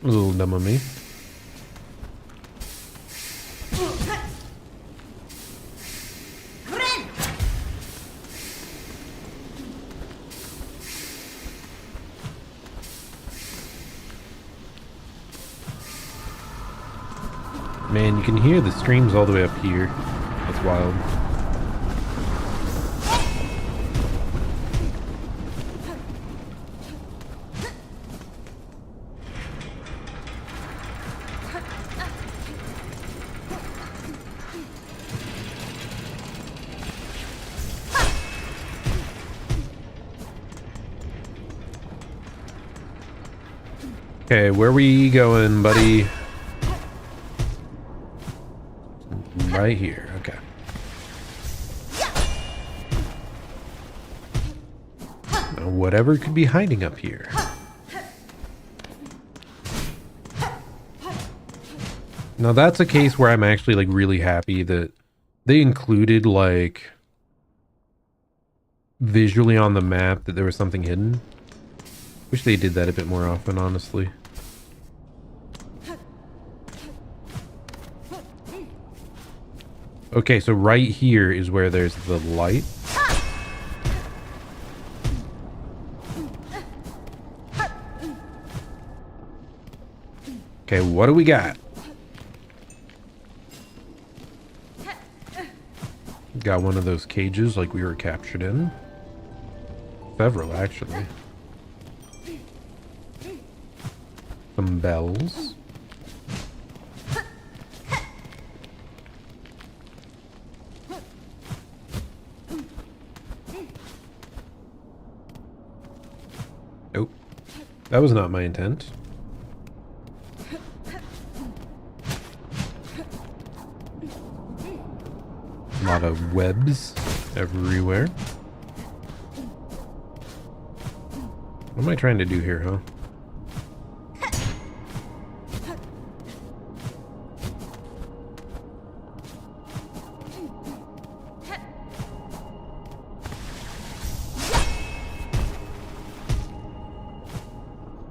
A little dumb of me. Man, you can hear the streams all the way up here. That's wild. Okay, where we going, buddy? Right here, okay. Now, whatever could be hiding up here. Now, that's a case where I'm actually, like, really happy that they included, like, visually on the map that there was something hidden. Wish they did that a bit more often, honestly. Okay, so right here is where there's the light. Okay, what do we got? Got one of those cages like we were captured in. Several, actually. Some bells. Oh, that was not my intent. A lot of webs everywhere. What am I trying to do here, huh?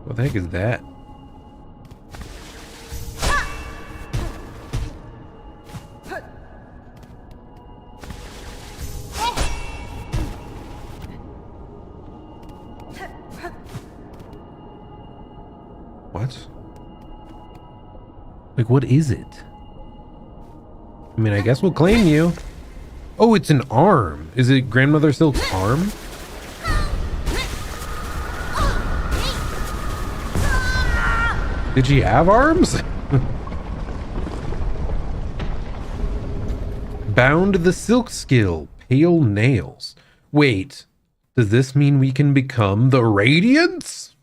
What the heck is that? What? Like, what is it? I mean, I guess we'll claim you. Oh, it's an arm. Is it Grandmother Silk's arm? Did she have arms? Bound the silk skill. Pale nails. Wait, does this mean we can become the Radiance?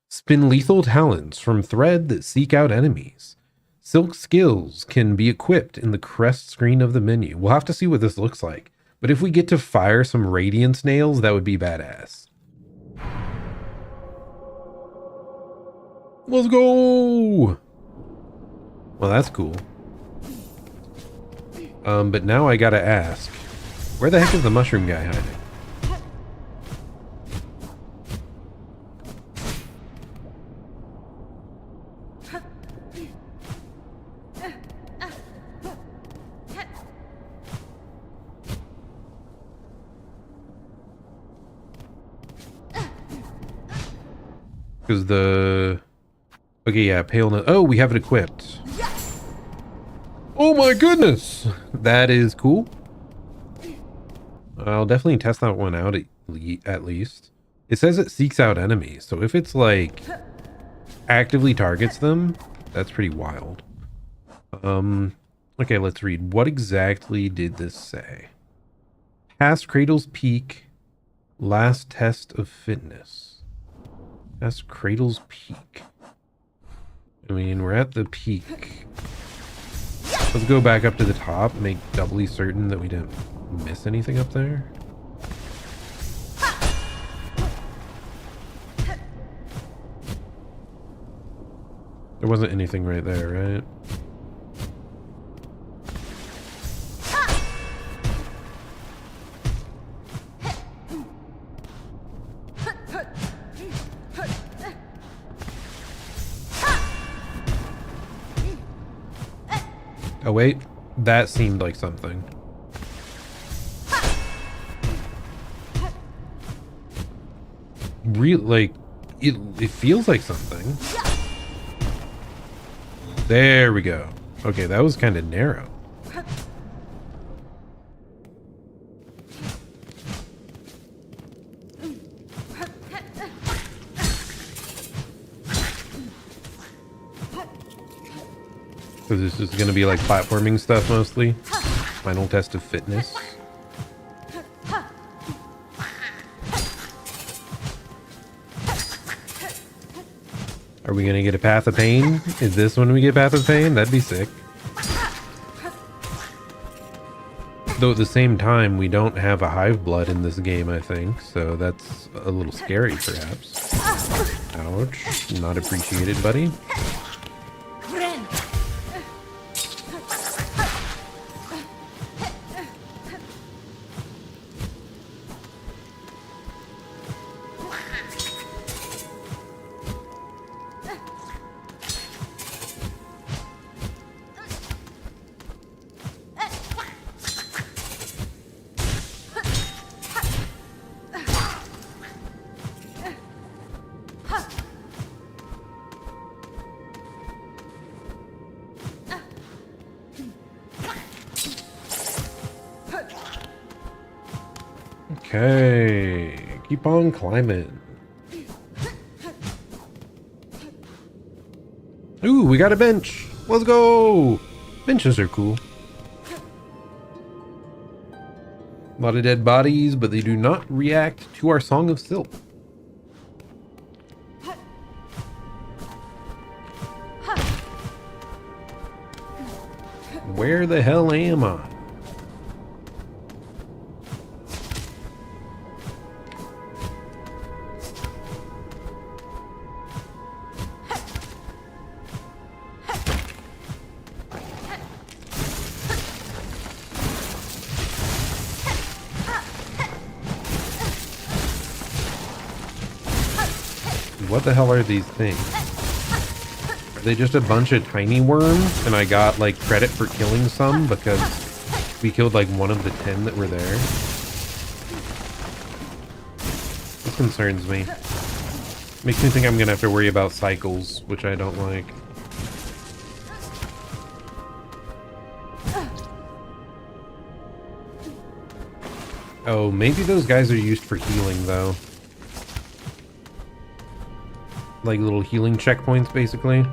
Spin lethal talents from thread that seek out enemies. Silk skills can be equipped in the crest screen of the menu. We'll have to see what this looks like. But if we get to fire some Radiance nails, that would be badass. Let's go! Well, that's cool. But now I gotta ask, where the heck is the mushroom guy hiding? Because the... Okay, yeah, pale... Oh, we have it equipped. Oh my goodness! That is cool. I'll definitely test that one out at least. It says it seeks out enemies, so if it's like actively targets them, that's pretty wild. Okay, let's read. What exactly did this say? Past Cradle's Peak, last test of fitness. Past Cradle's Peak. I mean, we're at the peak. Let's go back up to the top, make doubly certain that we didn't miss anything up there. There wasn't anything right there, right? Oh wait, that seemed like something. Like, it feels like something. There we go. Okay, that was kind of narrow. So this is going to be like platforming stuff mostly. Final test of fitness. Are we going to get a Path of Pain? Is this when we get Path of Pain? That'd be sick. Though at the same time, we don't have a Hive Blood in this game, I think. So that's a little scary, perhaps. Ouch. Not appreciated, buddy. Okay, keep on climbing. Ooh, we got a bench. Let's go. Benches are cool. A lot of dead bodies, but they do not react to our Song of Silk. Where the hell am I? What the hell are these things? Are they just a bunch of tiny worms? And I got like credit for killing some because we killed like one of the 10 that were there. This concerns me. Makes me think I'm gonna have to worry about cycles, which I don't like. Oh, maybe those guys are used for healing though. Like little healing checkpoints, basically.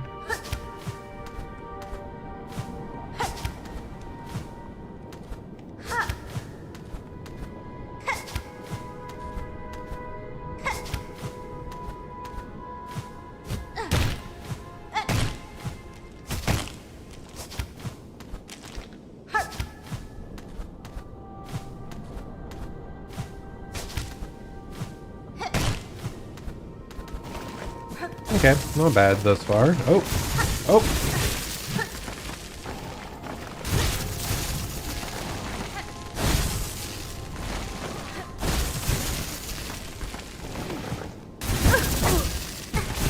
Okay, not bad thus far. Oh, oh.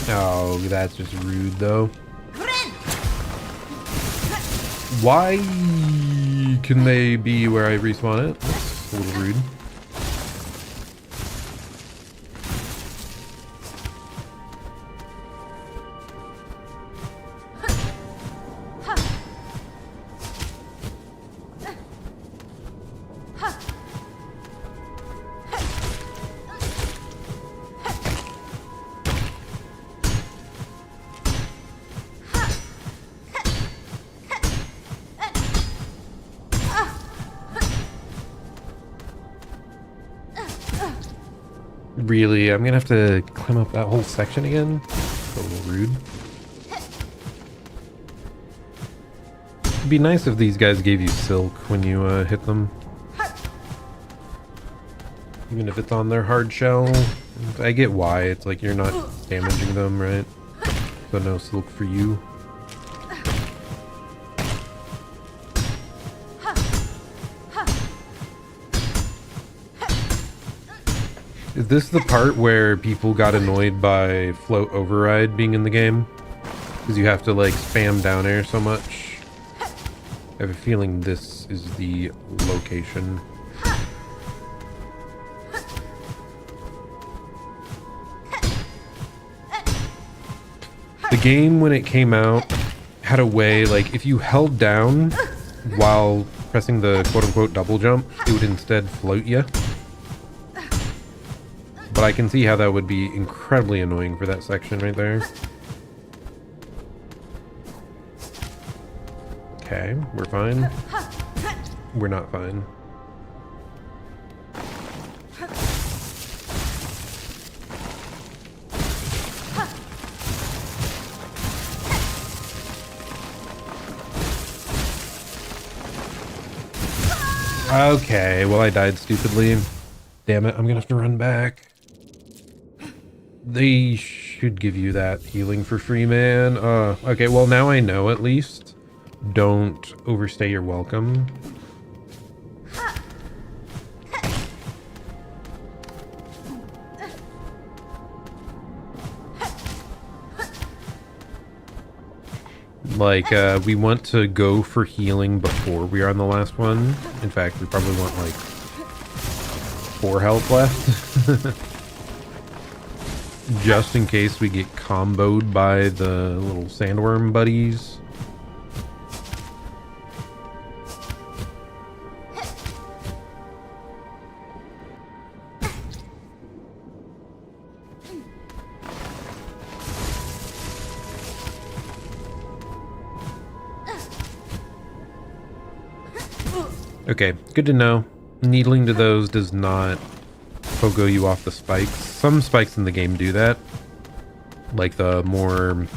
Oh, that's just rude though. Why can they be where I respawn it? That's a little rude. Really, I'm gonna have to climb up that whole section again? That's a little rude. It'd be nice if these guys gave you silk when you hit them. Even if it's on their hard shell. I get why, it's like you're not damaging them, right? So no silk for you. Is this the part where people got annoyed by float override being in the game? Because you have to like spam down air so much? I have a feeling this is the location. The game, when it came out, had a way, like, if you held down while pressing the quote-unquote double jump, it would instead float you. But I can see how that would be incredibly annoying for that section right there. Okay, we're fine. We're not fine. Okay, well I died stupidly. Damn it, I'm gonna have to run back. They should give you that healing for free, man. Okay, well now I know at least. Don't overstay your welcome. Like, we want to go for healing before we are on the last one. In fact, we probably want like 4 health left. Just in case we get comboed by the little sandworm buddies. Okay, good to know. Needling to those does not pogo you off the spikes. Some spikes in the game do that. Like the more,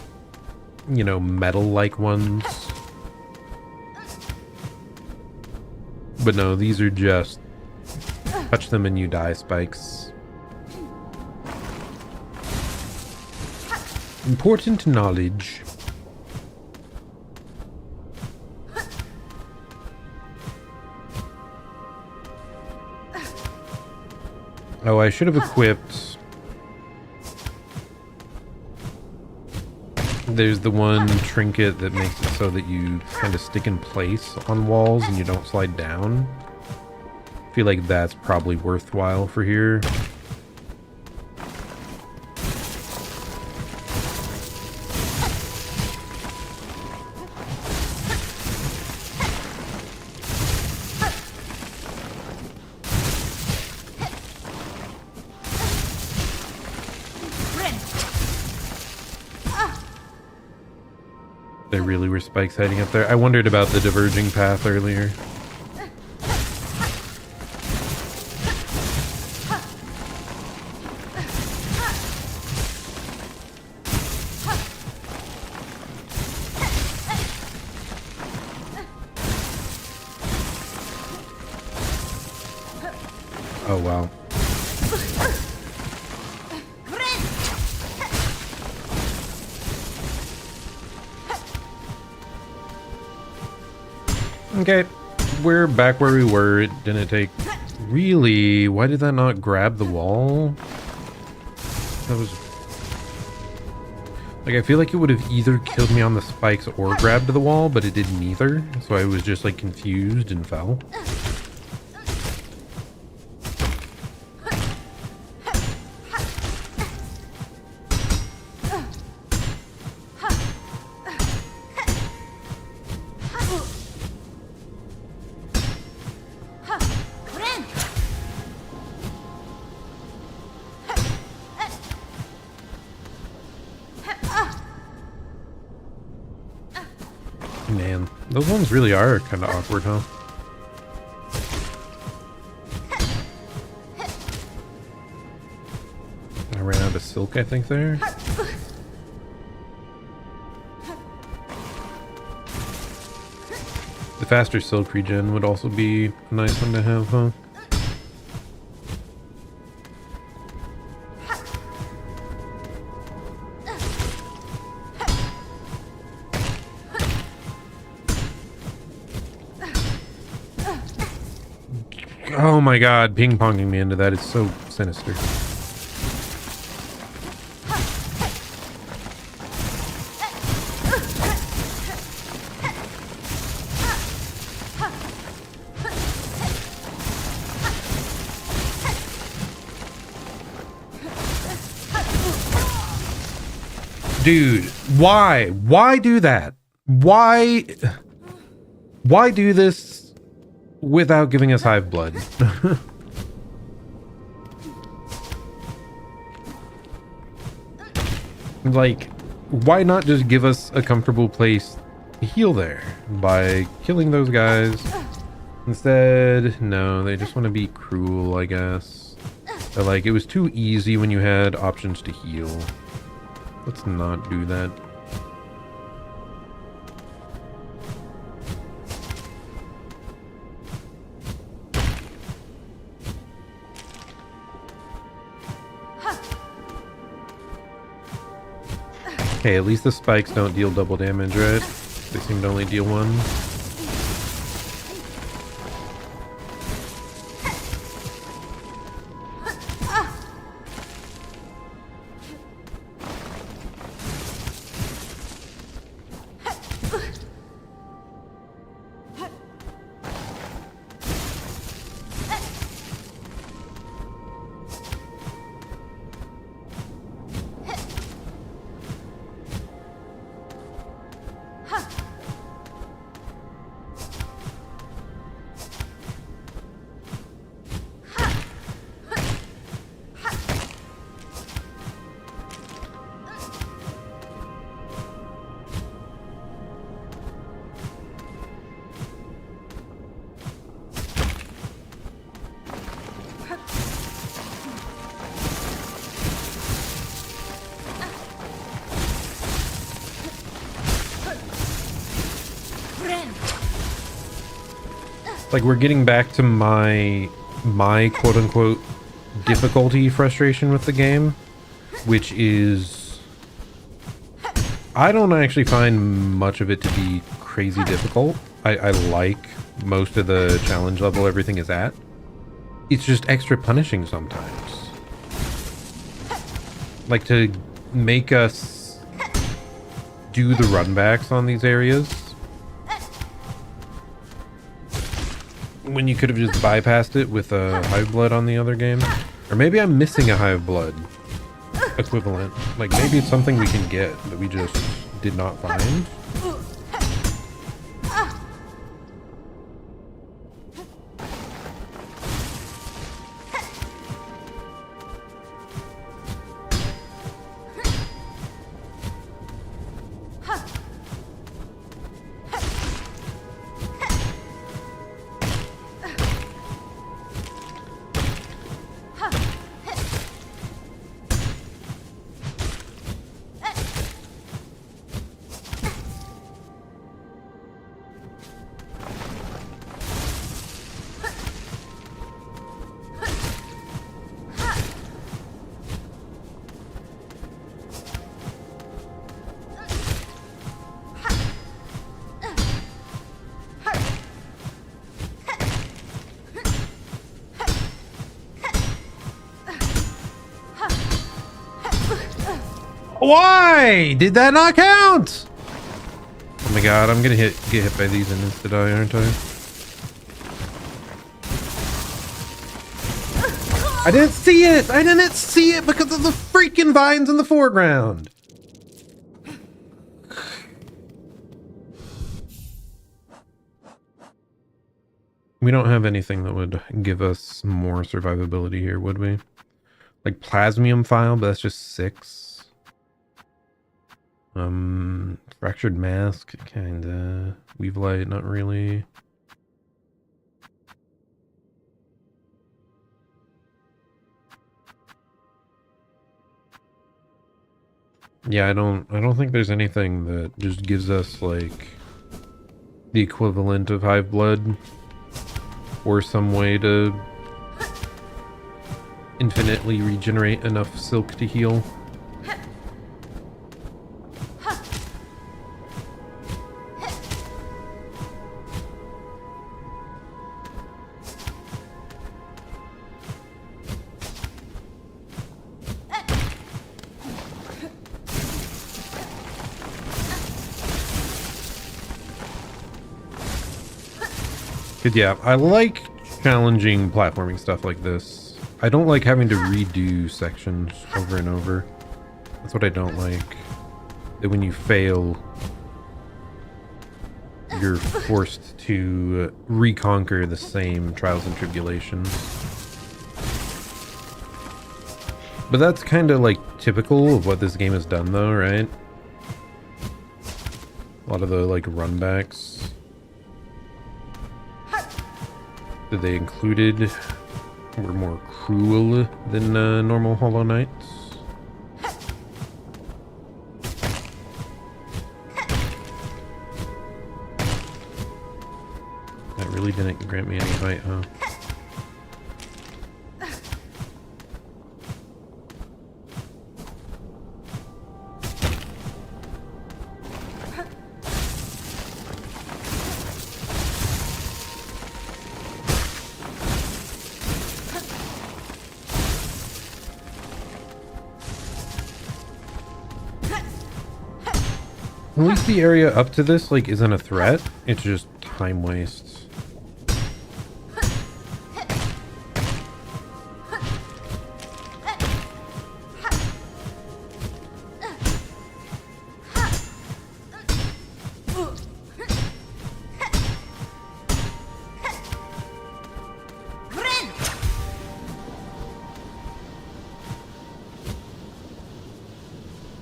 you know, metal-like ones. But no, these are just touch them and you die spikes. Important knowledge. Oh, I should have equipped... There's the one trinket that makes it so that you kind of stick in place on walls and you don't slide down. I feel like that's probably worthwhile for here. There really were spikes hiding up there. I wondered about the diverging path earlier. Oh, wow. Okay, we're back where we were. It didn't take... Really? Why did that not grab the wall? That was... Like, I feel like it would have either killed me on the spikes or grabbed the wall, but it did neither. So I was just, like, confused and fell. Man, those ones really are kind of awkward, huh? I ran out of silk, I think, there. The faster silk regen would also be a nice one to have, huh? Oh my god, ping-ponging me into that is so sinister. Dude, why? Why do that? Why do this without giving us hive blood? Like, why not just give us a comfortable place to heal there by killing those guys? Instead, no, they just want to be cruel, I guess. But like, it was too easy when you had options to heal. Let's not do that. Okay, at least the spikes don't deal double damage, right? They seem to only deal one. Like, we're getting back to my quote-unquote difficulty frustration with the game, which is... I don't actually find much of it to be crazy difficult. I like most of the challenge level everything is at. It's just extra punishing sometimes. Like, to make us do the runbacks on these areas when you could have just bypassed it with a Hive Blood on the other game. Or maybe I'm missing a Hive Blood equivalent. Like, maybe it's something we can get that we just did not find. Why did that not count? Oh my god, I'm gonna get hit by these and insta die, aren't I? I didn't see it! I didn't see it because of the freaking vines in the foreground! We don't have anything that would give us more survivability here, would we? Like Plasmium File, but that's just 6. Fractured Mask, kinda. Weave Light, not really. Yeah, I don't think there's anything that just gives us like the equivalent of Hive Blood or some way to infinitely regenerate enough silk to heal. Cause yeah, I like challenging platforming stuff like this. I don't like having to redo sections over and over. That's what I don't like. That when you fail, you're forced to reconquer the same trials and tribulations. But that's kind of like typical of what this game has done though, right? A lot of the like runbacks that they included were more cruel than normal Hollow Knights. That really didn't grant me any height, huh? At least the area up to this, like, isn't a threat. It's just time waste.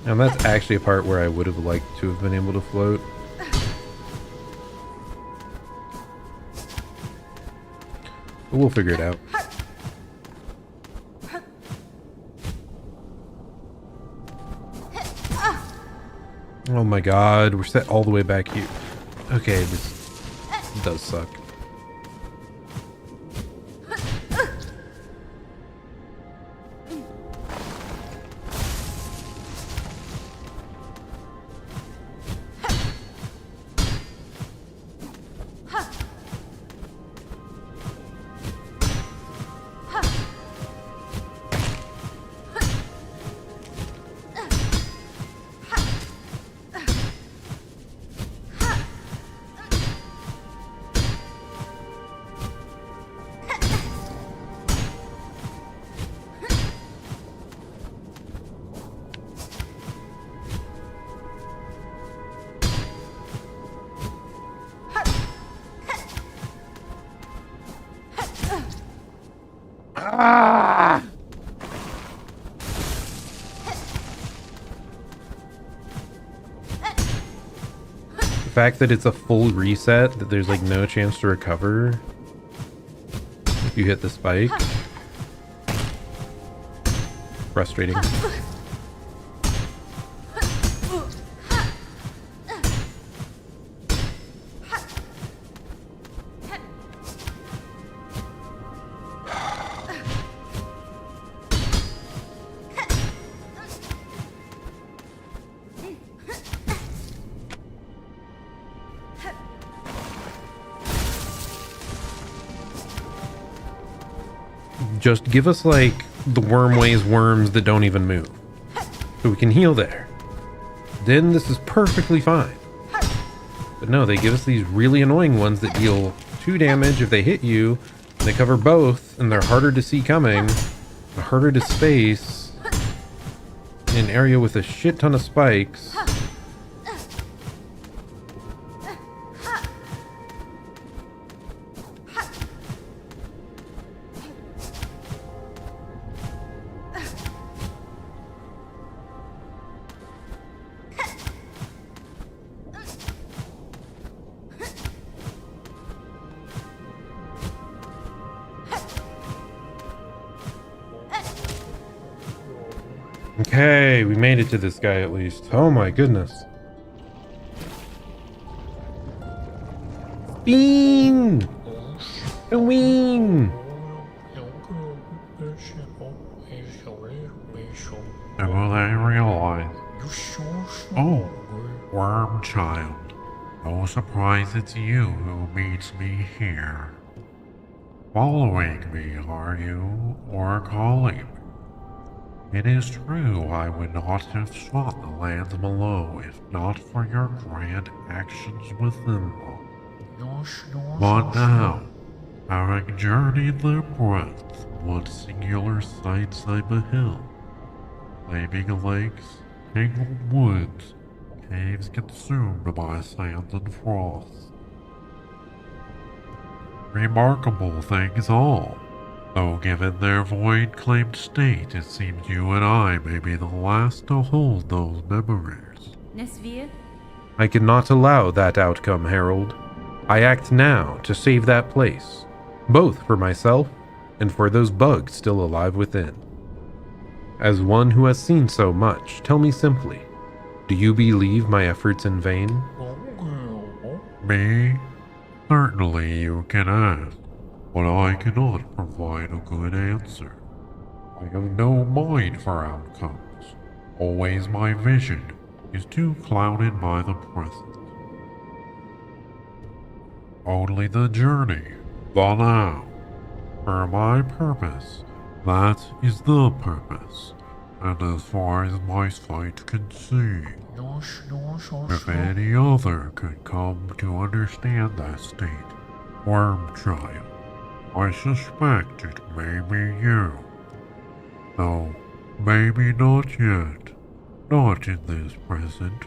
And that's actually a part where I would have liked to have been able to float. But we'll figure it out. Oh my god, we're set all the way back here. Okay, this does suck. Ah! The fact that it's a full reset, that there's like no chance to recover if you hit the spike. Frustrating. Just give us like the worm weighs worms that don't even move, so we can heal there. Then this is perfectly fine. But no, they give us these really annoying ones that deal 2 damage if they hit you, and they cover both, and they're harder to see coming, harder to space, in an area with a shit ton of spikes. Okay, we made it to this guy at least. Oh my goodness. Bean! A wing! And will I realize, oh, worm child, no surprise it's you who meets me here. Following me, are you, or calling me? It is true I would not have sought the lands below if not for your grand actions within them. But now, having journeyed the breadth of what singular sights I beheld, flaming lakes, tangled woods, caves consumed by sand and frost. Remarkable things all. Though given their void-claimed state, it seems you and I may be the last to hold those memories. Nesvia? I cannot allow that outcome, Harold. I act now to save that place, both for myself and for those bugs still alive within. As one who has seen so much, tell me simply, do you believe my efforts in vain? Me? Certainly you can ask. But I cannot provide a good answer. I have no mind for outcomes. Always my vision is too clouded by the present. Only the journey, the now. For my purpose, that is the purpose, and as far as my sight can see. If any other could come to understand that state, worm child, I suspect it may be you. Though, maybe not yet. Not in this present,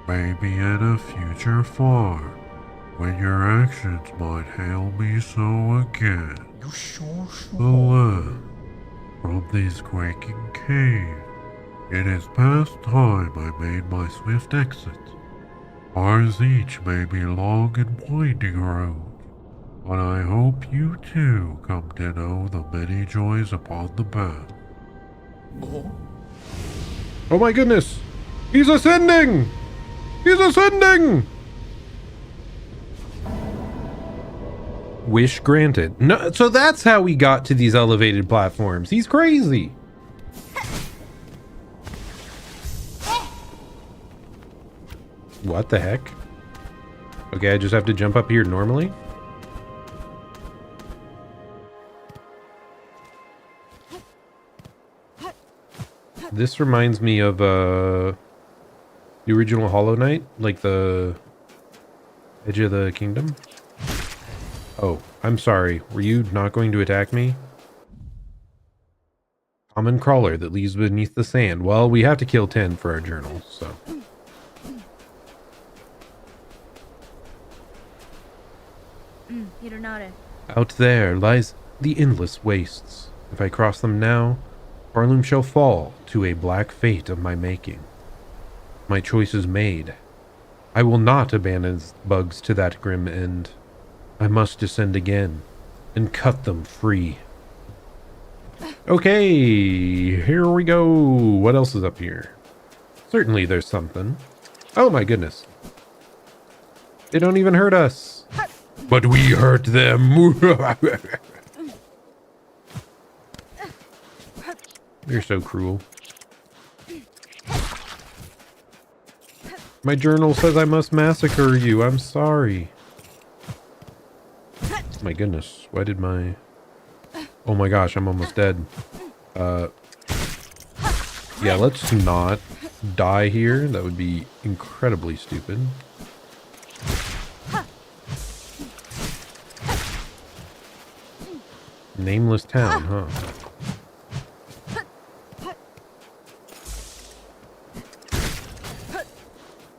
Maybe in a future far, when your actions might hail me so again. Alas, from this quaking cave, it is past time I made my swift exit. Ours each may be long and winding road, but I hope you too come to know the many joys upon the path. Oh my goodness! He's ascending! He's ascending! Wish granted. No, so that's how we got to these elevated platforms. He's crazy. What the heck? Okay, I just have to jump up here normally? This reminds me of the original Hollow Knight, like the Edge of the Kingdom. Oh, I'm sorry. Were you not going to attack me? Common crawler that leaves beneath the sand. Well, we have to kill 10 for our journal, so. Hironare. Out there lies the endless wastes. If I cross them now, Farloom shall fall to a black fate of my making. My choice is made. I will not abandon bugs to that grim end. I must descend again and cut them free. Okay, here we go. What else is up here? Certainly there's something. Oh my goodness. They don't even hurt us. But we hurt them. You're so cruel. My journal says I must massacre you. I'm sorry. My goodness. Why did my... Oh my gosh, I'm almost dead. Yeah, let's not die here. That would be incredibly stupid. Nameless town, huh?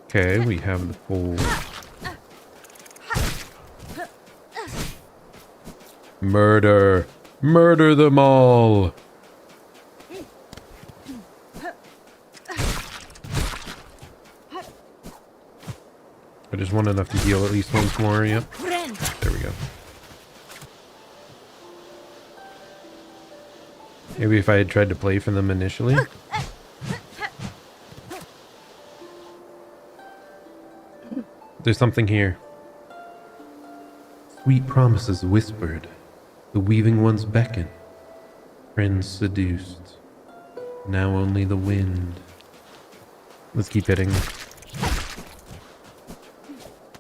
Okay, we have the full... Murder! Murder them all! I just want enough to heal at least once more, yep. There we go. Maybe if I had tried to play for them initially. There's something here. Sweet promises whispered. The weaving ones beckon. Friends seduced. Now only the wind. Let's keep hitting.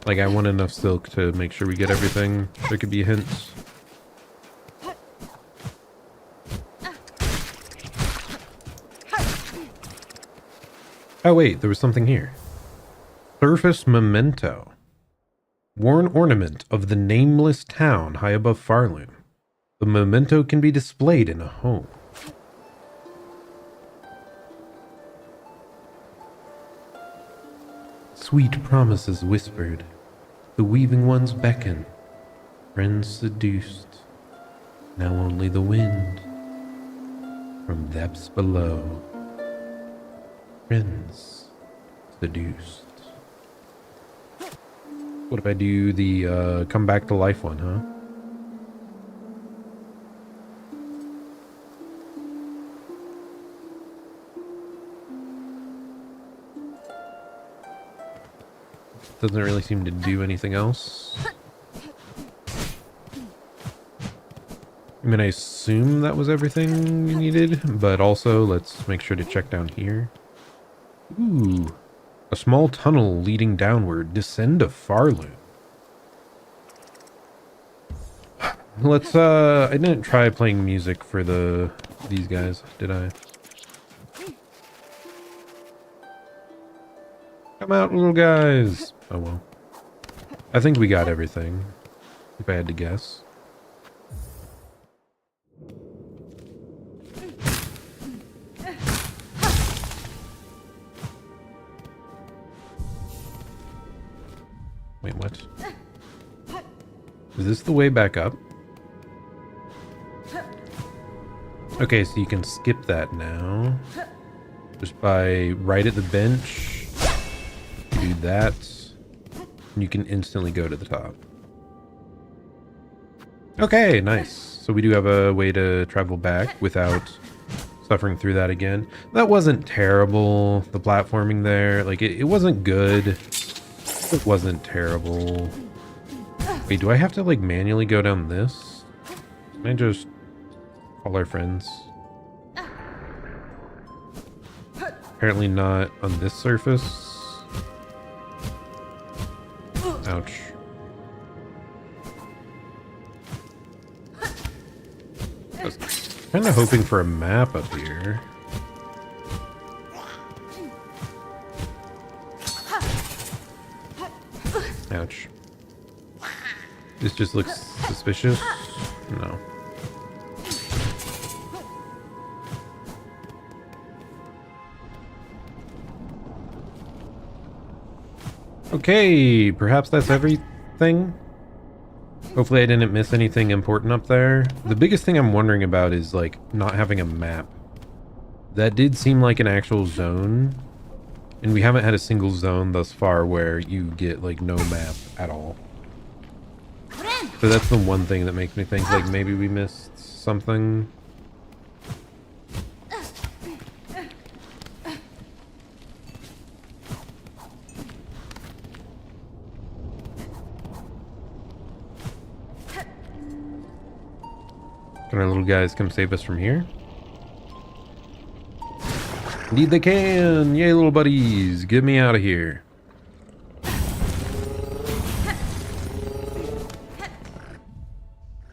Like, I want enough silk to make sure we get everything. There could be hints. Oh wait, there was something here. Surface memento. Worn ornament of the nameless town high above Farloom. The memento can be displayed in a home. Sweet promises whispered. The weaving ones beckon. Friends seduced. Now only the wind. From depths below. Friends seduced. What if I do the come back to life one, huh? Doesn't really seem to do anything else. I mean, I assume that was everything we needed, but also let's make sure to check down here. Ooh, a small tunnel leading downward. Descend to Farloom. Let's, I didn't try playing music for these guys, did I? Come out, little guys. Oh well. I think we got everything, if I had to guess. Wait, what? Is this the way back up? Okay, so you can skip that now. Just by right at the bench. Do that. And you can instantly go to the top. Okay, nice. So we do have a way to travel back without suffering through that again. That wasn't terrible, the platforming there. Like, it wasn't good. It wasn't terrible. Wait, do I have to like manually go down this? Can I just call our friends? Apparently not on this surface. Ouch. I was kind of hoping for a map up here. Ouch. This just looks suspicious. No. Okay, perhaps that's everything. Hopefully I didn't miss anything important up there. The biggest thing I'm wondering about is like not having a map. That did seem like an actual zone. And we haven't had a single zone thus far where you get like no map at all. So that's the one thing that makes me think like maybe we missed something. Can our little guys come save us from here? Indeed they can! Yay, little buddies! Get me out of here.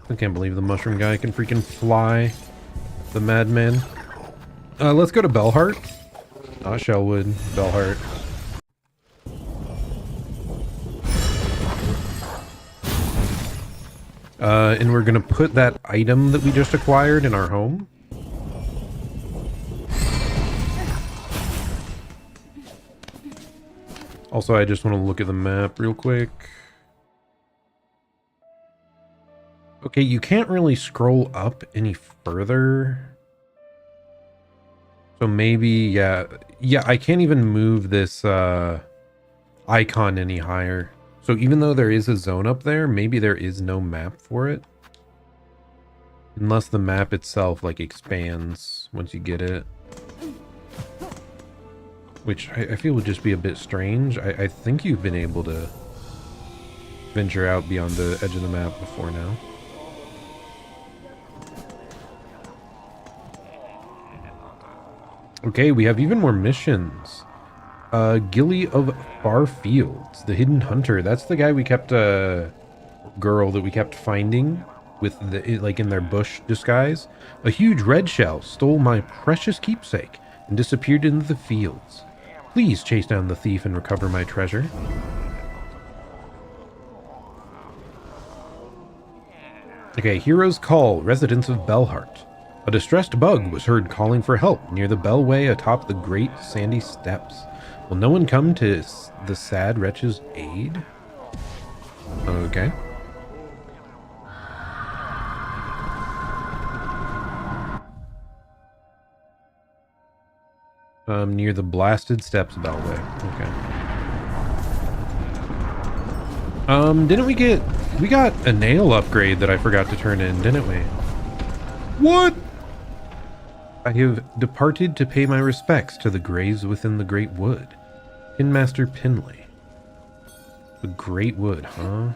I can't believe the mushroom guy can freaking fly. The madman. Let's go to Bellheart. Not Shellwood, Bellheart. And we're gonna put that item that we just acquired in our home. Also, I just want to look at the map real quick. Okay, you can't really scroll up any further. So maybe, yeah, I can't even move this icon any higher. So even though there is a zone up there, maybe there is no map for it. Unless the map itself like expands once you get it. Which I feel would just be a bit strange. I think you've been able to venture out beyond the edge of the map before now. Okay, we have even more missions. Gilly of Far Fields, the hidden hunter. That's the guy we kept, girl that we kept finding with the, like in their bush disguise. A huge red shell stole my precious keepsake and disappeared into the fields. Please chase down the thief and recover my treasure. Okay, Hero's Call, residents of Bellheart. A distressed bug was heard calling for help near the bellway atop the great sandy steps. Will no one come to the sad wretch's aid? Okay. Near the blasted steps bellway. Okay. Didn't we got a nail upgrade that I forgot to turn in, didn't we? What? I have departed to pay my respects to the graves within the Great Wood. Pinmaster Pinley. The Great Wood, huh?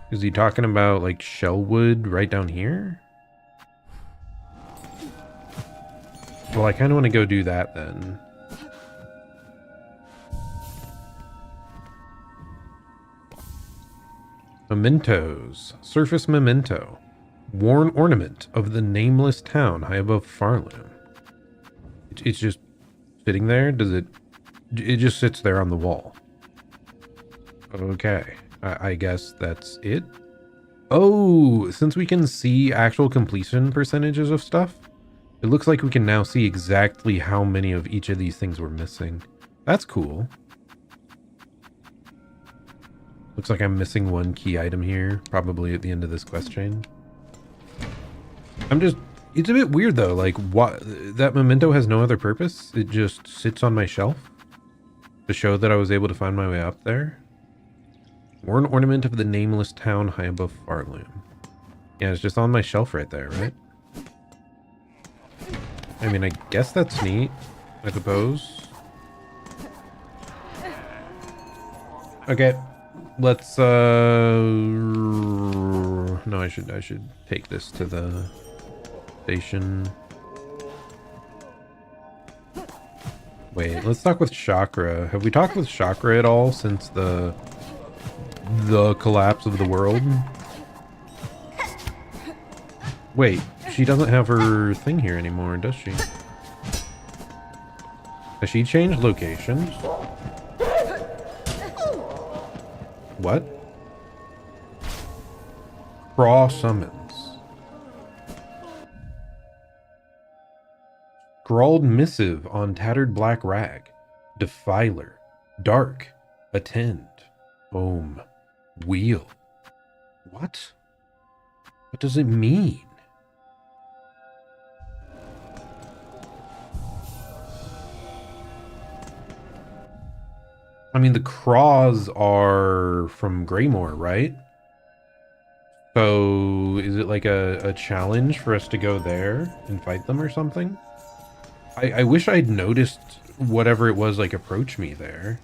Is he talking about like Shellwood right down here? Well, I kind of want to go do that then. Mementos. Surface memento. Worn ornament of the nameless town high above Farloom. It's just sitting there? Does it... It just sits there on the wall. Okay. I guess that's it. Oh, since we can see actual completion percentages of stuff, it looks like we can now see exactly how many of each of these things we're missing. That's cool. Looks like I'm missing one key item here, probably at the end of this quest chain. It's a bit weird though, like what, that memento has no other purpose? It just sits on my shelf to show that I was able to find my way up there. Worn ornament of the nameless town high above Farloom. Yeah, it's just on my shelf right there, right? I mean, I guess that's neat, I suppose. Okay. Let's no, I should take this to the station. Wait, let's talk with Chakra. Have we talked with Chakra at all since the collapse of the world? Wait, she doesn't have her thing here anymore, does she? Has she changed locations? What? Craw summons. Scrawled missive on tattered black rag. Defiler. Dark. Attend. Om. Wheel. What? What does it mean? I mean, the Craws are from Greymore, right? So, is it like a challenge for us to go there and fight them or something? I wish I'd noticed whatever it was, like, approach me there.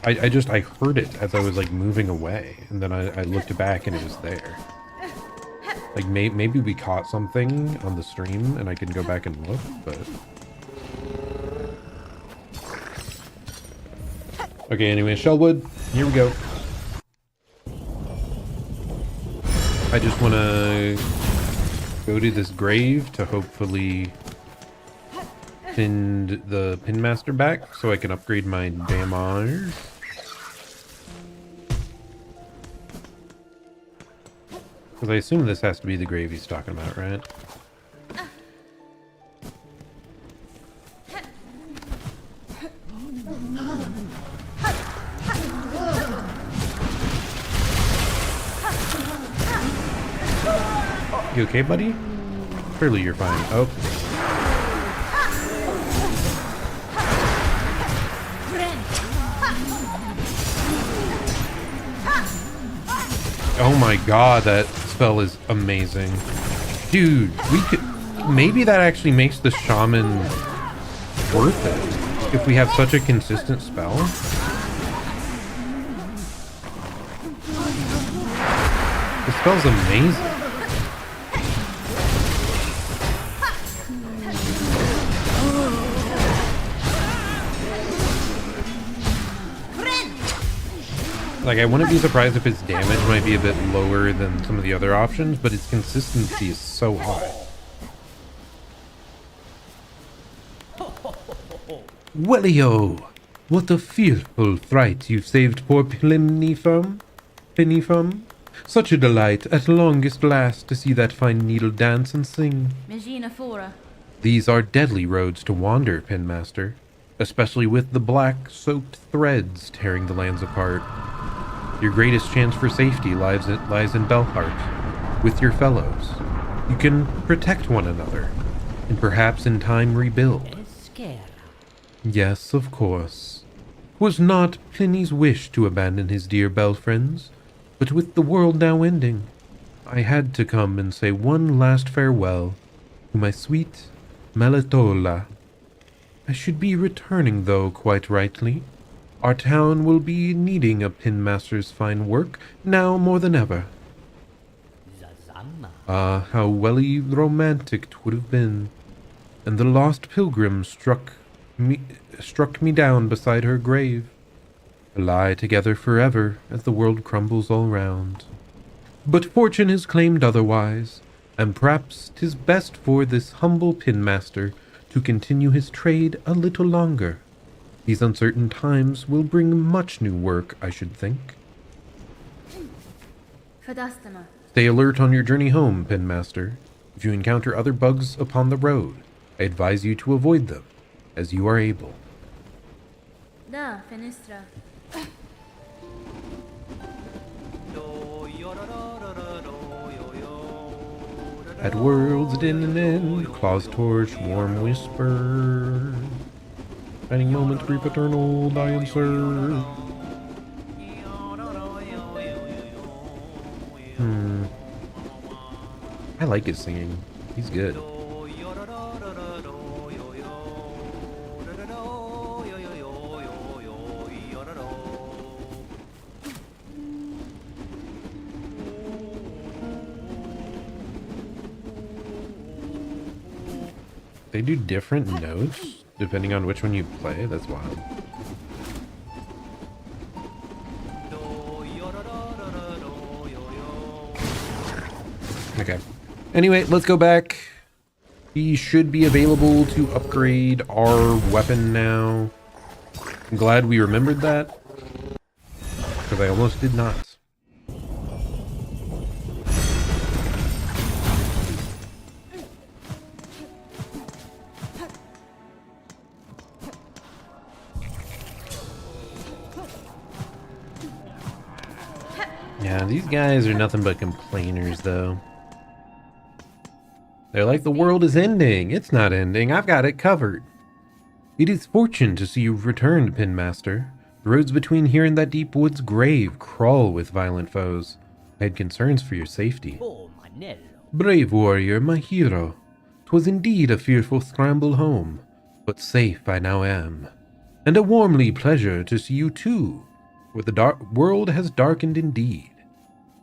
I heard it as I was, like, moving away, and then I looked back and it was there. Like, maybe we caught something on the stream and I can go back and look, but... Okay, anyway, Shellwood, here we go. I just want to go to this grave to hopefully pin the Pinmaster back so I can upgrade my damage. Because I assume this has to be the grave he's talking about, right? You okay, buddy? Surely you're fine. Oh. Oh my god, that spell is amazing. Dude, we could... Maybe that actually makes the shaman worth it. If we have such a consistent spell. The spell's amazing. Like, I wouldn't be surprised if its damage might be a bit lower than some of the other options, but its consistency is so high. Wellio! What a fearful fright you've saved poor Penny from. Such a delight at longest last to see that fine needle dance and sing. Megina Fora. These are deadly roads to wander, Pinmaster, especially with the black-soaked threads tearing the lands apart. Your greatest chance for safety lies in Belheart, with your fellows. You can protect one another, and perhaps in time rebuild. Yes, of course. 'Twas not Pliny's wish to abandon his dear bell friends, but with the world now ending, I had to come and say one last farewell to my sweet Melitola. I should be returning, though, quite rightly. Our town will be needing a Pinmaster's fine work, now more than ever. Ah, how welly romantic 'twould have been. And the lost pilgrim struck me down beside her grave. To lie together forever as the world crumbles all round. But fortune has claimed otherwise, and perhaps 'tis best for this humble Pinmaster to continue his trade a little longer. These uncertain times will bring much new work, I should think. Fadastama. Stay alert on your journey home, Pinmaster. If you encounter other bugs upon the road, I advise you to avoid them, as you are able. Da, Fenestra. At world's end, claws torch, warm whisper. Any moment, grief eternal, die and serve. I like his singing. He's good. They do different notes depending on which one you play. That's wild. Okay. Anyway, let's go back. We should be available to upgrade our weapon now. I'm glad we remembered that, because I almost did not. Yeah, these guys are nothing but complainers, though. They're like, the world is ending. It's not ending. I've got it covered. It is fortune to see you've returned, Pinmaster. The roads between here and that deep woods grave crawl with violent foes. I had concerns for your safety. Brave warrior, my hero. 'Twas indeed a fearful scramble home, but safe I now am. And a warmly pleasure to see you too, for the dark world has darkened indeed.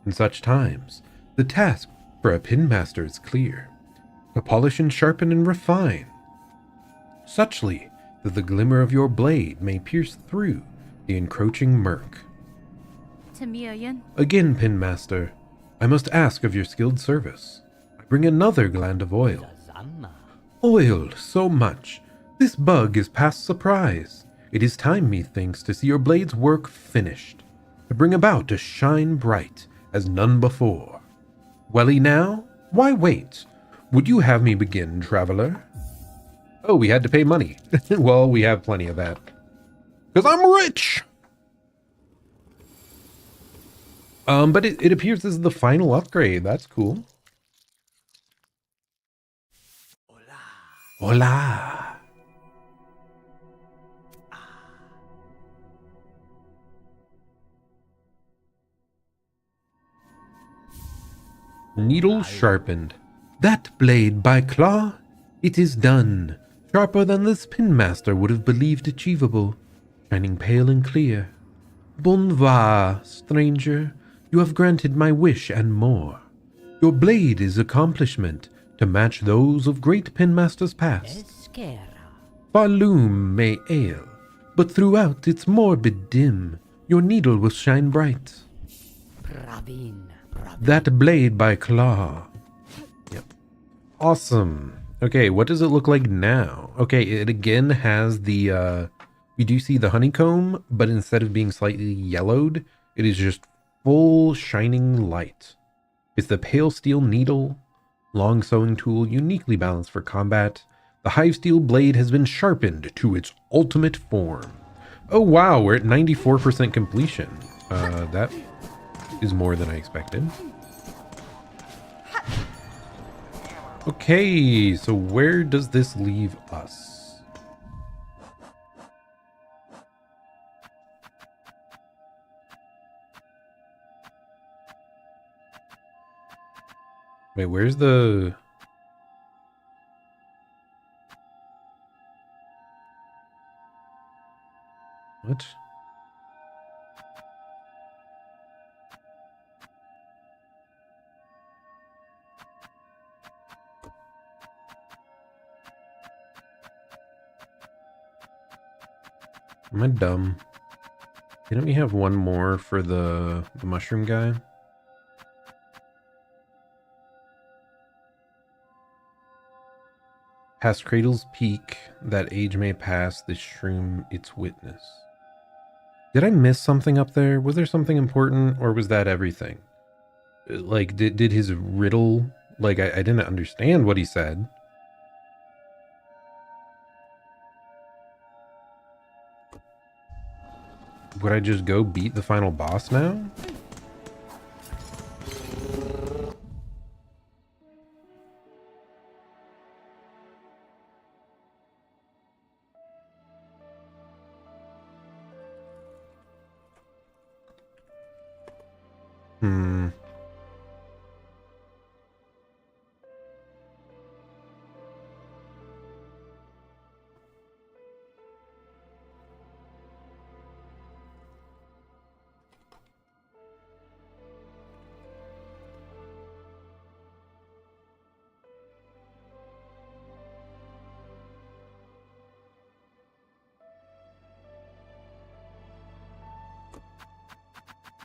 In such times, the task for a pinmaster is clear, to polish and sharpen and refine, suchly that the glimmer of your blade may pierce through the encroaching murk. Tamiyan. Again, Pinmaster, I must ask of your skilled service. I bring another gland of oil. Oil, so much. This bug is past surprise. It is time, methinks, to see your blade's work finished, to bring about to shine bright as none before. Welly now? Why wait? Would you have me begin, traveler? Oh, we had to pay money. Well, we have plenty of that. Because I'm rich! But it appears this is the final upgrade. That's cool. Hola! Needle sharpened. That blade by claw? It is done. Sharper than this pinmaster would have believed achievable. Shining pale and clear. Bon va, stranger. You have granted my wish and more. Your blade is accomplishment to match those of great pinmasters past. Far loom may ail, but throughout its morbid dim, your needle will shine bright. That blade by claw. Yep. Awesome. Okay, what does it look like now? Okay, it again has the, we do see the honeycomb, but instead of being slightly yellowed, it is just full shining light. It's the pale steel needle, long sewing tool, uniquely balanced for combat. The hive steel blade has been sharpened to its ultimate form. Oh wow, we're at 94% completion. That is more than I expected. Okay, so where does this leave us? Wait, where's the... What? Am I dumb? Didn't we have one more for the mushroom guy? Past Cradle's Peak, that age may pass, this shroom its witness. Did I miss something up there? Was there something important, or was that everything? Like, did his riddle... Like, I didn't understand what he said. Would I just go beat the final boss now?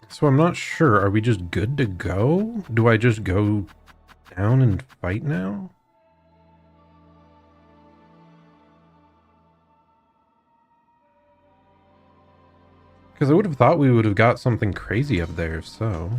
So I'm not sure. Are we just good to go? Do I just go down and fight now? Because I would have thought we would have got something crazy up there, so...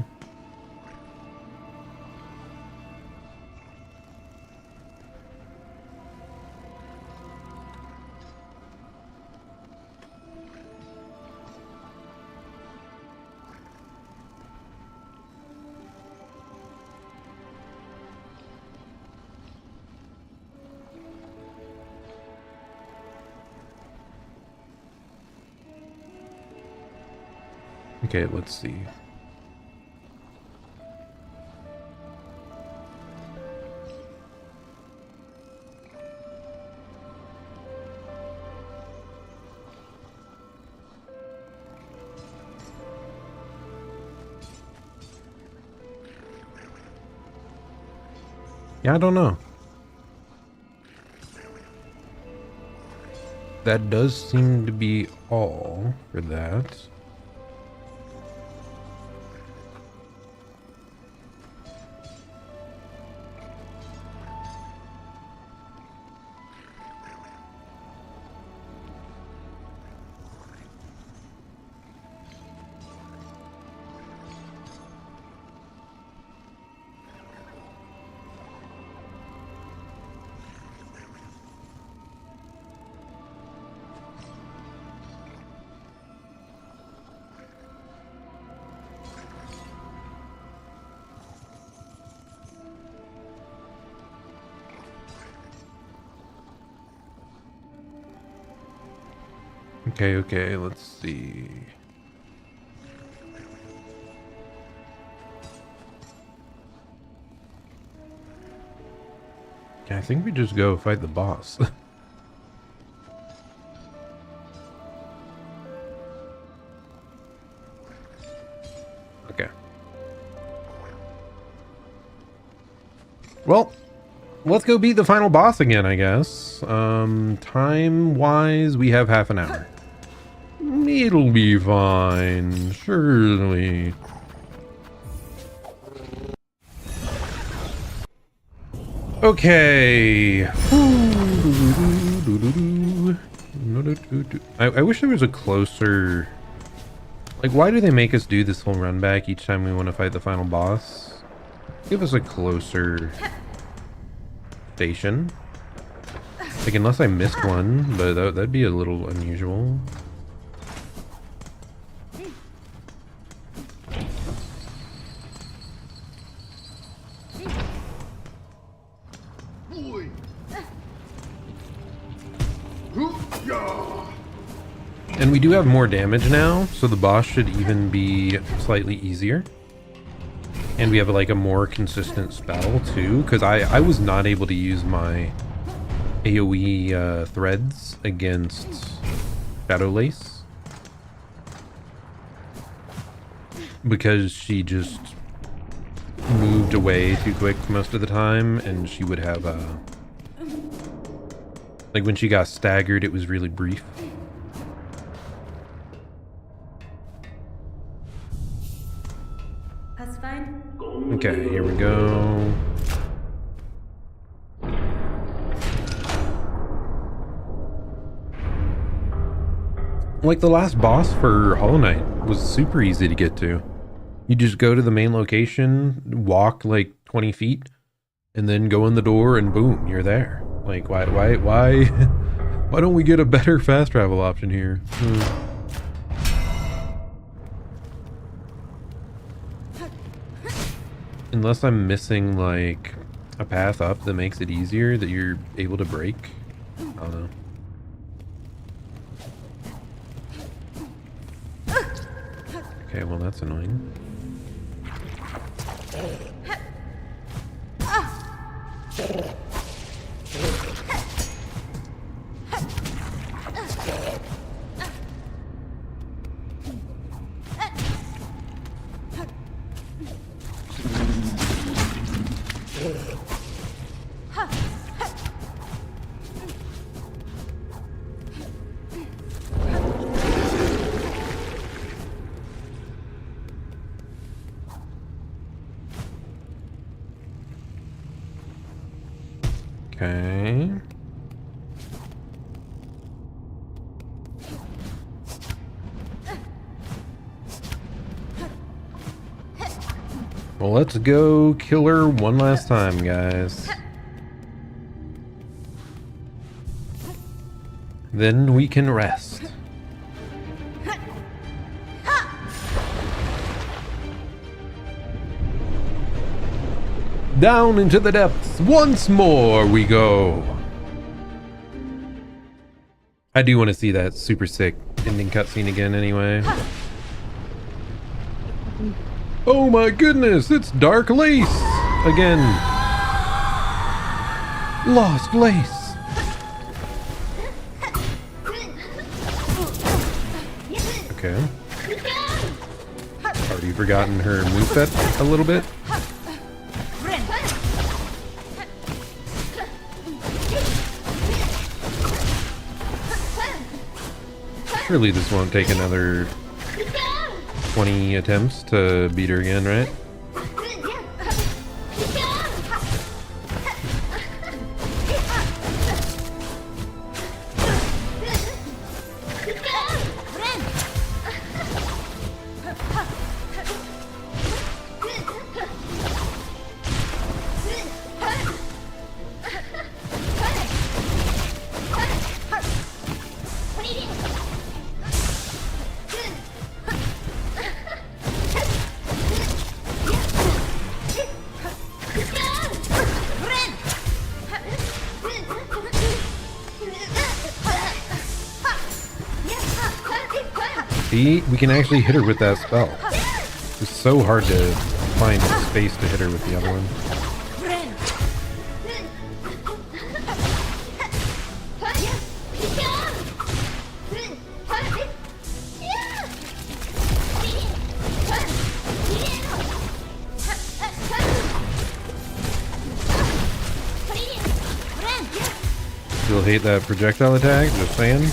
Okay, let's see. Yeah, I don't know. That does seem to be all for that. Okay, let's see. Yeah, I think we just go fight the boss. Okay. Well, let's go beat the final boss again, I guess. Time-wise, we have half an hour. It'll be fine, surely. Okay. I wish there was a closer... Like, why do they make us do this whole run back each time we want to fight the final boss? Give us a closer station. Like, unless I missed one, but that'd be a little unusual. And we do have more damage now, so the boss should even be slightly easier. And we have like a more consistent spell too, because I was not able to use my AoE threads against Shadow Lace. Because she just moved away too quick most of the time, and she would have like when she got staggered, it was really brief. Okay, here we go. Like the last boss for Hollow Knight was super easy to get to. You just go to the main location, walk like 20 feet, and then go in the door and boom, you're there. Like why why don't we get a better fast travel option here? Unless I'm missing like a path up that makes it easier that you're able to break. I don't know. Okay, well that's annoying. Okay. Well, let's go kill her one last time, guys. Then we can rest. Down into the depths once more we go. I do want to see that super sick ending cutscene again anyway. Oh my goodness, it's Dark Lace again. Lost Lace. Okay. Already forgotten her moveset a little bit. Surely this won't take another 20 attempts to beat her again, right? See, we can actually hit her with that spell. It's so hard to find space to hit her with the other one. Still hate that projectile attack, just saying.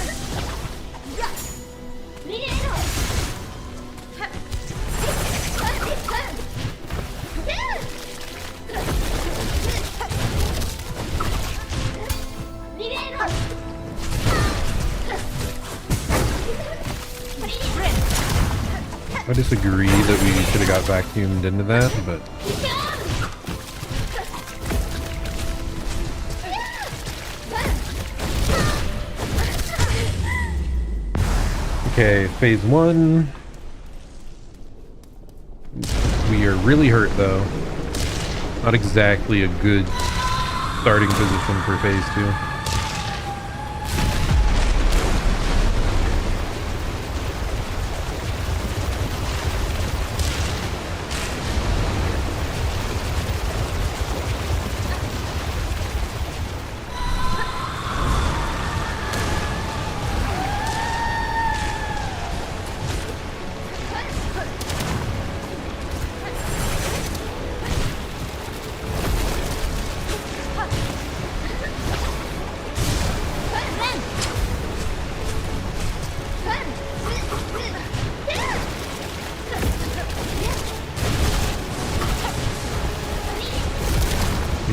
I disagree that we should have got vacuumed into that, but... Okay, phase 1. We are really hurt though. Not exactly a good starting position for phase 2.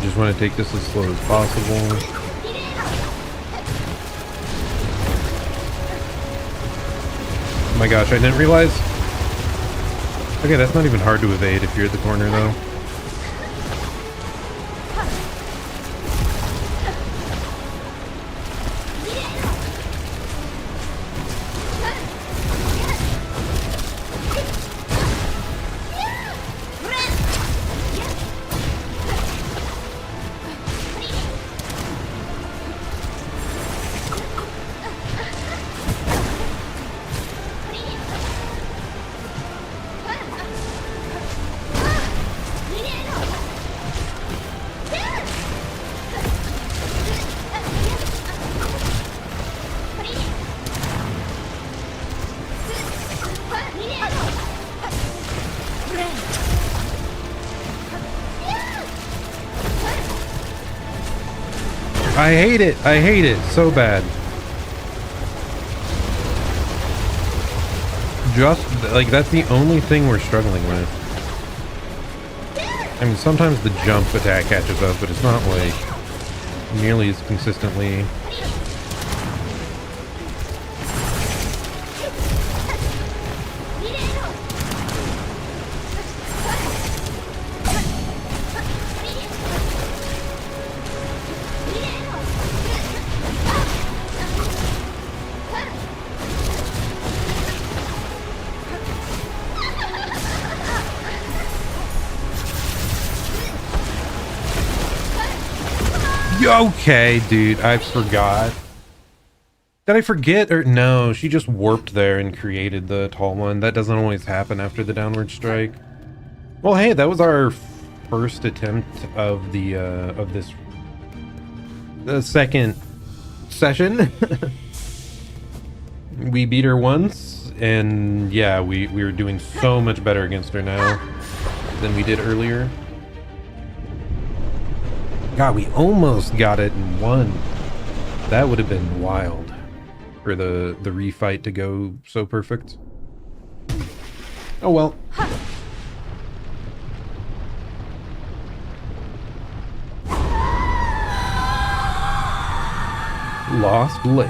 Just want to take this as slow as possible. Oh my gosh, I didn't realize. Okay, that's not even hard to evade if you're at the corner though. I hate it. I hate it so bad. Just like that's the only thing we're struggling with. I mean, sometimes the jump attack catches up, but it's not like nearly as consistently. Okay, dude, I forgot. Did I forget? Or no, she just warped there and created the tall one. That doesn't always happen after the downward strike. Well, hey, that was our first attempt of the second session. We beat her once, and yeah, we were doing so much better against her now than we did earlier. God, we almost got it in one. That would have been wild for the refight to go so perfect. Oh well. Lost Lace.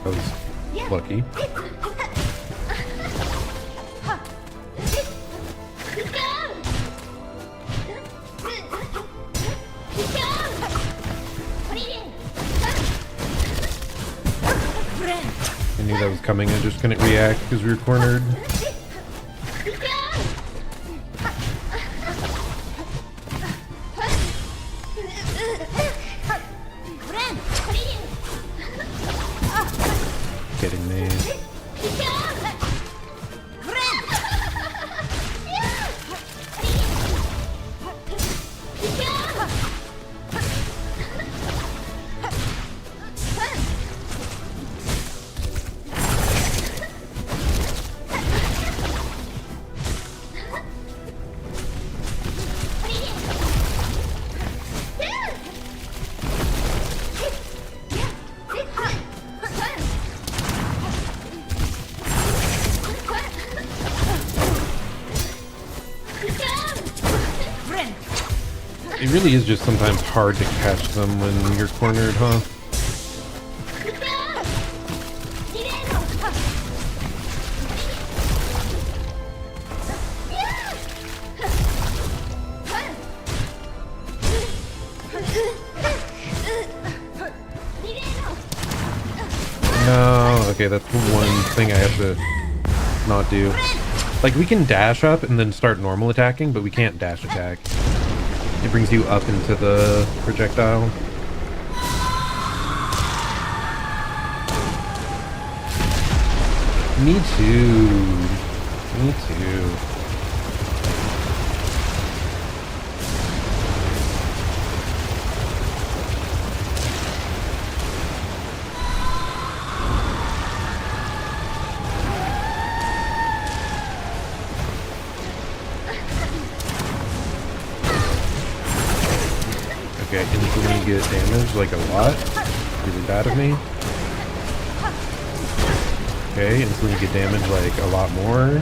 That was lucky. I knew that was coming, I just couldn't react because we were cornered. Kidding me. It really is just sometimes hard to catch them when you're cornered, huh? No, okay, that's one thing I have to not do. Like, we can dash up and then start normal attacking, but we can't dash attack. It brings you up into the projectile. Me too. Me too. Okay, I instantly get damaged, like a lot. Really bad of me. Okay, instantly get damaged, like a lot more.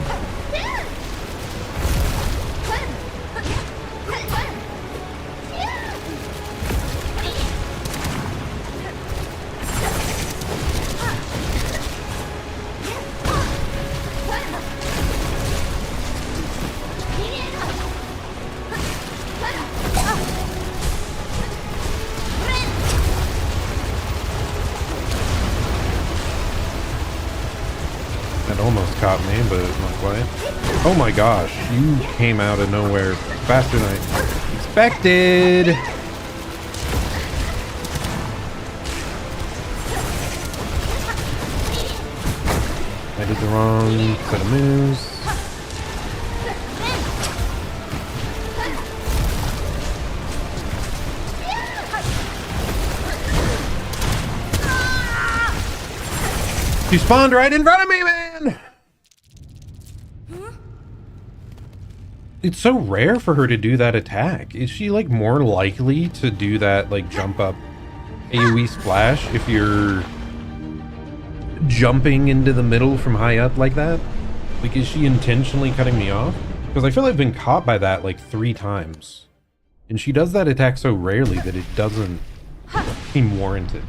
That almost caught me, but not quite. Oh my gosh, you came out of nowhere faster than I expected! I did the wrong set of moves. She spawned right in front of me, man! It's so rare for her to do that attack. Is she, like, more likely to do that, like, jump up AoE splash if you're jumping into the middle from high up like that? Like, is she intentionally cutting me off? Because I feel I've been caught by that, like, 3 times. And she does that attack so rarely that it doesn't seem warranted.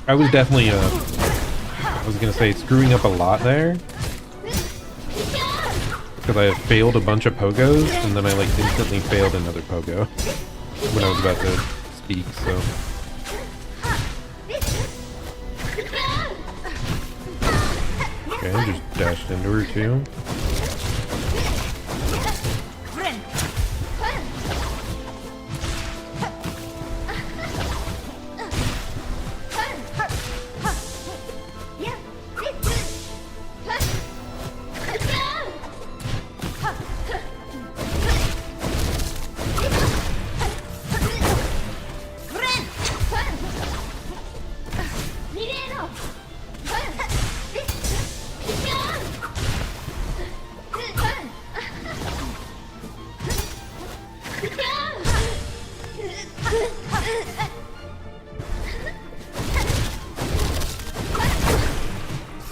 I was definitely, I was gonna say, screwing up a lot there. Because I failed a bunch of pogos, and then I, like, instantly failed another pogo when I was about to speak, so. Okay, I just dashed into her, too.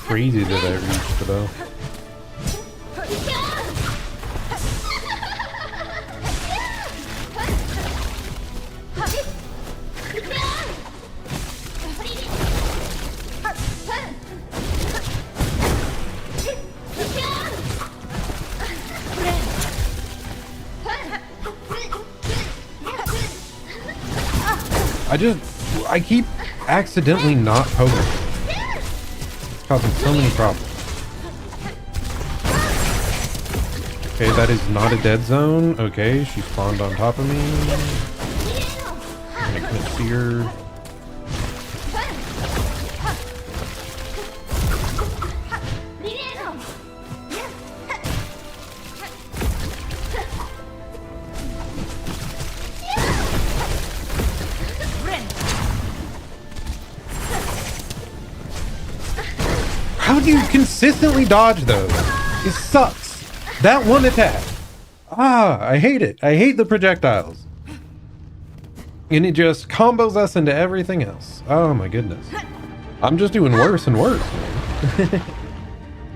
Crazy that I reached though. I keep accidentally not poking. Causing so many problems. Okay, that is not a dead zone. Okay, she spawned on top of me. And I couldn't see her. How do you consistently dodge those? It sucks. That one attack. I hate it. I hate the projectiles. And it just combos us into everything else. Oh my goodness. I'm just doing worse and worse.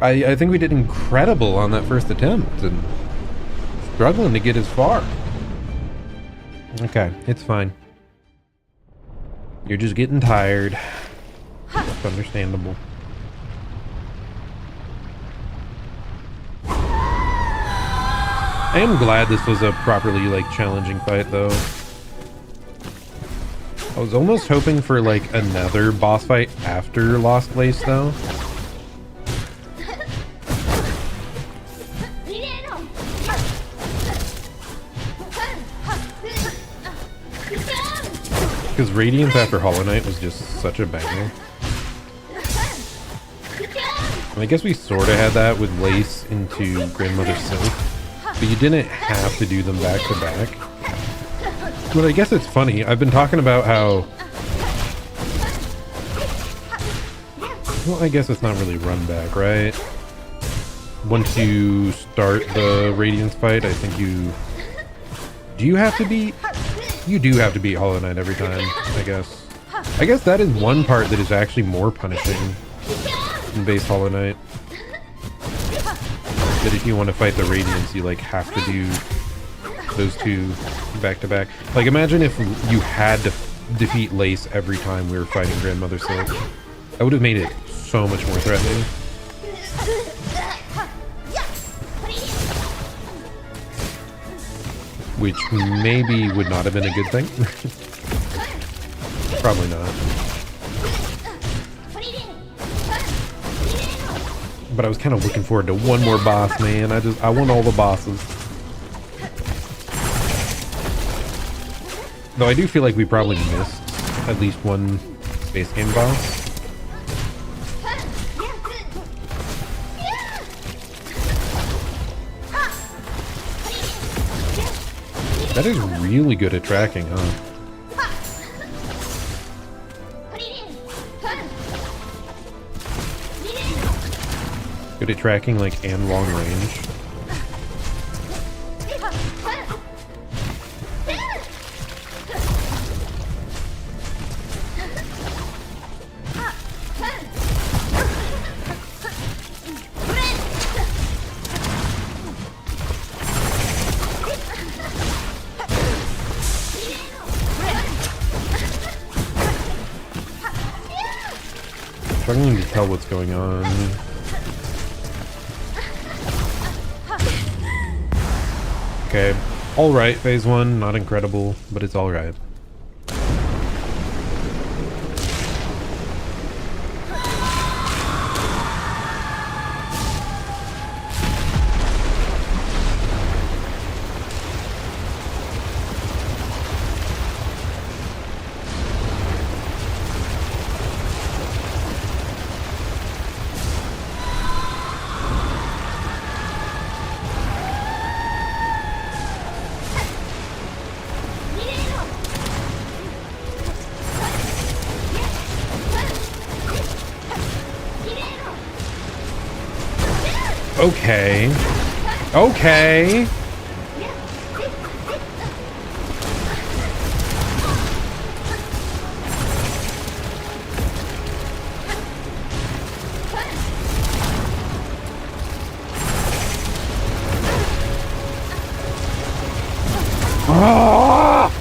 I think we did incredible on that first attempt and struggling to get as far. Okay, it's fine. You're just getting tired. It's understandable. I am glad this was a properly, like, challenging fight, though. I was almost hoping for, like, another boss fight after Lost Place, though. Because Radiance after Hollow Knight was just such a banger. And I guess we sort of had that with Lace into Grandmother Silk. But you didn't have to do them back to back. But I guess it's funny. I've been talking about how... Well, I guess it's not really run back, right? Once you start the Radiance fight, I think you... Do you have to beat... You do have to beat Hollow Knight every time, I guess. I guess that is one part that is actually more punishing in base Hollow Knight. That if you want to fight the Radiance, you, like, have to do those two back to back. Like, imagine if you had to defeat Lace every time we were fighting Grandmother Silk. That would have made it so much more threatening. Which maybe would not have been a good thing. Probably not. But I was kind of looking forward to one more boss, man. I want all the bosses. Though I do feel like we probably missed at least one space game boss. That is really good at tracking, huh? Good at tracking, like, and long range. Struggling to tell what's going on. Okay, alright, phase 1, not incredible, but it's alright. Okay. Okay. Ah!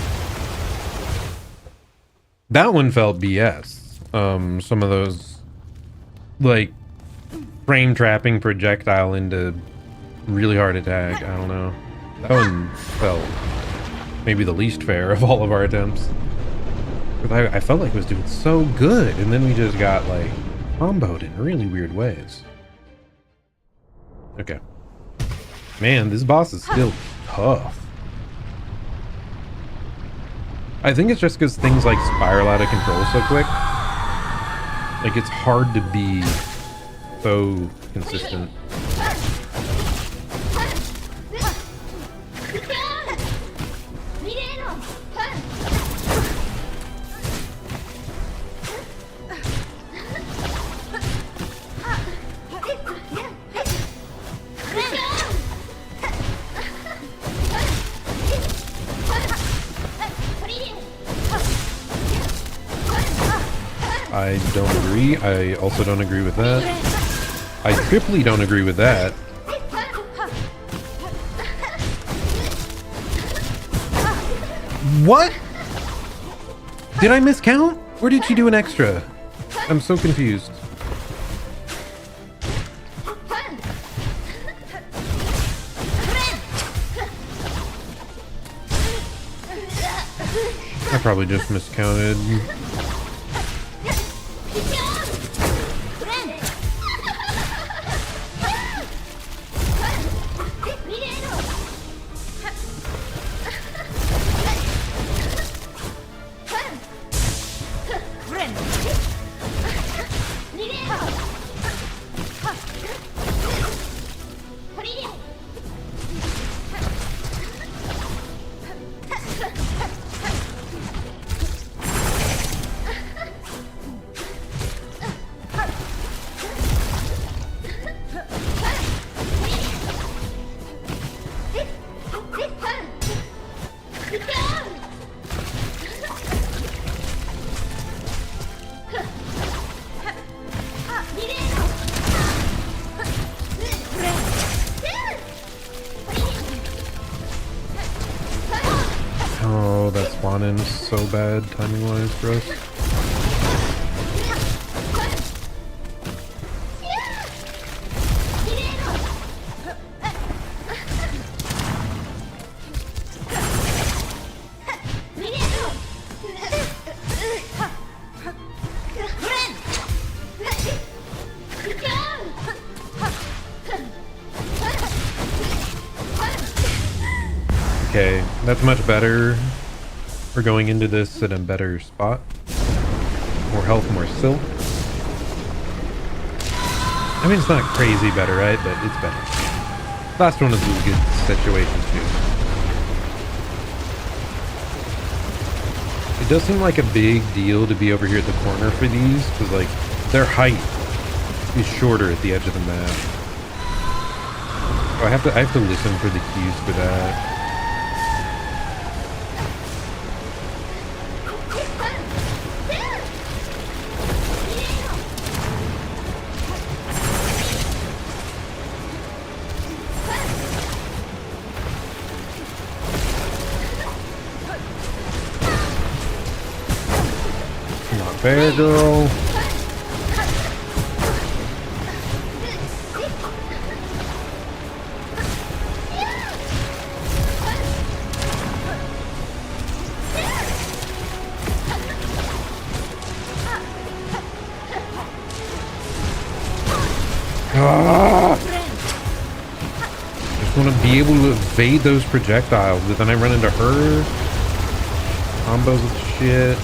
That one felt BS. Some of those, like, frame trapping projectile into really hard attack. I don't know. That one felt maybe the least fair of all of our attempts. I felt like it was doing so good, and then we just got, like, comboed in really weird ways. Okay. Man, this boss is still tough. I think it's just because things like spiral out of control so quick. Like, it's hard to be so consistent. I don't agree. I also don't agree with that. I triply don't agree with that. What? Did I miscount? Or did she do an extra? I'm so confused. I probably just miscounted. Oh, that spawn in is so bad timing wise for us. Okay, that's much better. We're going into this in a better spot. More health, more silk. I mean, it's not crazy better, right? But it's better. Last one is a good situation too. does seem like a big deal to be over here at the corner for these, because like their height is shorter at the edge of the map. So I have to listen for the cues for that. Not fair, girl. Just want to be able to evade those projectiles, but then I run into her. Combos with shit.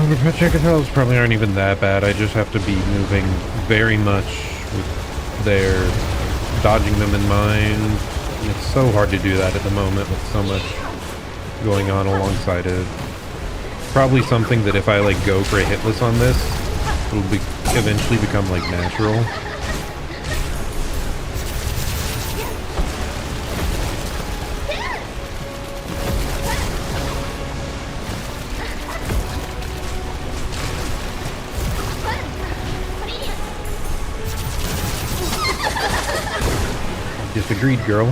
The projectiles probably aren't even that bad. I just have to be moving very much with their dodging them in mind. And it's so hard to do that at the moment with so much going on alongside it. Probably something that if I like go for a hitless on this, it'll eventually become like natural. Disagreed, girl.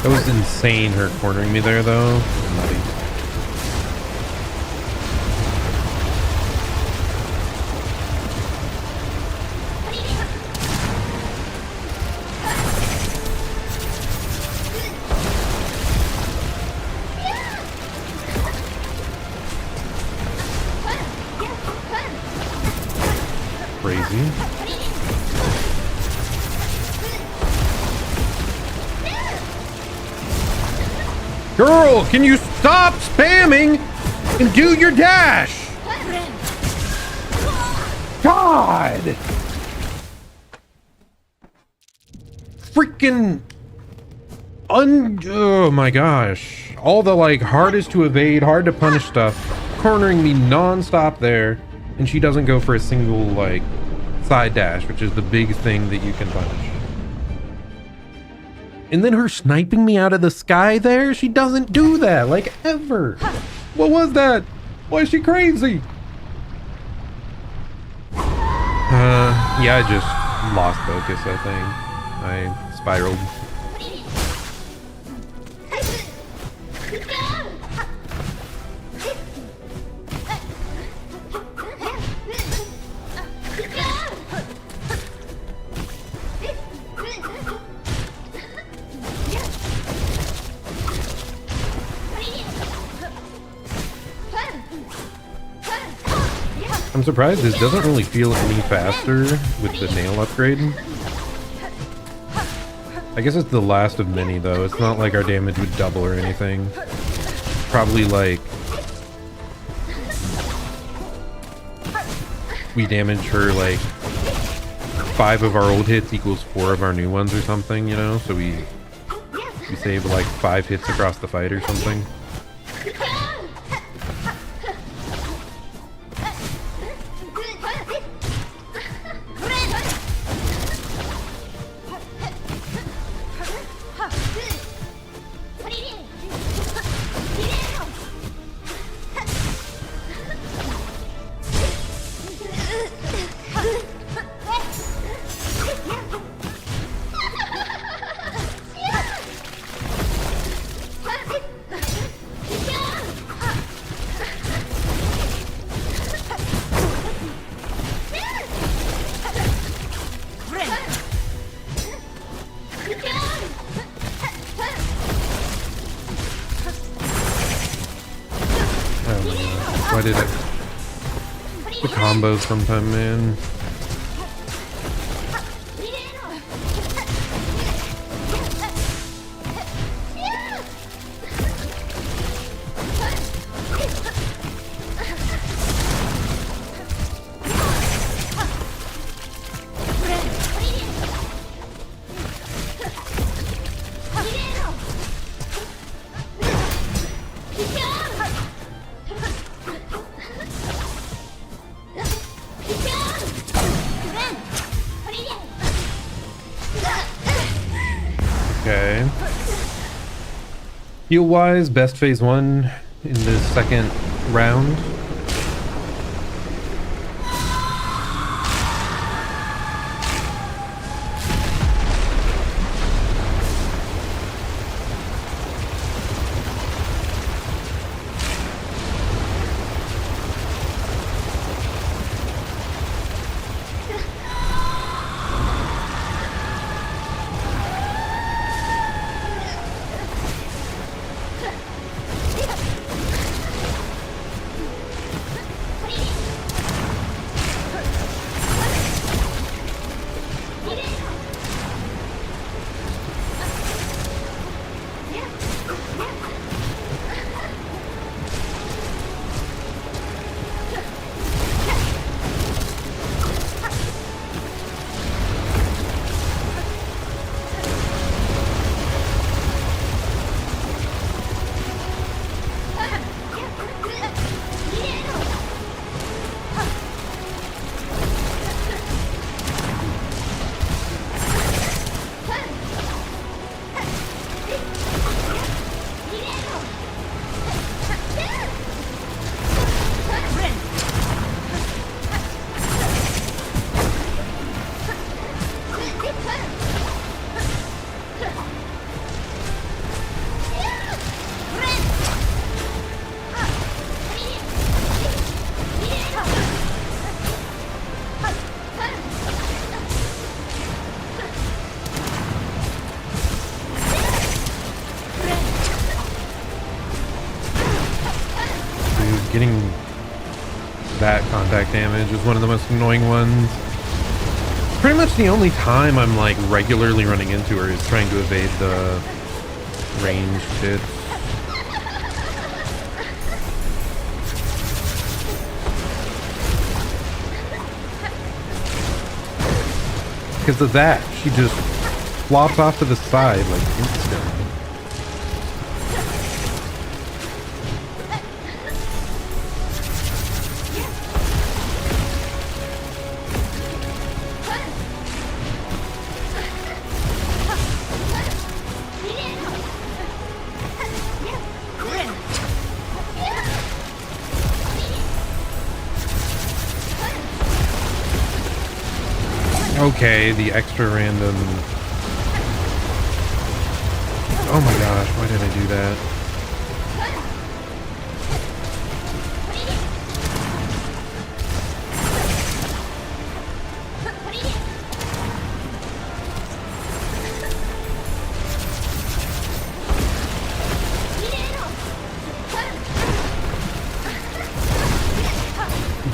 That was insane, her cornering me there, though. Nutty. Crazy. Girl, can you stop spamming and do your dash? God! Freaking oh my gosh. All the like hardest to evade, hard to punish stuff, cornering me non-stop there, and she doesn't go for a single like side dash, which is the big thing that you can punish. And then her sniping me out of the sky there, she doesn't do that, like, ever. What was that? Why is she crazy? Yeah, I just lost focus, I think. I spiraled. I'm surprised this doesn't really feel any faster with the nail upgrade. I guess it's the last of many though. It's not like our damage would double or anything. Probably like we damage her like 5 of our old hits equals 4 of our new ones or something, you know? So we save like 5 hits across the fight or something. Why did it? The combos sometime, man. Okay. Heal-wise, best phase 1 in the second round. Getting that contact damage is one of the most annoying ones. Pretty much the only time I'm like regularly running into her is trying to evade the ranged hits. Because of that, she just flops off to the side like instantly. Okay, the extra random... Oh my gosh, why did I do that?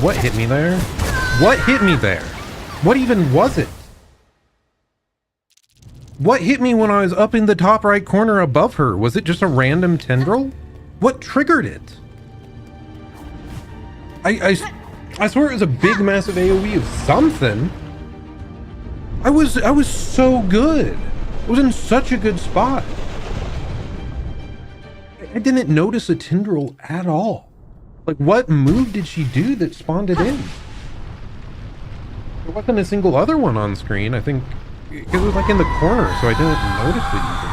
What hit me there? What hit me there? What even was it? What hit me when I was up in the top right corner above her? Was it just a random tendril? What triggered it? I swear it was a big massive AoE of something. I was so good. I was in such a good spot. I didn't notice a tendril at all. Like, what move did she do that spawned it in? There wasn't a single other one on screen. I think it was like in the corner, so I didn't notice it even.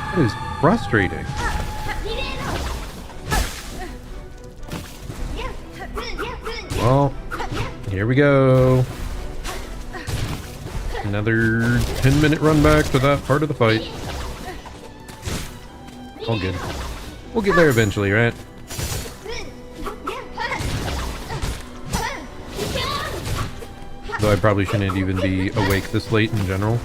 That is frustrating. Well, here we go. Another 10-minute run back to that part of the fight. All good. We'll get there eventually, right? Though I probably shouldn't even be awake this late in general.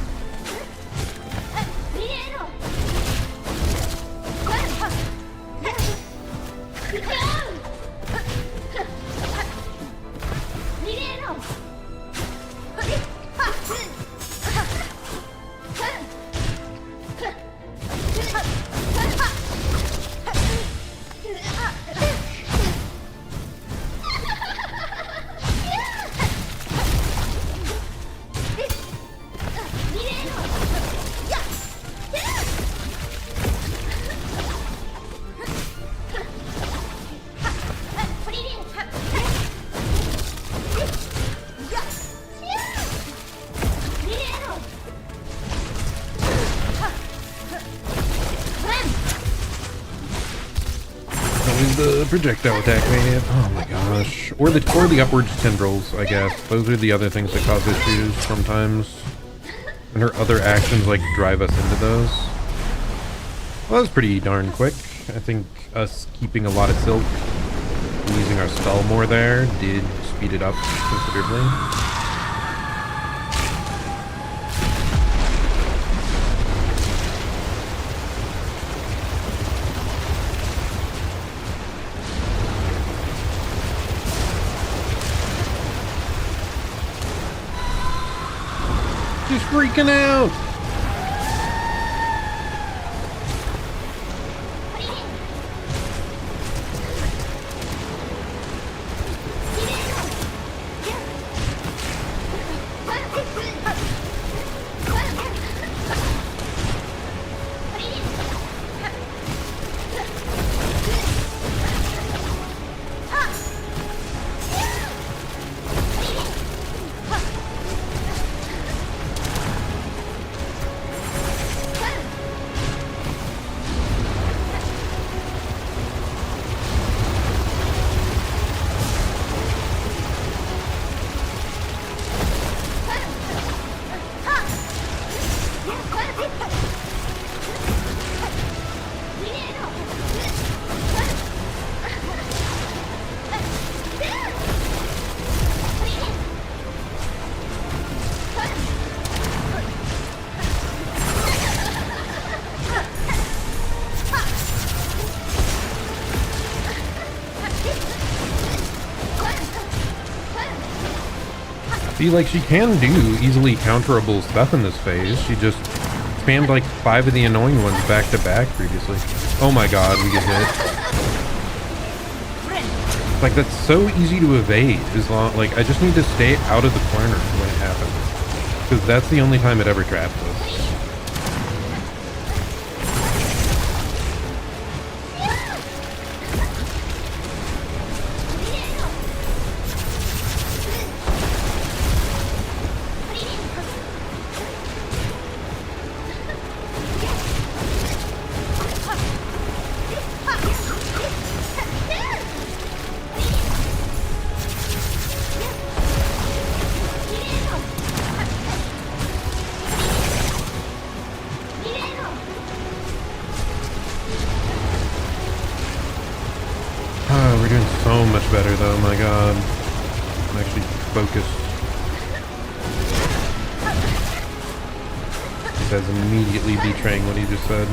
projectile attack maybe. Oh my gosh. Or the upwards tendrils, I guess. Those are the other things that cause issues sometimes. And her other actions like drive us into those. Well, that was pretty darn quick. I think us keeping a lot of silk and using our spell more there did speed it up considerably. She's freaking out! See, like, she can do easily counterable stuff in this phase. She just spammed like 5 of the annoying ones back to back previously. Oh my god, we get hit. Like, that's so easy to evade. As long, like, I just need to stay out of the corner when it happens. Because that's the only time it ever traps us. We're doing so much better though, my god. I'm actually focused. He says immediately betraying what he just said.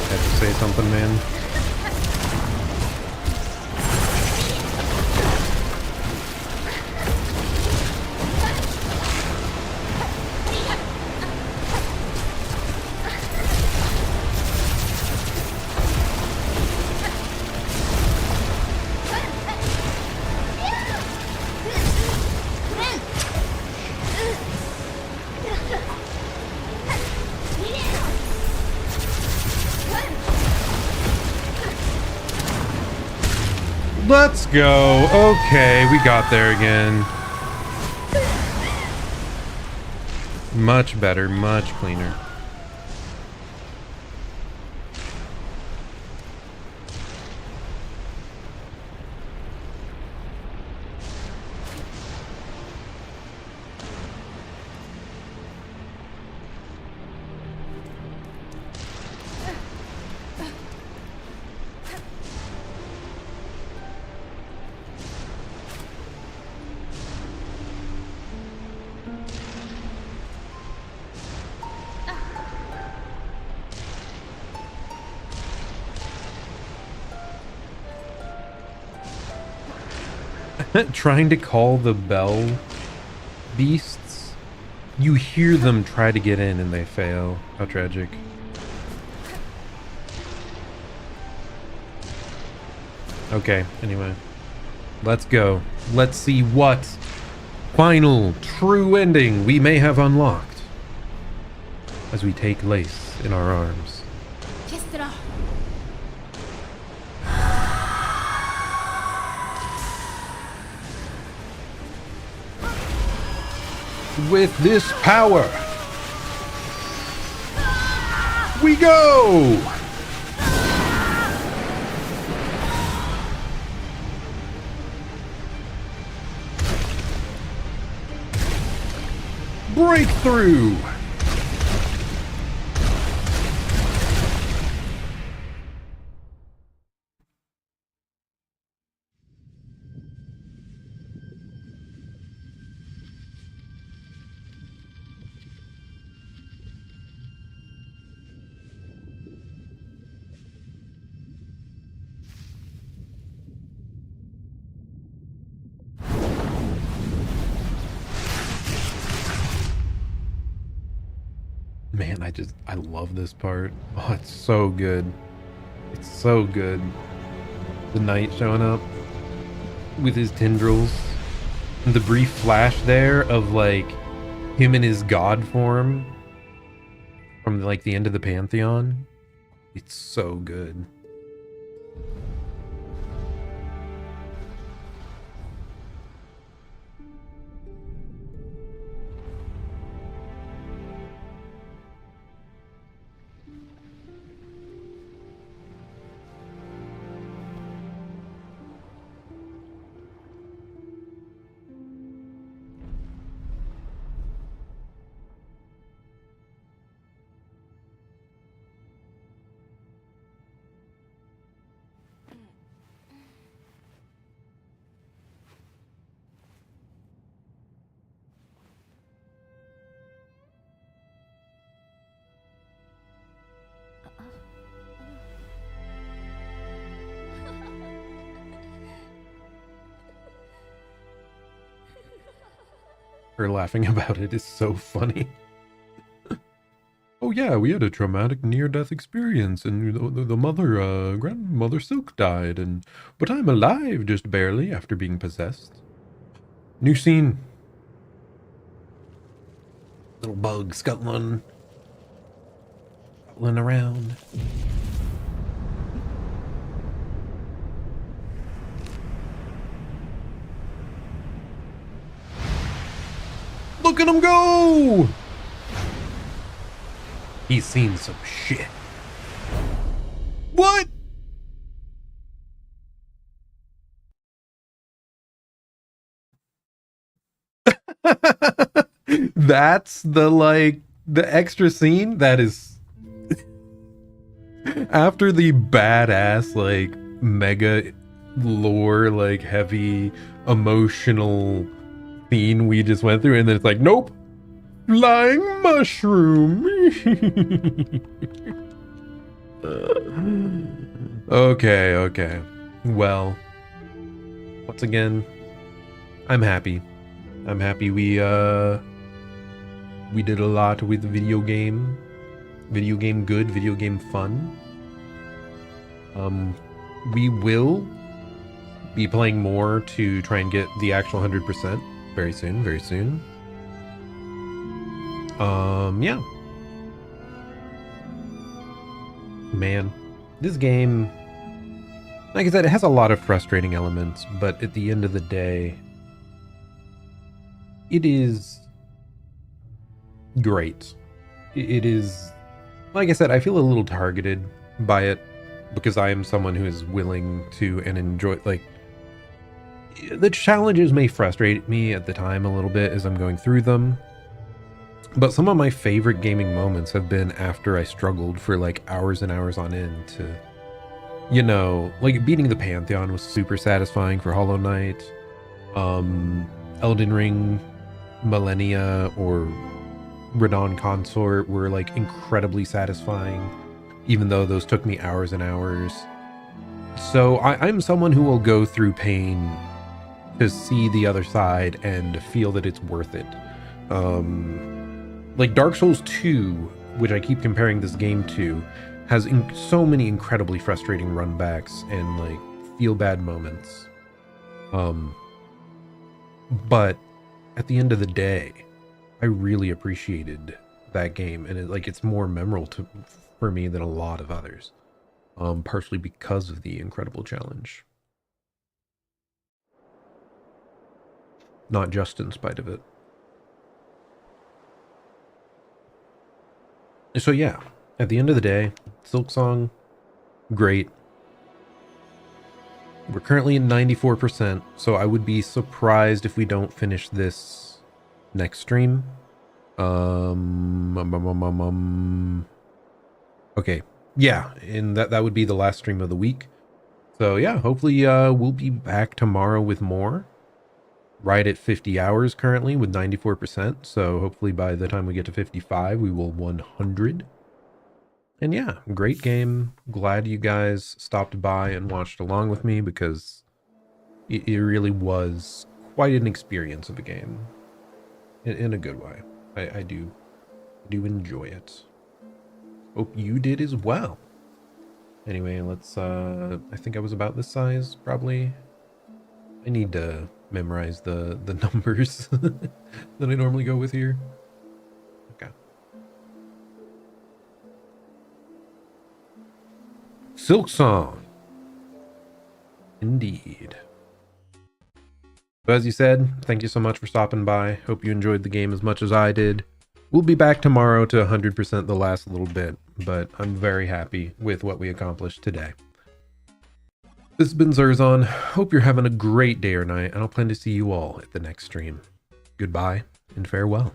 Had to say something, man. Let's go. Okay, we got there again. Much better, much cleaner. Trying to call the bell beasts, you hear them try to get in and they fail. How tragic. Okay, anyway. Let's go. Let's see what final true ending we may have unlocked as we take Lace in our arms. with this power. We go! Breakthrough! Man, I love this part. Oh, it's so good. It's so good. The knight showing up with his tendrils. And the brief flash there of like him in his god form from like the end of the Pantheon. It's so good. Her laughing about it is so funny. Oh yeah, we had a traumatic near-death experience, and the mother, grandmother Silk died, but I'm alive just barely after being possessed. New scene. Little bug scuttling around. Look at him go! He's seen some shit. What? That's the extra scene that is after the badass like mega lore like heavy emotional scene we just went through, and then it's like, nope, flying mushroom. Okay. Well, once again, I'm happy we did a lot with video game good, video game fun. We will be playing more to try and get the actual 100% very soon. Yeah. Man, this game, like I said, it has a lot of frustrating elements, but at the end of the day, it is great. It is, like I said, I feel a little targeted by it because I am someone who is willing to and enjoy, like, the challenges may frustrate me at the time a little bit as I'm going through them. But some of my favorite gaming moments have been after I struggled for like hours and hours on end to, you know, like beating the Pantheon was super satisfying for Hollow Knight. Elden Ring, Millennia, or Radon Consort were like incredibly satisfying, even though those took me hours and hours. So I'm someone who will go through pain to see the other side and feel that it's worth it. Like Dark Souls 2, which I keep comparing this game to, has so many incredibly frustrating runbacks and like feel bad moments. But at the end of the day, I really appreciated that game, and it's more memorable for me than a lot of others. Partially because of the incredible challenge, not just in spite of it. So yeah, at the end of the day, Silksong, great. We're currently at 94%, so I would be surprised if we don't finish this next stream. Okay, yeah, and that would be the last stream of the week. So yeah, hopefully we'll be back tomorrow with more. Right at 50 hours currently with 94%. So hopefully by the time we get to 55, we will 100. And yeah, great game. Glad you guys stopped by and watched along with me because it really was quite an experience of a game. In a good way. I do enjoy it. Hope you did as well. Anyway, let's I think I was about this size, probably. I need to memorize the numbers that I normally go with here. Okay. Silksong. Indeed. So as you said, thank you so much for stopping by. Hope you enjoyed the game as much as I did. We'll be back tomorrow to 100% the last little bit, but I'm very happy with what we accomplished today. This has been Zerzon. Hope you're having a great day or night, and I'll plan to see you all at the next stream. Goodbye and farewell.